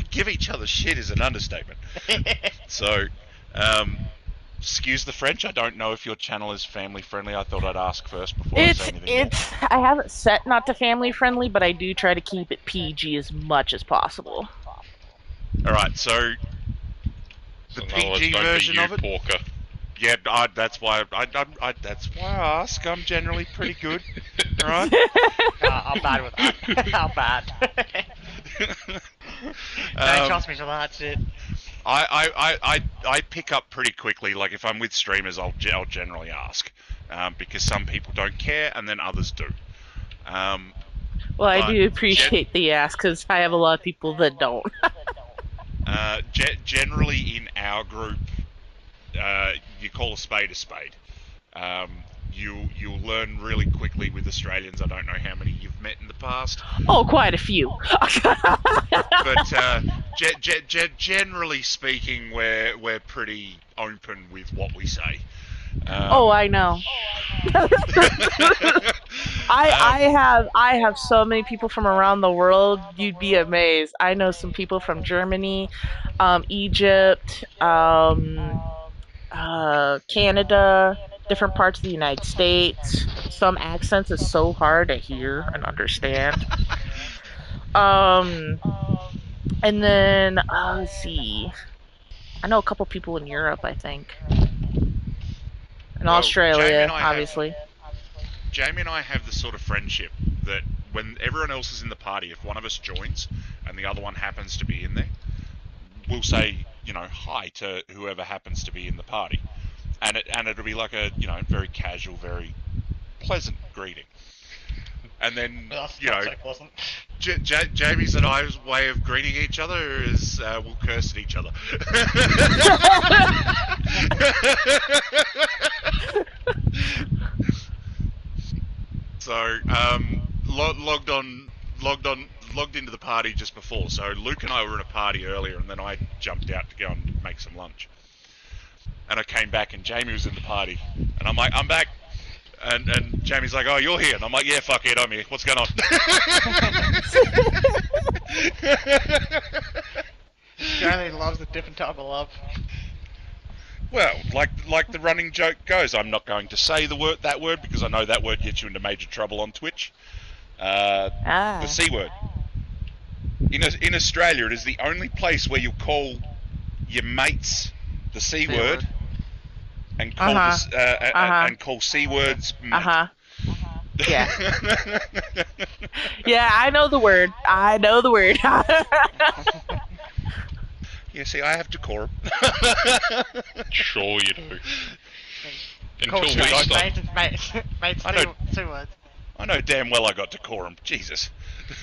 Give each other shit is an understatement. So, excuse the French. I don't know if your channel is family friendly. I thought I'd ask first before I say anything more. I have it set not to family friendly, but I do try to keep it PG as much as possible. All right, so the So in other words, PG don't be version you, of it. Porker. Yeah, that's why that's why I ask. I'm generally pretty good. All right. I'm bad with that. I'm bad. Don't trust me for that shit. I pick up pretty quickly. Like if I'm with streamers, I'll generally ask, because some people don't care and then others do. Well, I But do appreciate the ask because I have a lot of people that don't. Generally in our group, you call a spade a spade. You'll learn really quickly with Australians. I don't know how many you've met in the past, Oh, quite a few. but generally speaking, we're pretty open with what we say. Oh, I know. I have so many people from around the world. You'd be amazed. I know some people from Germany, Egypt, Canada, different parts of the United States. Some accents is so hard to hear and understand. Um, and then let's see. I know a couple people in Europe, I think, and Well, Australia, obviously. Jamie and I have the sort of friendship that when everyone else is in the party, if one of us joins and the other one happens to be in there, we'll say, hi to whoever happens to be in the party, and it'll be like a very casual, very pleasant greeting. And then That's not so pleasant. Jamie's and I's way of greeting each other is we'll curse at each other. So logged into the party just before. So Luke and I were in a party earlier, and then I jumped out to go and make some lunch. And I came back, and Jamie was in the party, and I'm like, I'm back. And Jamie's like, oh, you're here. And I'm like, yeah, fuck it, I'm here. What's going on? Jeremy loves a different type of love. Well, like the running joke goes, I'm not going to say that word because I know that word gets you into major trouble on Twitch. The C word. In Australia, it is the only place where you call your mates the C word and call and call C words mate. Yeah. Yeah, I know the word. I know the word. Yeah, see, I have decorum. Sure you do. Cool, Until we straight, start. mates, I know. two words. I know damn well I got decorum. Jesus.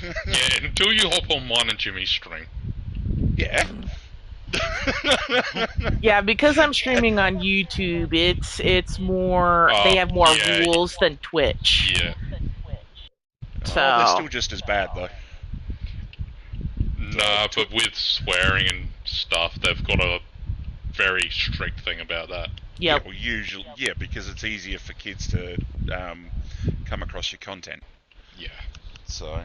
Yeah, until you hop on mine and Jimmy's stream. Yeah. Yeah, because I'm streaming on YouTube, it's more they have more yeah. rules than Twitch. Yeah. Oh, they're still So just as bad though. Nah, but with swearing and stuff, they've got a very strict thing about that. yep. Yeah, well, usually, yeah, because it's easier for kids to come across your content. Yeah. So,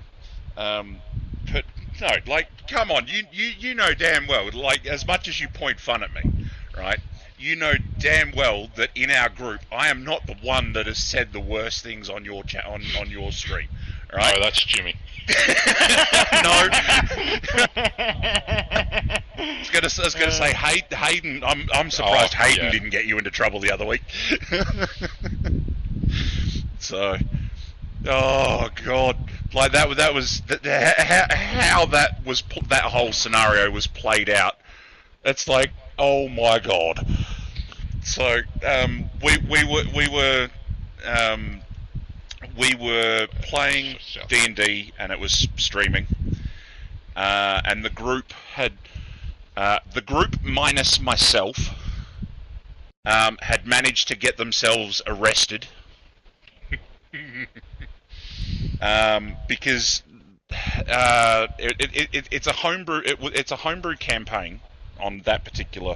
but no, like, come on, you know damn well, like, as much as you point fun at me, right? You know damn well that in our group, I am not the one that has said the worst things on your on your stream, right? Oh, that's Jimmy. No. I was gonna say Hayden. I'm surprised Hayden didn't get you into trouble the other week. So, oh god, like that was how that whole scenario was played out. It's like, oh my god. So we were playing D&D and it was streaming, and the group minus myself had managed to get themselves arrested because it's a homebrew campaign on that particular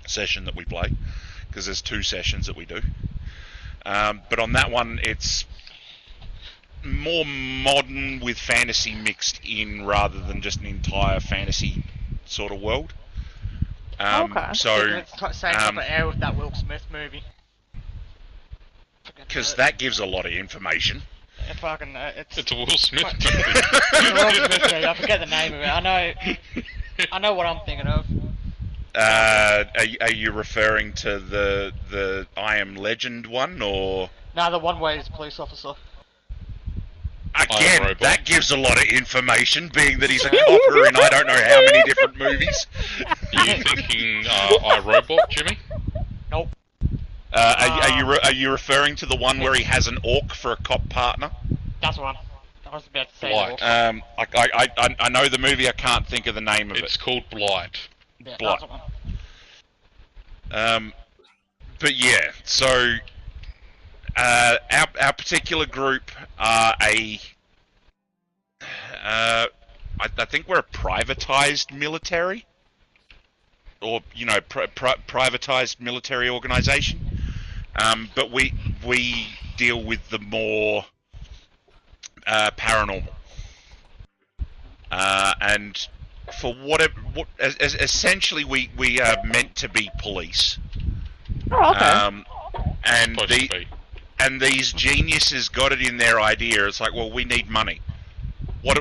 session that we play, because there's 2 sessions that we do. But on that one, it's more modern with fantasy mixed in rather than just an entire fantasy sort of world. Okay. So, Same type of air with that Will Smith movie. because that gives a lot of information. Yeah, fucking, It's a Will Smith movie. Will Smith movie, I forget the name of it. I know what I'm thinking of. Are you referring to the I Am Legend one, or No, the one where he's a police officer. again? That gives a lot of information, being that he's a copper in I don't know how many different movies. Are you thinking iRobot, Jimmy? Nope. Are you referring to the one where he has an orc for a cop partner? That's one. I was about to say Blight. that. I know the movie. I can't think of the name of It's it. called Blight. Yeah, Blight. that's one. But yeah, so our particular group are I think we're a privatized military, or privatized military organization. But we deal with the more paranormal, and for essentially we are meant to be police. Oh, okay. And these geniuses got it in their idea. It's like, well, we need money. What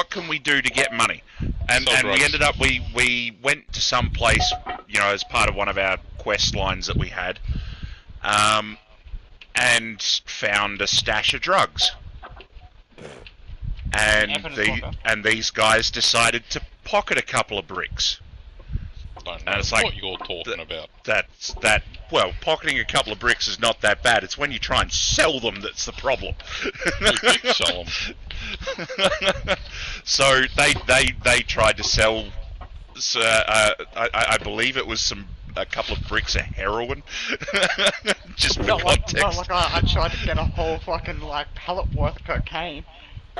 can we do to get money? And we ended up we went to some place, as part of one of our quest lines that we had, and found a stash of drugs. And these guys decided to pocket a couple of bricks. I don't know it's like, what you're talking about. Well, pocketing a couple of bricks is not that bad. It's when you try and sell them that's the problem. We did sell them. So they tried to sell. I believe it was a couple of bricks of heroin. Just for context. Not like I tried to get a whole fucking pallet worth of cocaine.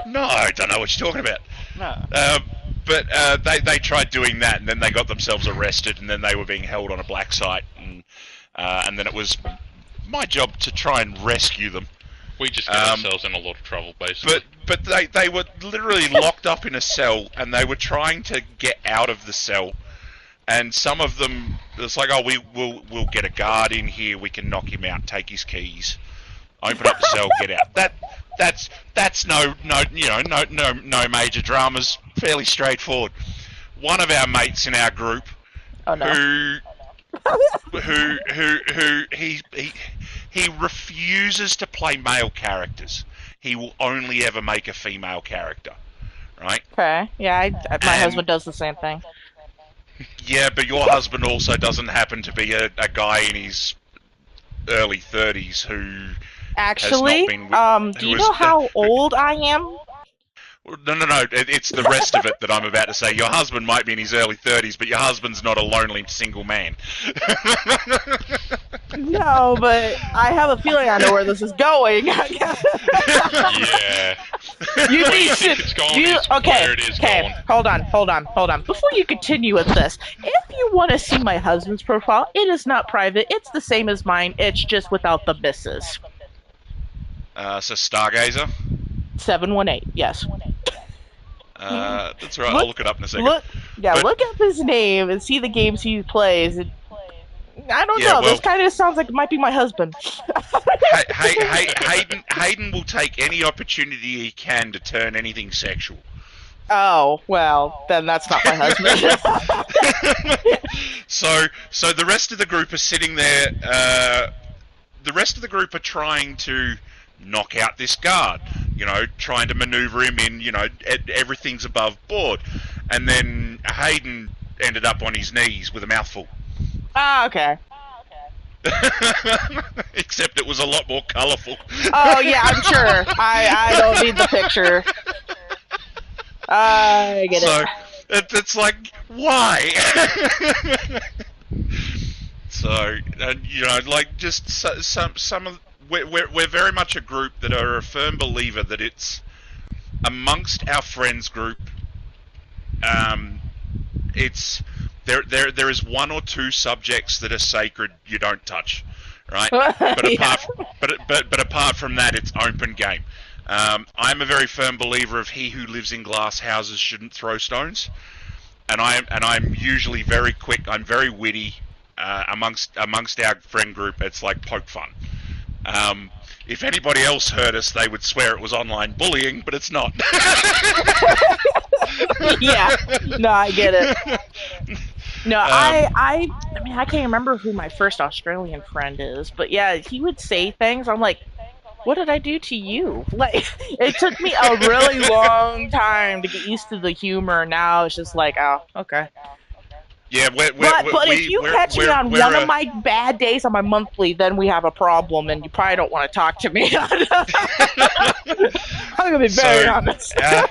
No, I don't know what you're talking about. No. But they tried doing that, and then they got themselves arrested, and then they were being held on a black site, and then it was my job to try and rescue them. We just got ourselves in a lot of trouble, basically. But they were literally locked up in a cell, and they were trying to get out of the cell. And some of them, it's like, oh, we'll get a guard in here, we can knock him out, take his keys, open up the cell, get out. That's no major dramas, fairly straightforward. One of our mates in our group, Oh no. who he refuses to play male characters. He will only ever make a female character, right? Okay. Yeah, my And husband does the same thing. yeah, but your husband also doesn't happen to be a guy in his early 30s who has not Actually, been. do you know how old I am? No. It's the rest of it that I'm about to say. Your husband might be in his early 30s, but your husband's not a lonely single man. No, but I have a feeling I know where this is going. Yeah. You Where need you to. think it's going You is okay? where it is Okay, going. hold on. Before you continue with this, if you want to see my husband's profile, it is not private. It's the same as mine. It's just without the misses. So Stargazer. 718. Yes. That's right. Look- I'll look it up in a second. Look. Yeah. But- Look up his name and see the games he plays. I don't Yeah, know. well- This kind of sounds like it might be my husband. Hayden will take any opportunity he can to turn anything sexual. Oh, well, then that's not my husband. So the rest of the group are sitting there. The rest of the group are trying to knock out this guard. You know, trying to maneuver him in. You know, everything's above board. And then Hayden ended up on his knees with a mouthful. Ah, okay. Except it was a lot more colourful. Oh, yeah, I'm sure. I don't need the picture. I get So it. it's like, why? So you know, like just some of we're very much a group that are a firm believer that it's amongst our friends group. It's there is one or two subjects that are sacred you don't touch, right? But Yeah. but apart from that, it's open game. I'm a very firm believer of he who lives in glass houses shouldn't throw stones, and I'm usually very quick. I'm very witty. Amongst our friend group, it's like poke fun. If anybody else heard us, they would swear it was online bullying, but it's not. Yeah. No, I get it. No, I mean, I can't remember who my first Australian friend is, but yeah, he would say things. I'm like, what did I do to you? Like, it took me a really long time to get used to the humor. Now it's just like, oh, okay. Yeah, But if you catch me on one of my bad days on my monthly, then we have a problem, and you probably don't want to talk to me. I'm gonna be very honest. Our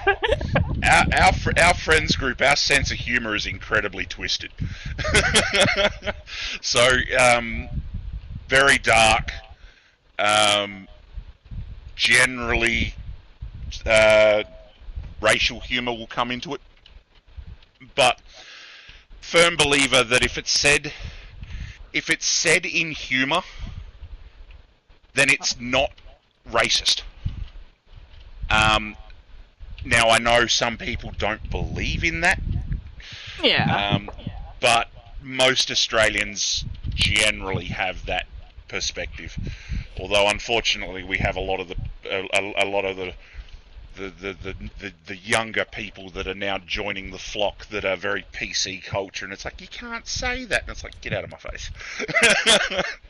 friends group, our sense of humor is incredibly twisted. So, very dark. Generally, racial humor will come into it, but firm believer that if it's said in humor, then it's not racist. Now I know some people don't believe in that, Yeah. but most Australians generally have that perspective. Although unfortunately we have a lot of the younger people that are now joining the flock that are very PC culture, and it's like, you can't say that, and it's like, get out of my face.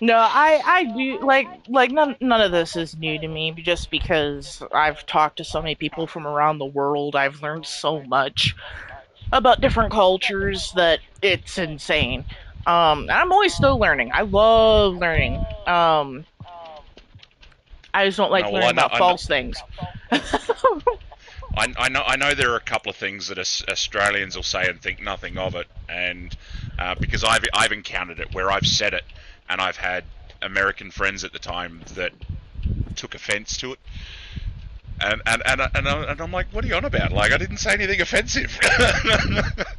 No, I do like none of this is new to me just because I've talked to so many people from around the world. I've learned so much about different cultures that it's insane. I'm always still learning. I love learning. I just don't like No, well, learning I know- about false things. I know there are a couple of things that Australians will say and think nothing of it, and because I've encountered it where I've said it, and I've had American friends at the time that took offence to it, and I'm like, what are you on about? Like, I didn't say anything offensive.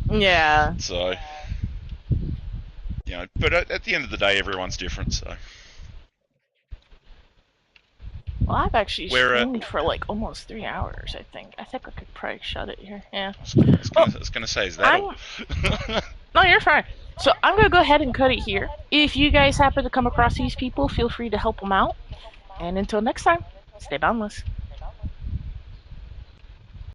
Yeah. So, you know, but at the end of the day, everyone's different. So, Well, I've actually Where, streamed for like almost 3 hours. I think I could probably shut it here. Yeah. I was gonna say, is that all? No, you're fine. So I'm gonna go ahead and cut it here. If you guys happen to come across these people, feel free to help them out. And until next time, stay boundless.